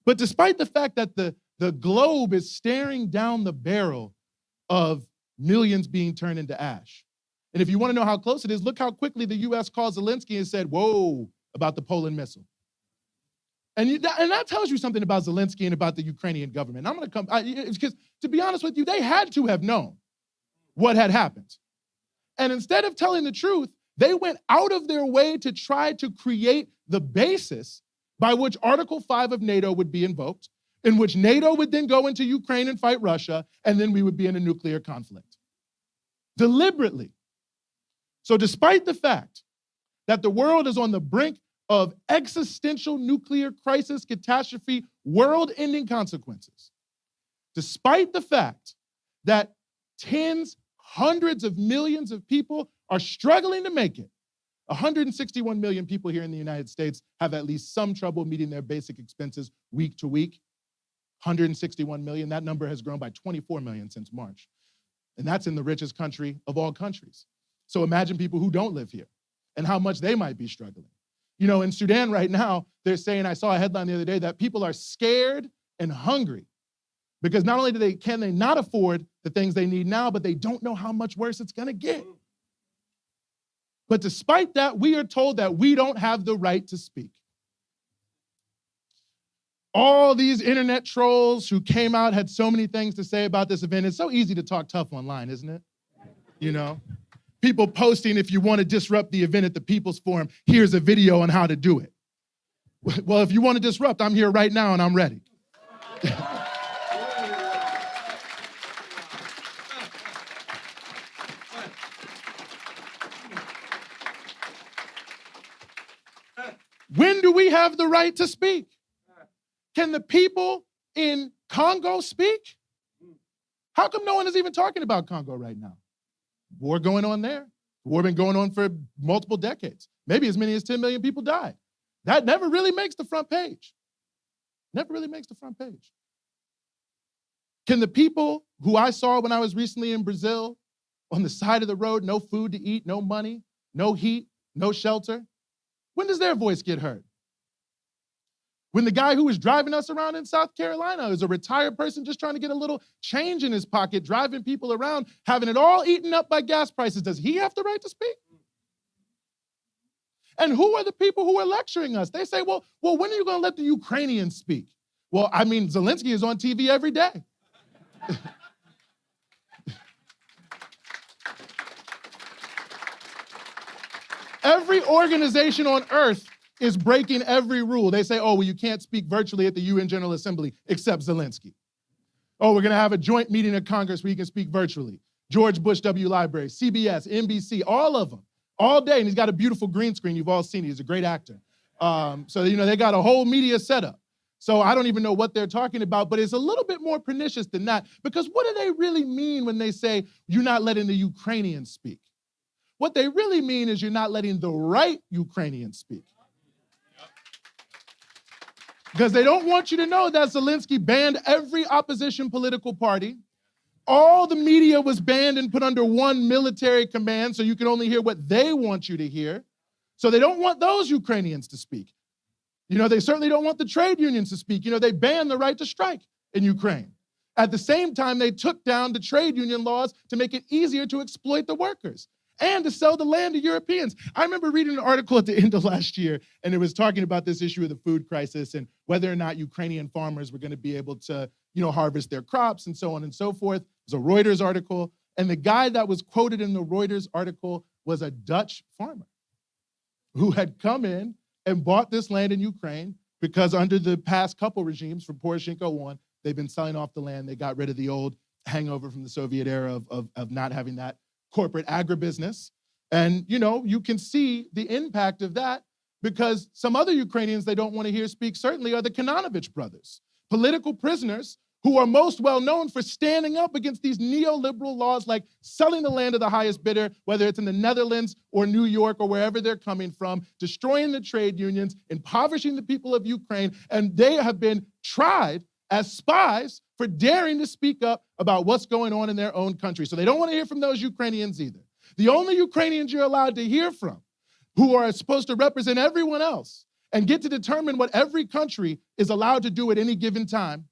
But despite the fact that the globe is staring down the barrel of millions being turned into ash, and if you want to know how close it is, look how quickly the U.S. called Zelensky and said, whoa, about the Poland missile. And that tells you something about Zelensky and about the Ukrainian government. I'm going to come, because to be honest with you, they had to have known what had happened. And instead of telling the truth, they went out of their way to try to create the basis by which Article 5 of NATO would be invoked, in which NATO would then go into Ukraine and fight Russia, and then we would be in a nuclear conflict. deliberately. So despite the fact that the world is on the brink of existential nuclear crisis, catastrophe, world-ending consequences, despite the fact that tens, hundreds of millions of people are struggling to make it, 161 million people here in the United States have at least some trouble meeting their basic expenses week to week. 161 million, that number has grown by 24 million since March. And that's in the richest country of all countries. So imagine people who don't live here and how much they might be struggling. You know, in Sudan right now, they're saying, I saw a headline the other day that people are scared and hungry because not only can they not afford the things they need now, but they don't know how much worse it's gonna get. But despite that, we are told that we don't have the right to speak. All these internet trolls who came out had so many things to say about this event. It's so easy to talk tough online, isn't it? You know? People posting, if you want to disrupt the event at the People's Forum, here's a video on how to do it. Well, if you want to disrupt, I'm here right now and I'm ready. When do we have the right to speak? Can the people in Congo speak? How come no one is even talking about Congo right now? War going on there. War been going on for multiple decades. Maybe as many as 10 million people died. That never really makes the front page. Never really makes the front page. Can the people who I saw when I was recently in Brazil on the side of the road, no food to eat, no money, no heat, no shelter, when does their voice get heard? When the guy who was driving us around in South Carolina is a retired person just trying to get a little change in his pocket, driving people around, having it all eaten up by gas prices, does he have the right to speak? And who are the people who are lecturing us? They say, well, when are you going to let the Ukrainians speak? Well, I mean, Zelensky is on TV every day. Every organization on earth is breaking every rule. They say, oh, well, you can't speak virtually at the UN General Assembly except Zelensky. Oh, we're going to have a joint meeting of Congress where you can speak virtually. George Bush W. Library, CBS, NBC, all of them, all day. And he's got a beautiful green screen. You've all seen it. He's a great actor. So, you know, they got a whole media setup. So I don't even know what they're talking about, but it's a little bit more pernicious than that, because what do they really mean when they say you're not letting the Ukrainians speak? What they really mean is you're not letting the right Ukrainians speak. Because they don't want you to know that Zelensky banned every opposition political party. All the media was banned and put under one military command, so you can only hear what they want you to hear. So they don't want those Ukrainians to speak. You know, they certainly don't want the trade unions to speak. You know, they banned the right to strike in Ukraine. At the same time, they took down the trade union laws to make it easier to exploit the workers and to sell the land to Europeans. I remember reading an article at the end of last year, and it was talking about this issue of the food crisis and whether or not Ukrainian farmers were going to be able to, you know, harvest their crops and so on and so forth. It was a Reuters article, and the guy that was quoted in the Reuters article was a Dutch farmer who had come in and bought this land in Ukraine because under the past couple regimes from Poroshenko on, they've been selling off the land. They got rid of the old hangover from the Soviet era of not having that corporate agribusiness. And, you know, you can see the impact of that because some other Ukrainians they don't want to hear speak certainly are the Kananovich brothers, political prisoners who are most well known for standing up against these neoliberal laws like selling the land to the highest bidder, whether it's in the Netherlands or New York or wherever they're coming from, destroying the trade unions, impoverishing the people of Ukraine, and they have been tried as spies for daring to speak up about what's going on in their own country. So they don't want to hear from those Ukrainians either. The only Ukrainians you're allowed to hear from, who are supposed to represent everyone else and get to determine what every country is allowed to do at any given time,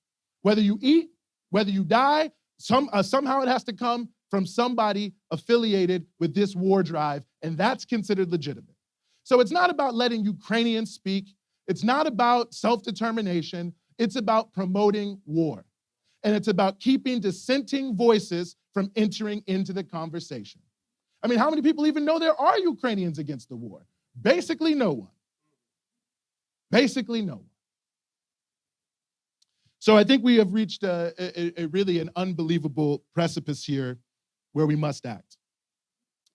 whether you eat, whether you die, somehow it has to come from somebody affiliated with this war drive, and that's considered legitimate. So it's not about letting Ukrainians speak. It's not about self-determination. It's about promoting war. And it's about keeping dissenting voices from entering into the conversation. I mean, how many people even know there are Ukrainians against the war? Basically no one. Basically no one. So I think we have reached a really an unbelievable precipice here where we must act.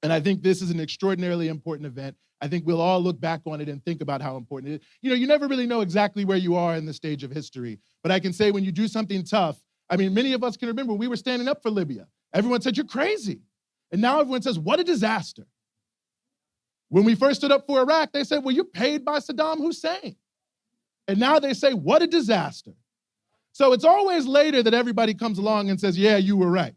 And I think this is an extraordinarily important event. I think we'll all look back on it and think about how important it is. You know, you never really know exactly where you are in the stage of history. But I can say when you do something tough, I mean, many of us can remember we were standing up for Libya. Everyone said, you're crazy. And now everyone says, what a disaster. When we first stood up for Iraq, they said, well, you're paid by Saddam Hussein. And now they say, what a disaster. So it's always later that everybody comes along and says, yeah, you were right.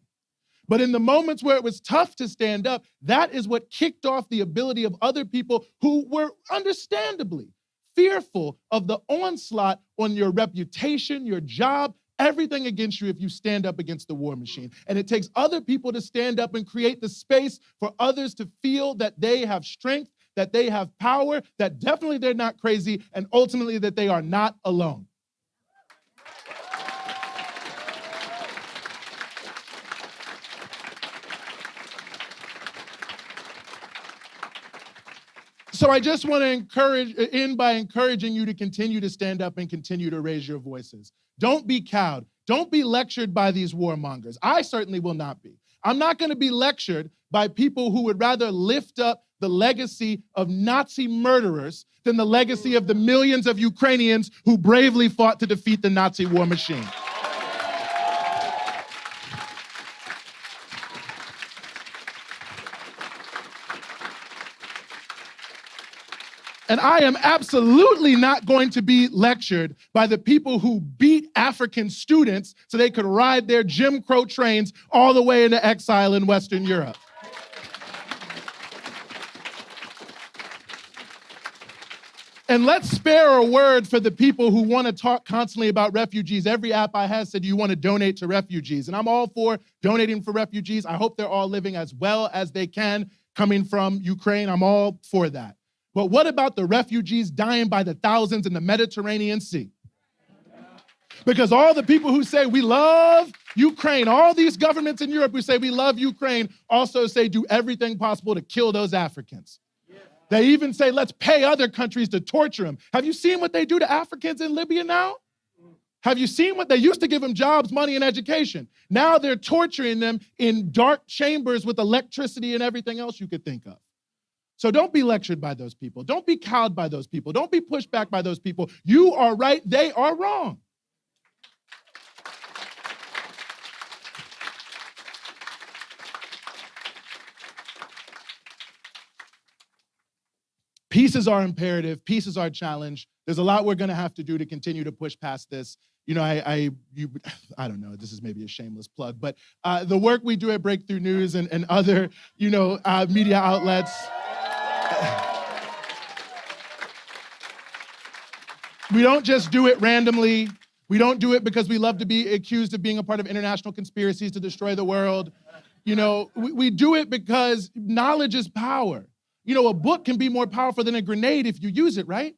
But in the moments where it was tough to stand up, that is what kicked off the ability of other people who were understandably fearful of the onslaught on your reputation, your job, everything against you if you stand up against the war machine. And it takes other people to stand up and create the space for others to feel that they have strength, that they have power, that definitely they're not crazy, and ultimately that they are not alone. So I just want to end by encouraging you to continue to stand up and continue to raise your voices. Don't be cowed. Don't be lectured by these warmongers. I certainly will not be. I'm not going to be lectured by people who would rather lift up the legacy of Nazi murderers than the legacy of the millions of Ukrainians who bravely fought to defeat the Nazi war machine. And I am absolutely not going to be lectured by the people who beat African students so they could ride their Jim Crow trains all the way into exile in Western Europe. And let's spare a word for the people who want to talk constantly about refugees. Every app I have said, do you want to donate to refugees? And I'm all for donating for refugees. I hope they're all living as well as they can coming from Ukraine. I'm all for that. But what about the refugees dying by the thousands in the Mediterranean Sea? Because all the people who say we love Ukraine, all these governments in Europe who say we love Ukraine also say do everything possible to kill those Africans. They even say let's pay other countries to torture them. Have you seen what they do to Africans in Libya now? Have you seen what they used to give them jobs, money, and education? Now they're torturing them in dark chambers with electricity and everything else you could think of. So don't be lectured by those people. Don't be cowed by those people. Don't be pushed back by those people. You are right, they are wrong. Peace is our imperative. Peace is our challenge. There's a lot we're going to have to do to continue to push past this. You know, I don't know, this is maybe a shameless plug, but the work we do at Breakthrough News and other, media outlets, we don't just do it randomly. We don't do it because we love to be accused of being a part of international conspiracies to destroy the world. We do it because knowledge is power. A book can be more powerful than a grenade if you use it, right?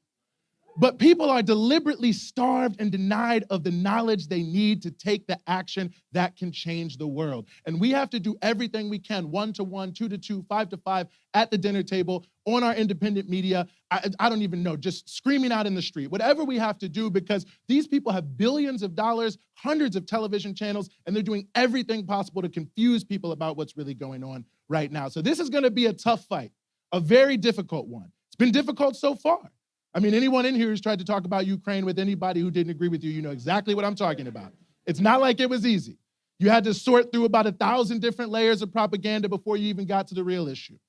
But people are deliberately starved and denied of the knowledge they need to take the action that can change the world. And we have to do everything we can, 1-to-1, 2-to-2, 5-to-5, at the dinner table, on our independent media. I don't even know, just screaming out in the street, whatever we have to do, because these people have billions of dollars, hundreds of television channels, and they're doing everything possible to confuse people about what's really going on right now. So this is going to be a tough fight, a very difficult one. It's been difficult so far. I mean, anyone in here who's tried to talk about Ukraine with anybody who didn't agree with you, you know exactly what I'm talking about. It's not like it was easy. You had to sort through about 1,000 different layers of propaganda before you even got to the real issue.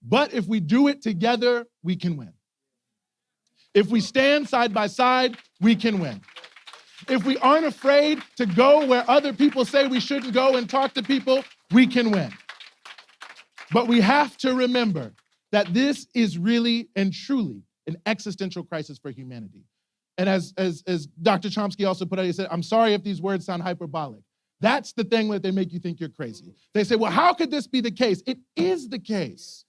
But if we do it together, we can win. If we stand side by side, we can win. If we aren't afraid to go where other people say we shouldn't go and talk to people, we can win. But we have to remember that this is really and truly an existential crisis for humanity. And as Dr. Chomsky also put out, he said, I'm sorry if these words sound hyperbolic. That's the thing that they make you think you're crazy. They say, well, how could this be the case? It is the case.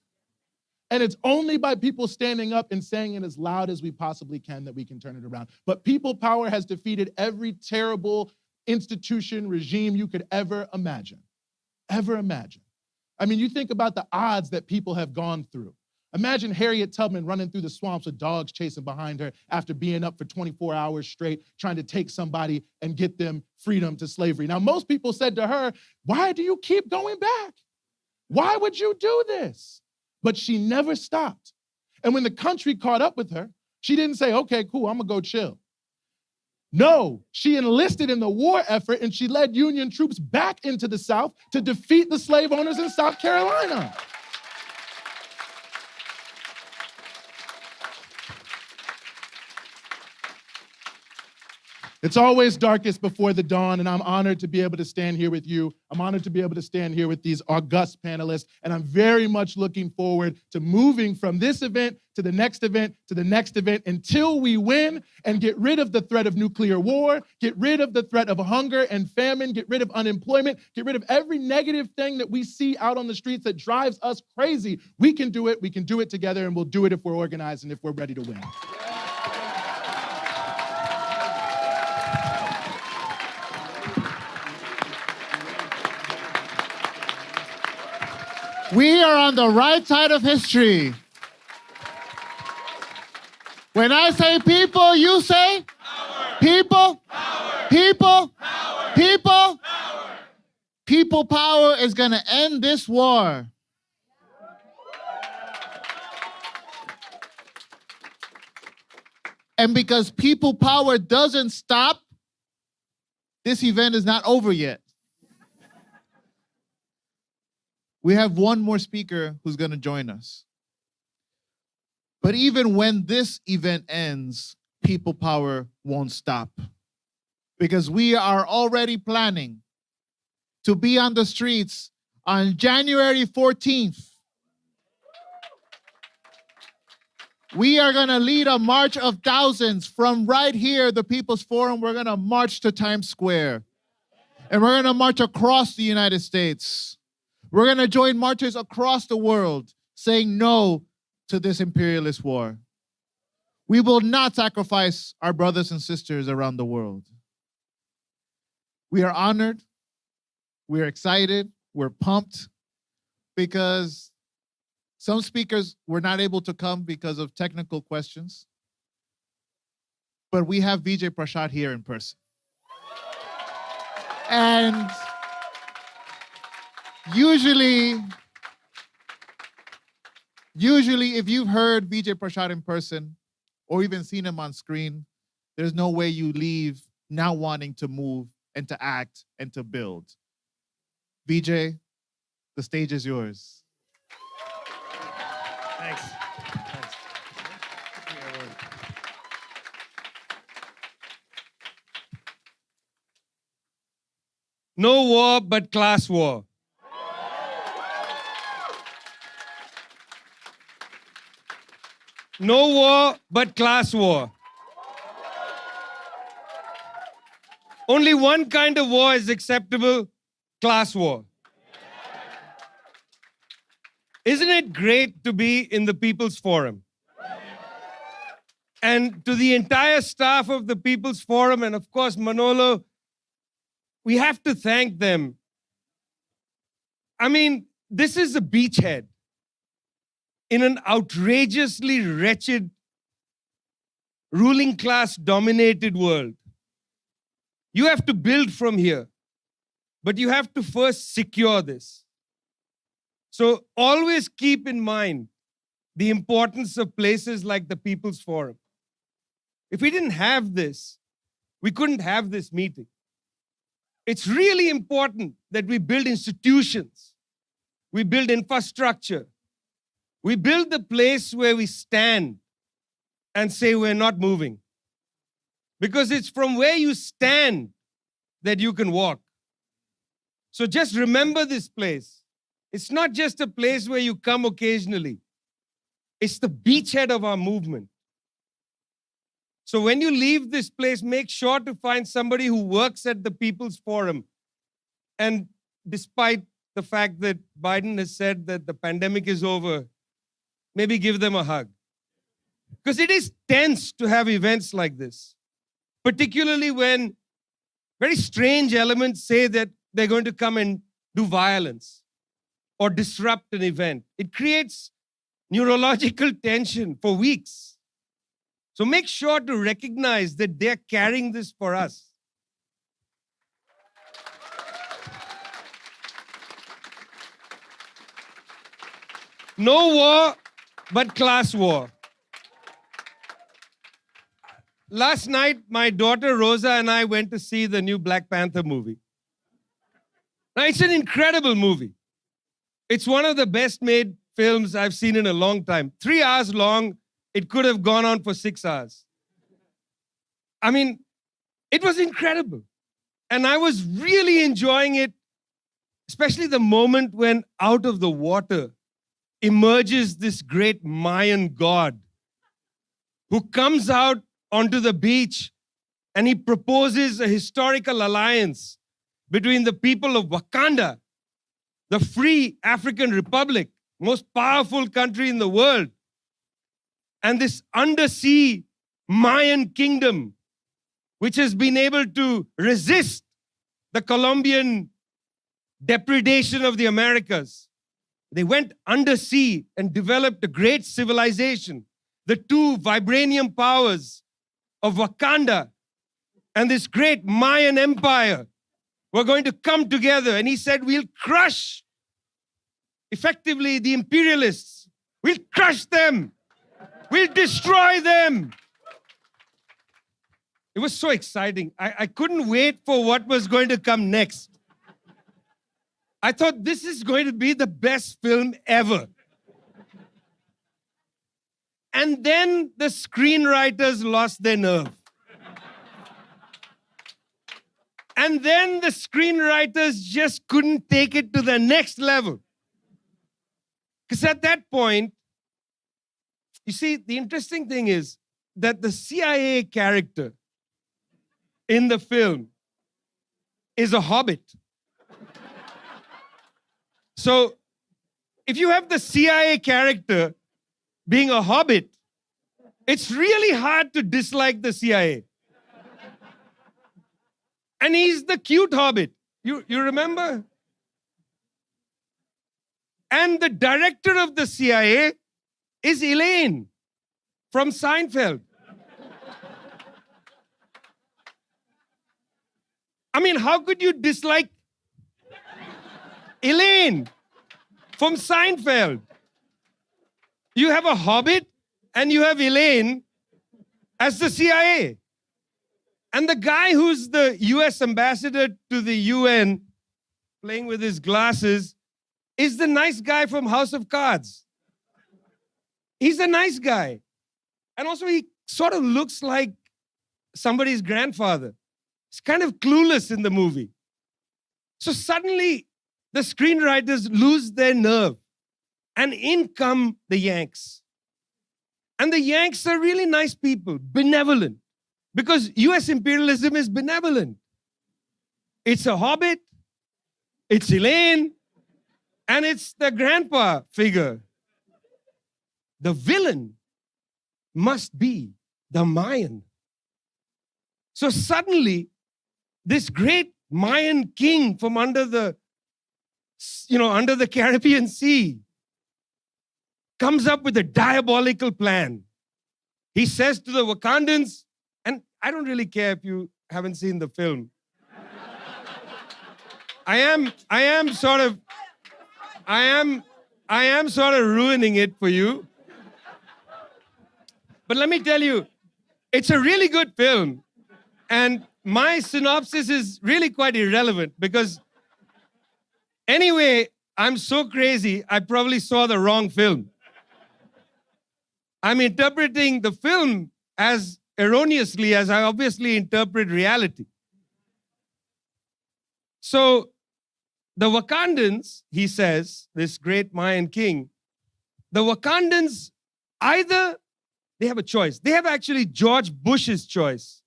And it's only by people standing up and saying it as loud as we possibly can that we can turn it around. But people power has defeated every terrible institution, regime you could ever imagine. Ever imagine. I mean, you think about the odds that people have gone through. Imagine Harriet Tubman running through the swamps with dogs chasing behind her after being up for 24 hours straight, trying to take somebody and get them freedom to slavery. Now, most people said to her, why do you keep going back? Why would you do this? But she never stopped. And when the country caught up with her, she didn't say, okay, cool, I'm gonna go chill. No, she enlisted in the war effort and she led Union troops back into the South to defeat the slave owners in South Carolina. It's always darkest before the dawn, and I'm honored to be able to stand here with you. I'm honored to be able to stand here with these august panelists, and I'm very much looking forward to moving from this event to the next event to the next event until we win and get rid of the threat of nuclear war, get rid of the threat of hunger and famine, get rid of unemployment, get rid of every negative thing that we see out on the streets that drives us crazy. We can do it together, and we'll do it if we're organized and if we're ready to win. We are on the right side of history. When I say people, you say? Power. People? Power. People? Power. People? Power. People power is going to end this war. And because people power doesn't stop, this event is not over yet. We have one more speaker who's going to join us. But even when this event ends, people power won't stop. Because we are already planning to be on the streets on January 14th. We are going to lead a march of thousands from right here, the People's Forum. We're going to march to Times Square. And we're going to march across the United States. We're going to join marchers across the world saying no to this imperialist war. We will not sacrifice our brothers and sisters around the world. We are honored. We're excited. We're pumped because some speakers were not able to come because of technical questions. But we have Vijay Prashad here in person. And Usually, if you've heard Vijay Prashad in person or even seen him on screen, there's no way you leave now wanting to move and to act and to build. Vijay, the stage is yours. Thanks. No war but class war. No war but class war. Only one kind of war is acceptable, class war. Isn't it great to be in the People's Forum? And to the entire staff of the People's Forum, and of course, Manolo, we have to thank them. I mean, this is a beachhead in an outrageously wretched, ruling class dominated world. You have to build from here, but you have to first secure this. So always keep in mind the importance of places like the People's Forum. If we didn't have this, we couldn't have this meeting. It's really important that we build institutions, we build infrastructure, we build the place where we stand and say we're not moving. Because it's from where you stand that you can walk. So just remember this place. It's not just a place where you come occasionally. It's the beachhead of our movement. So when you leave this place, make sure to find somebody who works at the People's Forum. And despite the fact that Biden has said that the pandemic is over, maybe give them a hug. Because it is tense to have events like this, particularly when very strange elements say that they're going to come and do violence or disrupt an event. It creates neurological tension for weeks. So make sure to recognize that they're carrying this for us. No war, but class war. Last night, my daughter Rosa and I went to see the new Black Panther movie. Now, it's an incredible movie. It's one of the best made films I've seen in a long time. 3 hours long. It could have gone on for 6 hours. I mean, it was incredible. And I was really enjoying it, especially the moment when out of the water emerges this great Mayan god who comes out onto the beach and he proposes a historical alliance between the people of Wakanda, the free African republic, most powerful country in the world, and this undersea Mayan kingdom, which has been able to resist the Colombian depredation of the Americas. They went undersea and developed a great civilization. The two vibranium powers of Wakanda and this great Mayan empire were going to come together. And he said, we'll crush effectively the imperialists. We'll crush them. We'll destroy them. It was so exciting. I couldn't wait for what was going to come next. I thought this is going to be the best film ever. And then the screenwriters lost their nerve. And then the screenwriters just couldn't take it to the next level. Because at that point, you see, the interesting thing is that the CIA character in the film is a hobbit. So if you have the CIA character being a hobbit, it's really hard to dislike the CIA. And he's the cute hobbit. You remember? And the director of the CIA is Elaine from Seinfeld. I mean, how could you dislike Elaine from Seinfeld? You have a hobbit and you have Elaine as the CIA. And the guy who's the US ambassador to the UN, playing with his glasses, is the nice guy from House of Cards. He's a nice guy. And also he sort of looks like somebody's grandfather. He's kind of clueless in the movie. So suddenly the screenwriters lose their nerve and in come the Yanks. And the Yanks are really nice people, benevolent. Because US imperialism is benevolent. It's a hobbit, it's Elaine, and it's the grandpa figure. The villain must be the Mayan. So suddenly, this great Mayan king from under the Caribbean Sea comes up with a diabolical plan. He says to the Wakandans, and I don't really care if you haven't seen the film. I am sort of ruining it for you. But let me tell you, it's a really good film. And my synopsis is really quite irrelevant because anyway, I'm so crazy, I probably saw the wrong film. I'm interpreting the film as erroneously as I obviously interpret reality. So the Wakandans, he says, this great Mayan king, the Wakandans, either they have a choice. They have actually George Bush's choice.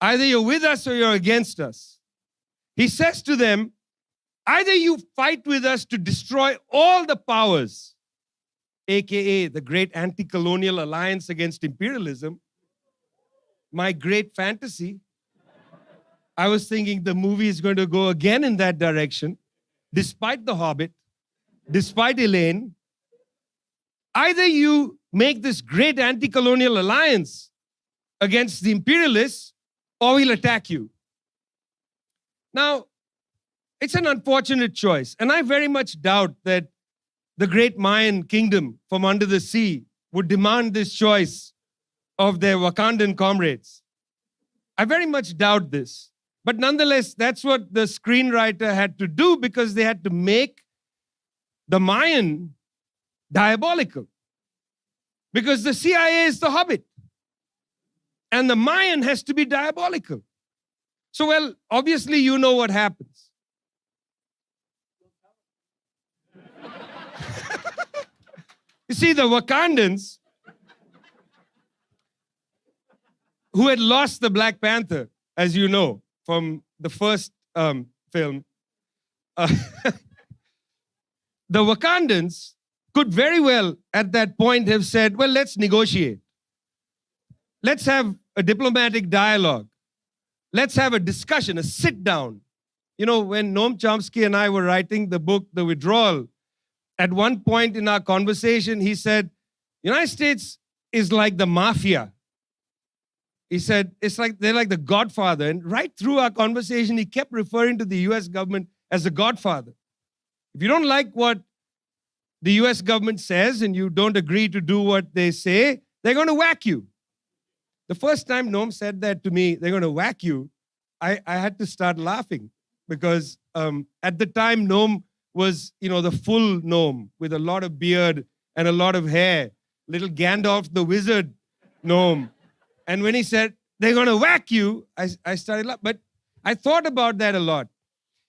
Either you're with us or you're against us. He says to them, either you fight with us to destroy all the powers, aka the great anti-colonial alliance against imperialism, my great fantasy. I was thinking the movie is going to go again in that direction, despite The Hobbit, despite Elaine. Either you make this great anti-colonial alliance against the imperialists, or we'll attack you. Now, it's an unfortunate choice, and I very much doubt that the great Mayan kingdom from under the sea would demand this choice of their Wakandan comrades. I very much doubt this. But nonetheless, that's what the screenwriter had to do because they had to make the Mayan diabolical. Because the CIA is the Hobbit. And the Mayan has to be diabolical. So, well, obviously you know what happens. You see, the Wakandans, who had lost the Black Panther, as you know, from the first film, the Wakandans could very well at that point have said, well, let's negotiate. Let's have a diplomatic dialogue. Let's have a discussion, a sit down. You know, when Noam Chomsky and I were writing the book, The Withdrawal, at one point in our conversation, he said, United States is like the mafia. He said, it's like they're like the Godfather. And right through our conversation, he kept referring to the US government as the Godfather. If you don't like what the US government says and you don't agree to do what they say, they're going to whack you. The first time Noam said that to me, they're going to whack you, I had to start laughing because at the time Noam was, the full Noam with a lot of beard and a lot of hair, little Gandalf the wizard Noam. And when he said, they're going to whack you, I started laughing. But I thought about that a lot.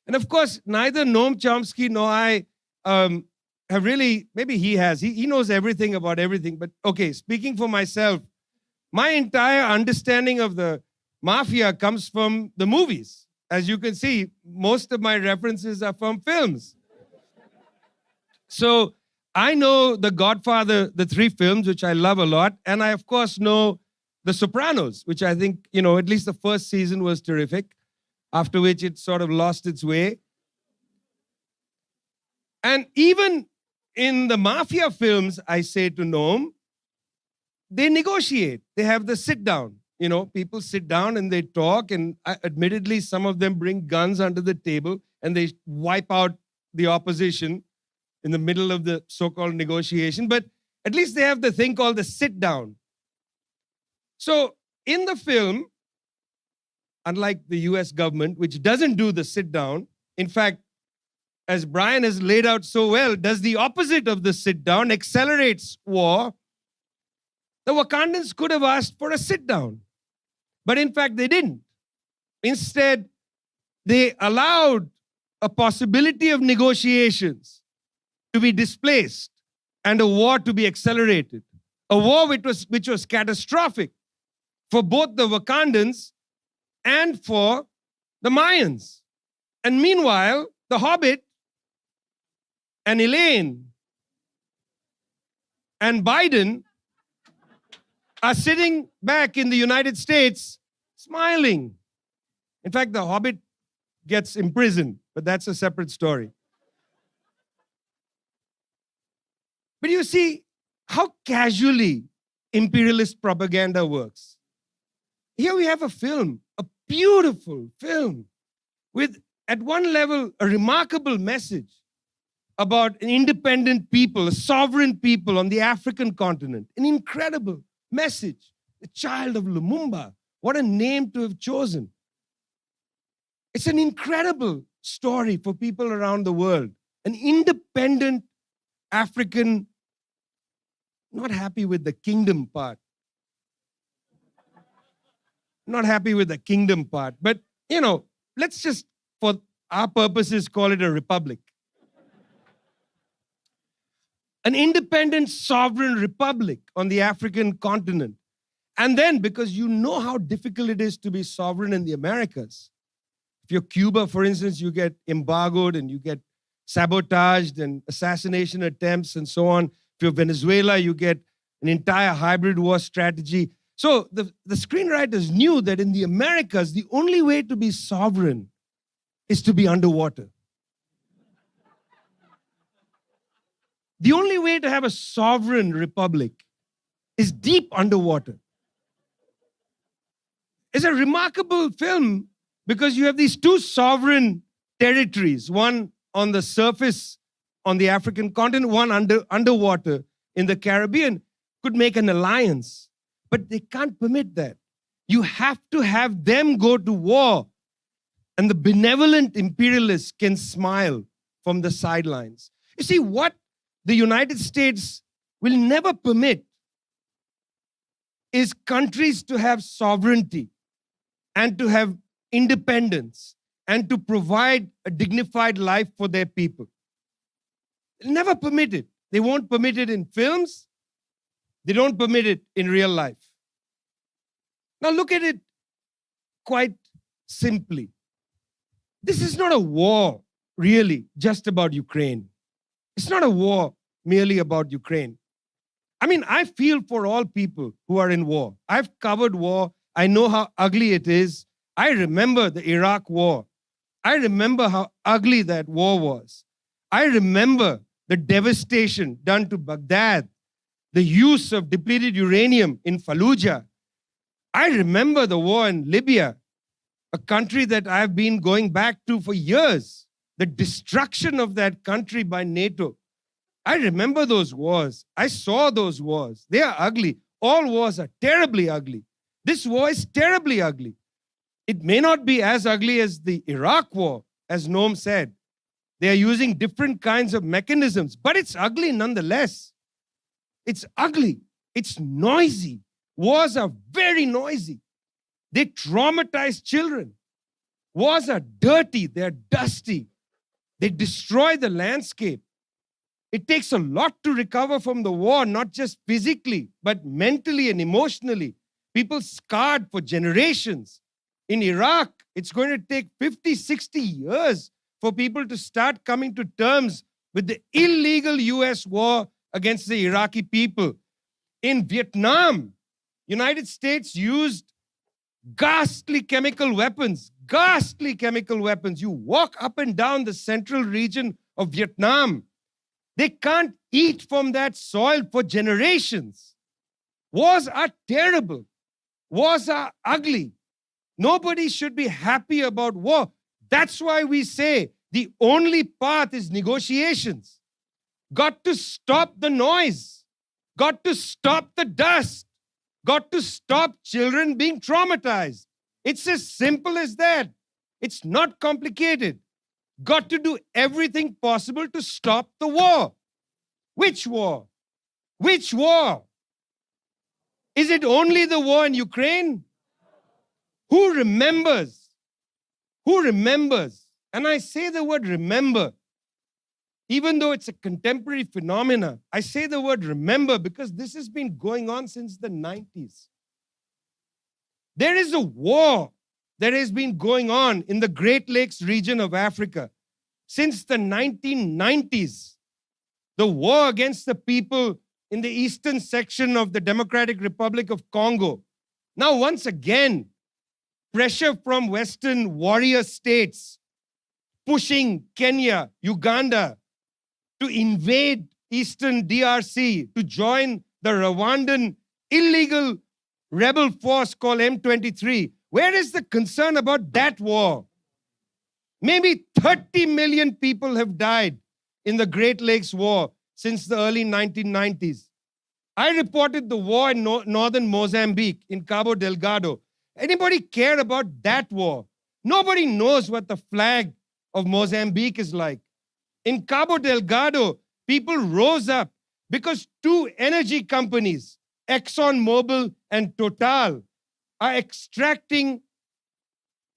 And of course, neither Noam Chomsky nor I have really, maybe he has. He knows everything about everything. But okay, speaking for myself, my entire understanding of the mafia comes from the movies. As you can see, most of my references are from films. So I know The Godfather, the 3 films, which I love a lot. And I, of course, know The Sopranos, which I think, at least the first season was terrific, after which it sort of lost its way. And even in the mafia films, I say to Noam, they negotiate. They have the sit down. People sit down and they talk, and admittedly, some of them bring guns under the table and they wipe out the opposition in the middle of the so-called negotiation. But at least they have the thing called the sit down. So in the film, unlike the US government, which doesn't do the sit down, in fact, as Brian has laid out so well, does the opposite of the sit down, accelerates war. The Wakandans could have asked for a sit down, but in fact they didn't. Instead, they allowed a possibility of negotiations to be displaced and a war to be accelerated. A war which was catastrophic for both the Wakandans and for the Mayans. And meanwhile, the Hobbit and Elaine and Biden are sitting back in the United States smiling. In fact, the Hobbit gets imprisoned, but that's a separate story. But you see how casually imperialist propaganda works. Here we have a film, a beautiful film, with, at one level, a remarkable message about an independent people, a sovereign people on the African continent. An incredible message. The child of Lumumba. What a name to have chosen. It's an incredible story for people around the world. An independent African, not happy with the kingdom part. Not happy with the kingdom part. But, let's just, for our purposes, call it a republic. An independent sovereign republic on the African continent. And then, because you know how difficult it is to be sovereign in the Americas. If you're Cuba, for instance, you get embargoed and you get sabotaged and assassination attempts and so on. If you're Venezuela, you get an entire hybrid war strategy. So the screenwriters knew that in the Americas, the only way to be sovereign is to be underwater. The only way to have a sovereign republic is deep underwater. It's a remarkable film because you have these 2 sovereign territories, one on the surface on the African continent, one underwater in the Caribbean, could make an alliance. But they can't permit that. You have to have them go to war. And the benevolent imperialists can smile from the sidelines. You see, what the United States will never permit is countries to have sovereignty and to have independence and to provide a dignified life for their people. They'll never permit it. They won't permit it in films. They don't permit it in real life. Now look at it quite simply. This is not a war, really, just about Ukraine. It's not a war merely about Ukraine. I mean, I feel for all people who are in war. I've covered war. I know how ugly it is. I remember the Iraq war. I remember how ugly that war was. I remember the devastation done to Baghdad, the use of depleted uranium in Fallujah. I remember the war in Libya, a country that I've been going back to for years, the destruction of that country by NATO. I remember those wars. I saw those wars. They are ugly. All wars are terribly ugly. This war is terribly ugly. It may not be as ugly as the Iraq war, as Noam said. They are using different kinds of mechanisms, but it's ugly nonetheless. It's ugly. It's noisy. Wars are very noisy. They traumatize children. Wars are dirty. They're dusty. They destroy the landscape. It takes a lot to recover from the war, not just physically, but mentally and emotionally. People scarred for generations. In Iraq, it's going to take 50, 60 years for people to start coming to terms with the illegal US war against the Iraqi people. In Vietnam, United States used ghastly chemical weapons. Ghastly chemical weapons. You walk up and down the central region of Vietnam. They can't eat from that soil for generations. Wars are terrible. Wars are ugly. Nobody should be happy about war. That's why we say the only path is negotiations. Got to stop the noise. Got to stop the dust. Got to stop children being traumatized. It's as simple as that. It's not complicated. Got to do everything possible to stop the war. Which war? Which war? Is it only the war in Ukraine? Who remembers? Who remembers? And I say the word remember, even though it's a contemporary phenomena. I say the word remember because this has been going on since the 90s. There is a war that has been going on in the Great Lakes region of Africa since the 1990s. The war against the people in the eastern section of the Democratic Republic of Congo. Now, once again, pressure from Western warrior states pushing Kenya, Uganda to invade eastern DRC, to join the Rwandan illegal rebel force called M23. Where is the concern about that war? Maybe 30 million people have died in the Great Lakes War since the early 1990s. I reported the war in northern Mozambique, in Cabo Delgado. Anybody care about that war? Nobody knows what the flag of Mozambique is like. In Cabo Delgado, people rose up because two energy companies, ExxonMobil and Total, are extracting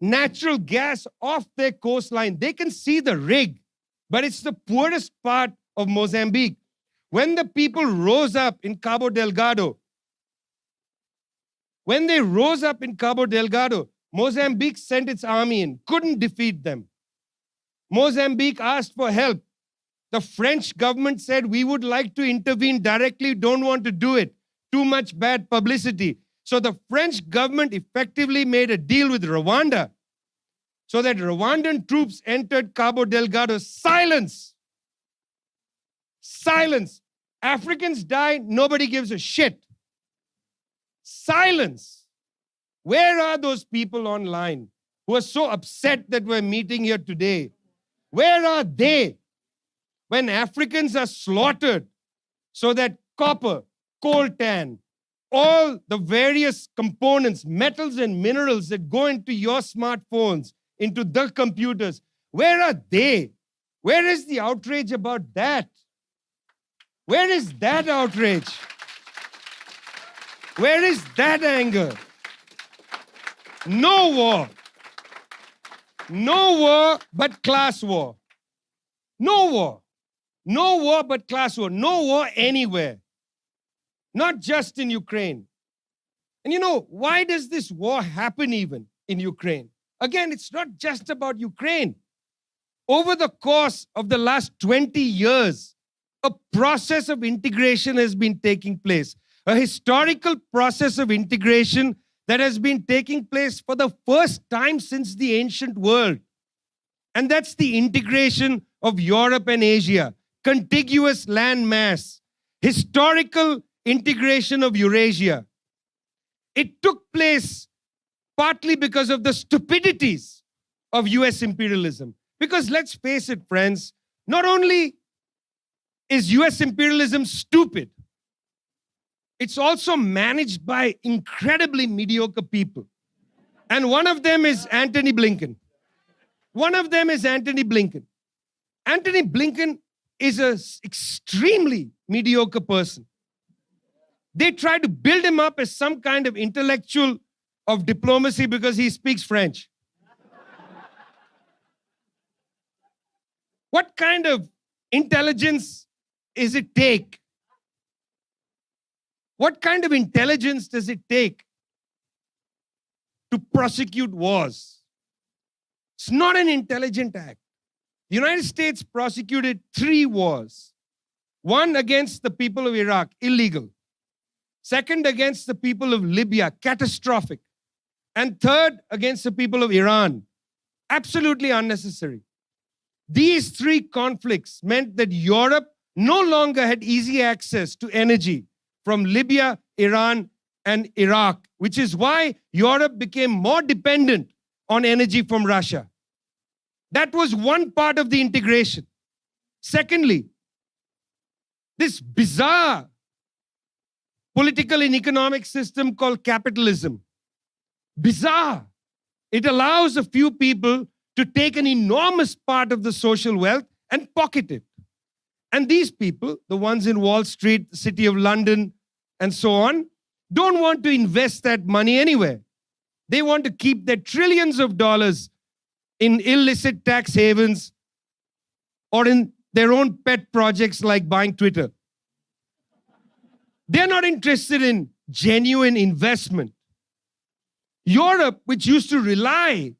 natural gas off their coastline. They can see the rig, but it's the poorest part of Mozambique. When the people rose up in Cabo Delgado, Mozambique sent its army in, couldn't defeat them. Mozambique asked for help. The French government said, we would like to intervene directly, don't want to do it. Too much bad publicity. So the French government effectively made a deal with Rwanda so that Rwandan troops entered Cabo Delgado. Silence. Silence. Africans die, nobody gives a shit. Silence. Where are those people online who are so upset that we're meeting here today? Where are they? when Africans are slaughtered so that copper, coltan, all the various components, metals and minerals that go into your smartphones, into the computers, where are they? Where is the outrage about that? Where is that outrage? Where is that anger? No war. No war but class war. No war. No war but class war. No war anywhere. Not just in Ukraine. And you know, why does this war happen even in Ukraine? Again, it's not just about Ukraine. Over the course of the last 20 years, a process of integration has been taking place. A historical process of integration that has been taking place for the first time since the ancient world. And that's the integration of Europe and Asia, contiguous land mass, historical integration of Eurasia. It took place partly because of the stupidities of US imperialism. Because let's face it, friends, not only is US imperialism stupid, it's also managed by incredibly mediocre people. And one of them is Antony Blinken. One of them is Antony Blinken. Antony Blinken is an extremely mediocre person. They try to build him up as some kind of intellectual of diplomacy because he speaks French. What kind of intelligence does it take? What kind of intelligence does it take to prosecute wars? It's not an intelligent act. The United States prosecuted 3 wars. One against the people of Iraq, illegal. Second against the people of Libya, catastrophic. And third against the people of Iran, absolutely unnecessary. These 3 conflicts meant that Europe no longer had easy access to energy from Libya, Iran, and Iraq, which is why Europe became more dependent on energy from Russia. That was one part of the integration. Secondly, this bizarre political and economic system called capitalism. Bizarre. It allows a few people to take an enormous part of the social wealth and pocket it. And these people, the ones in Wall Street, the City of London, and so on, don't want to invest that money anywhere. They want to keep their trillions of dollars in illicit tax havens or in their own pet projects like buying Twitter. They're not interested in genuine investment. Europe, which used to rely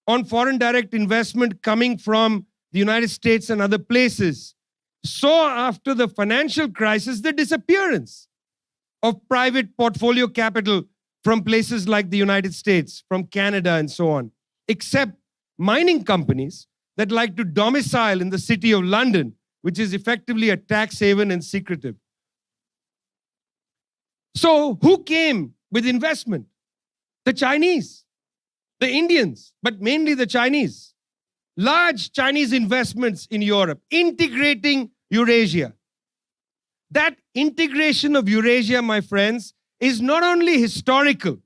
on foreign direct investment coming from the United States and other places, saw after the financial crisis the disappearance of private portfolio capital from places like the United States, from Canada and so on, except mining companies that like to domicile in the City of London, which is effectively a tax haven and secretive. So who came with investment? The Chinese, the Indians, but mainly the Chinese. Large Chinese investments in Europe, integrating Eurasia. That integration of Eurasia, my friends, is not only historical,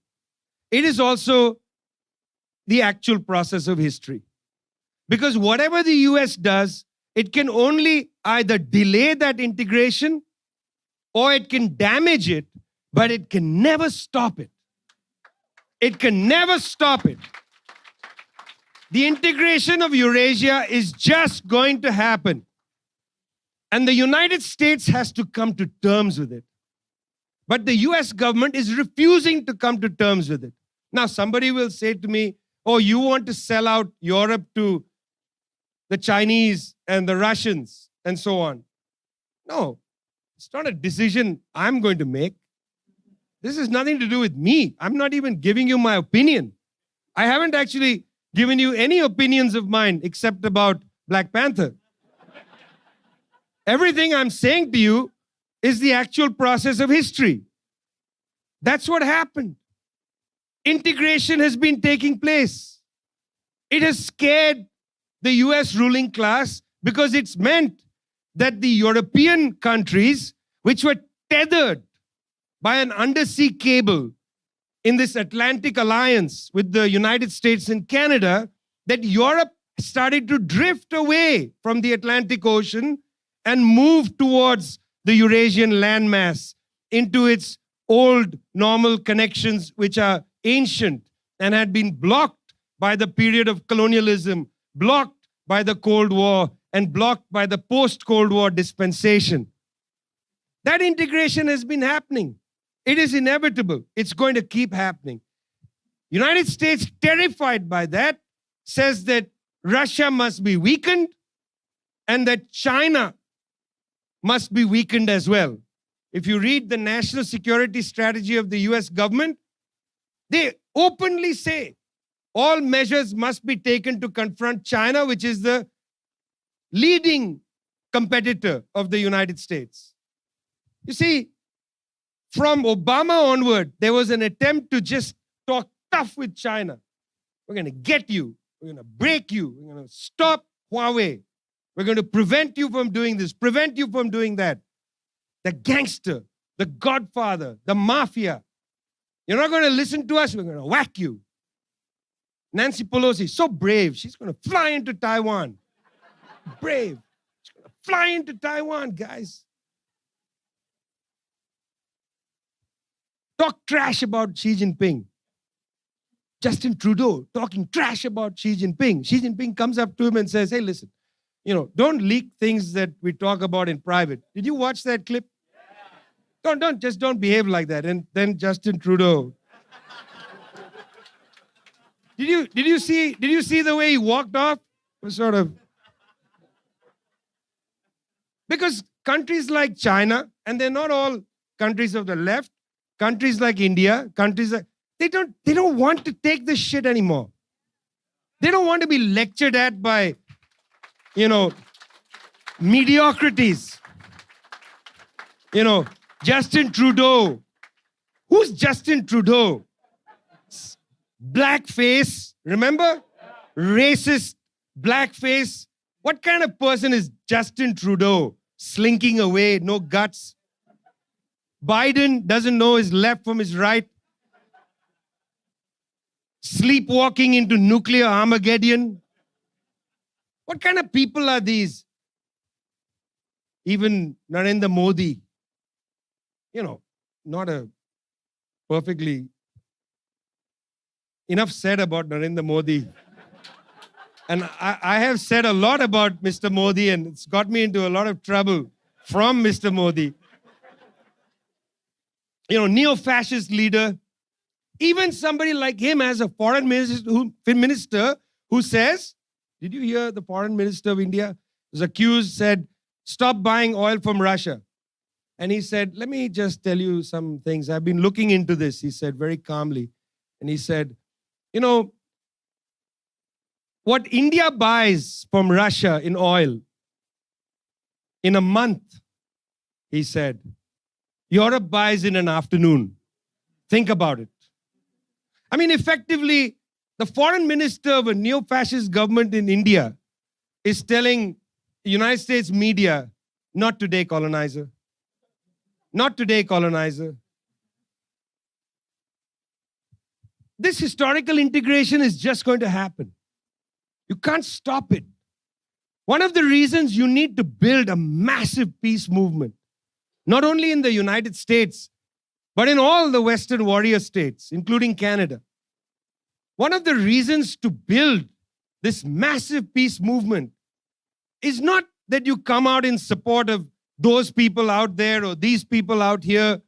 it is also the actual process of history. Because whatever the US does, it can only either delay that integration or it can damage it, but it can never stop it. It can never stop it. The integration of Eurasia is just going to happen. And the United States has to come to terms with it. But the US government is refusing to come to terms with it. Now, somebody will say to me, oh, you want to sell out Europe to the Chinese and the Russians and so on. No, it's not a decision I'm going to make. This has nothing to do with me. I'm not even giving you my opinion. I haven't actually given you any opinions of mine except about Black Panther. Everything I'm saying to you is the actual process of history. That's what happened. Integration has been taking place. It has scared the US ruling class because it's meant that the European countries, which were tethered by an undersea cable in this Atlantic alliance with the United States and Canada, that Europe started to drift away from the Atlantic Ocean and move towards the Eurasian landmass into its old normal connections, which are ancient and had been blocked by the period of colonialism, blocked by the Cold War, and blocked by the post-Cold War dispensation. That integration has been happening. It is inevitable. It's going to keep happening. United States, terrified by that, says that Russia must be weakened and that China must be weakened as well. If you read the national security strategy of the US government, they openly say all measures must be taken to confront China, which is the leading competitor of the United States. You see, from Obama onward, there was an attempt to just talk tough with China. We're going to get you. We're going to break you. We're going to stop Huawei. We're going to prevent you from doing this, prevent you from doing that. The gangster, the godfather, the mafia. You're not going to listen to us. We're going to whack you. Nancy Pelosi, so brave. She's going to fly into Taiwan. Brave. She's going to fly into Taiwan, guys. Talk trash about Xi Jinping. Justin Trudeau talking trash about Xi Jinping. Xi Jinping comes up to him and says, hey, listen, don't leak things that we talk about in private. Did you watch that clip? Yeah. Don't behave like that. And then Justin Trudeau. Did you see the way he walked off? It was sort of. Because countries like China, and they're not all countries of the left, countries like India, countries like, they don't want to take this shit anymore. They don't want to be lectured at by, mediocrities. Justin Trudeau. Who's Justin Trudeau? Blackface, remember? Racist, blackface. What kind of person is Justin Trudeau? Slinking away, no guts. Biden doesn't know his left from his right. Sleepwalking into nuclear Armageddon. What kind of people are these? Even Narendra Modi, not a perfectly enough said about Narendra Modi. And I have said a lot about Mr. Modi, and it's got me into a lot of trouble from Mr. Modi. Neo-fascist leader. Even somebody like him as a foreign minister who says, did you hear the foreign minister of India was accused, said, stop buying oil from Russia. And he said, let me just tell you some things. I've been looking into this, he said very calmly. And he said, what India buys from Russia in oil in a month, he said, Europe buys in an afternoon. Think about it. I mean, effectively, the foreign minister of a neo-fascist government in India is telling the United States media, not today, colonizer. Not today, colonizer. This historical integration is just going to happen. You can't stop it. One of the reasons you need to build a massive peace movement, not only in the United States, but in all the Western warrior states, including Canada. One of the reasons to build this massive peace movement is not that you come out in support of those people out there or these people out here.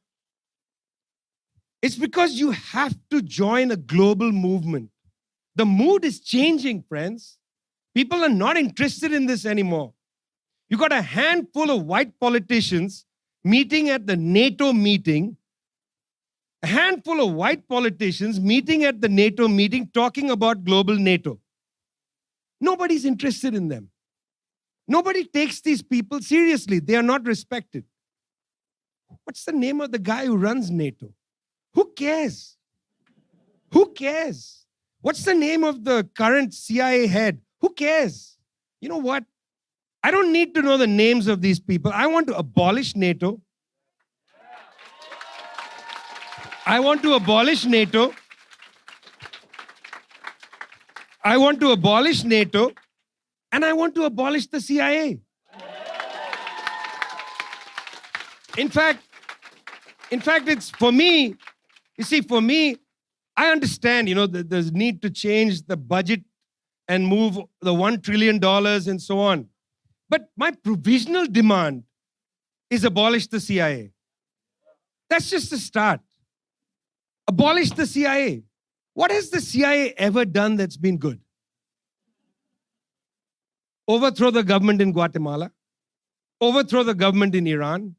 It's because you have to join a global movement. The mood is changing, friends. People are not interested in this anymore. You got a handful of white politicians meeting at the NATO meeting, a handful of white politicians meeting at the NATO meeting talking about global NATO. Nobody's interested in them. Nobody takes these people seriously. They are not respected. What's the name of the guy who runs NATO? Who cares? Who cares? What's the name of the current CIA head? Who cares? You know what? I don't need to know the names of these people. I want to abolish NATO. I want to abolish NATO. I want to abolish NATO. And I want to abolish the CIA. In fact, it's for me, you see, for me, I understand, the need to change the budget and move the $1 trillion and so on. But my provisional demand is abolish the CIA. That's just a start. Abolish the CIA. What has the CIA ever done that's been good? Overthrow the government in Guatemala, overthrow the government in Iran,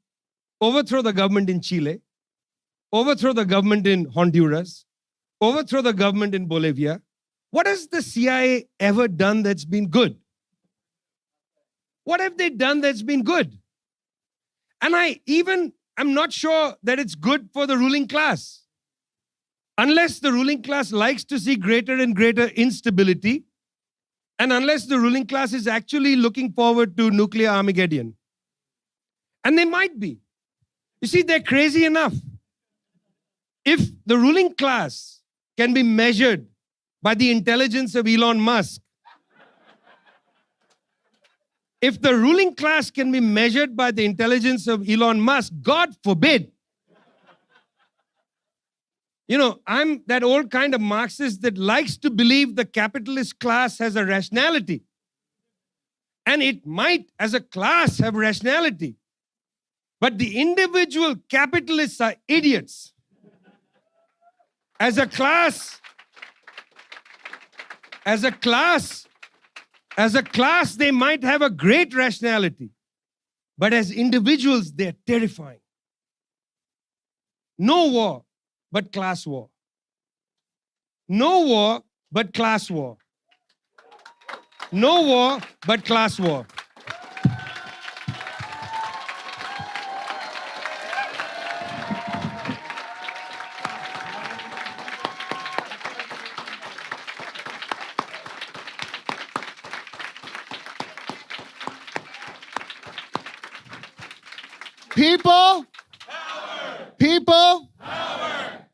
overthrow the government in Chile, overthrow the government in Honduras, overthrow the government in Bolivia. What has the CIA ever done that's been good? What have they done that's been good? And I'm not sure that it's good for the ruling class. Unless the ruling class likes to see greater and greater instability, and unless the ruling class is actually looking forward to nuclear Armageddon. And they might be. You see, they're crazy enough. If the ruling class can be measured by the intelligence of Elon Musk, if the ruling class can be measured by the intelligence of Elon Musk, God forbid. I'm that old kind of Marxist that likes to believe the capitalist class has a rationality. And it might, as a class, have rationality. But the individual capitalists are idiots. As a class, they might have a great rationality. But as individuals, they're terrifying. No war but class war. No war but class war. No war but class war. People, people, Power.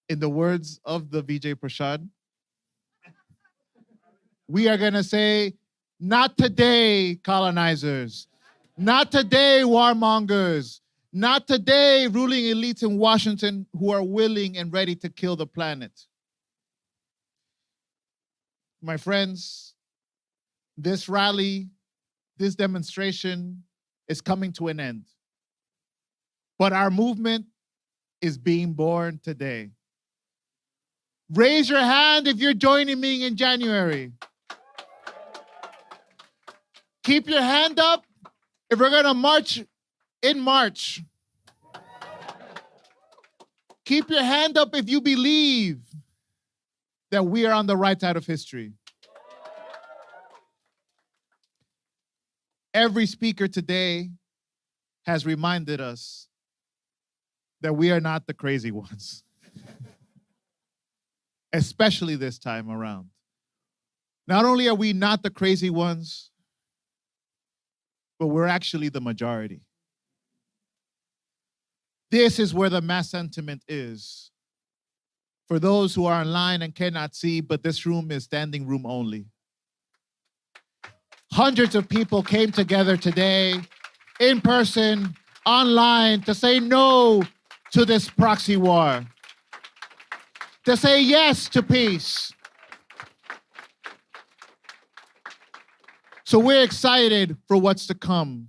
In the words of the Vijay Prashad, we are going to say, not today, colonizers. Not today, warmongers. Not today, ruling elites in Washington who are willing and ready to kill the planet. My friends, this rally, this demonstration is coming to an end. But our movement is being born today. Raise your hand if you're joining me in January. Keep your hand up if we're gonna march in March. Keep your hand up if you believe that we are on the right side of history. Every speaker today has reminded us that we are not the crazy ones, especially this time around. Not only are we not the crazy ones, but we're actually the majority. This is where the mass sentiment is. For those who are online and cannot see, but this room is standing room only. Hundreds of people came together today, in person, online, to say no to this proxy war, to say yes to peace. So we're excited for what's to come.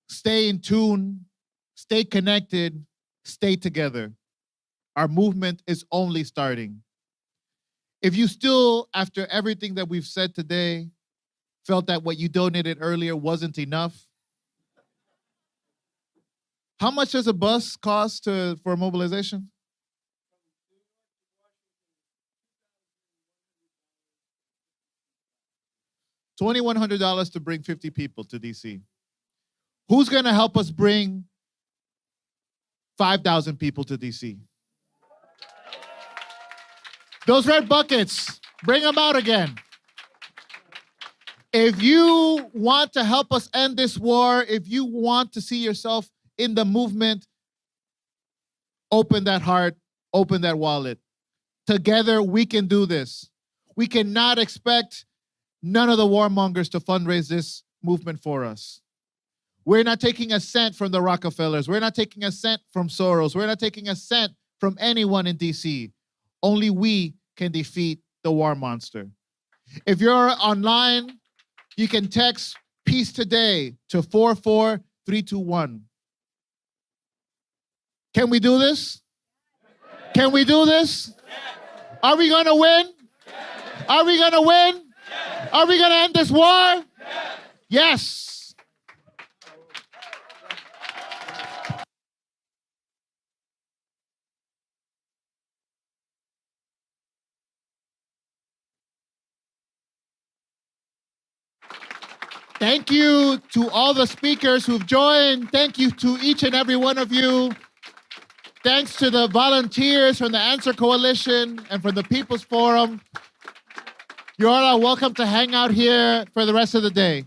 Stay in tune, stay connected, stay together. Our movement is only starting. If you still, after everything that we've said today, felt that what you donated earlier wasn't enough, how much does a bus cost for mobilization? $2,100 to bring 50 people to DC. Who's gonna help us bring 5,000 people to DC? Those red buckets, bring them out again. If you want to help us end this war, if you want to see yourself in the movement, open that heart, open that wallet. Together, we can do this. We cannot expect none of the warmongers to fundraise this movement for us. We're not taking a cent from the Rockefellers. We're not taking a cent from Soros. We're not taking a cent from anyone in DC. Only we can defeat the war monster. If you're online, you can text Peace Today to 44321. Can we do this? Can we do this? Are we going to win? Are we going to win? Are we going to end this war? Yes. Thank you to all the speakers who've joined. Thank you to each and every one of you. Thanks to the volunteers from the Answer Coalition and from the People's Forum. You're all welcome to hang out here for the rest of the day.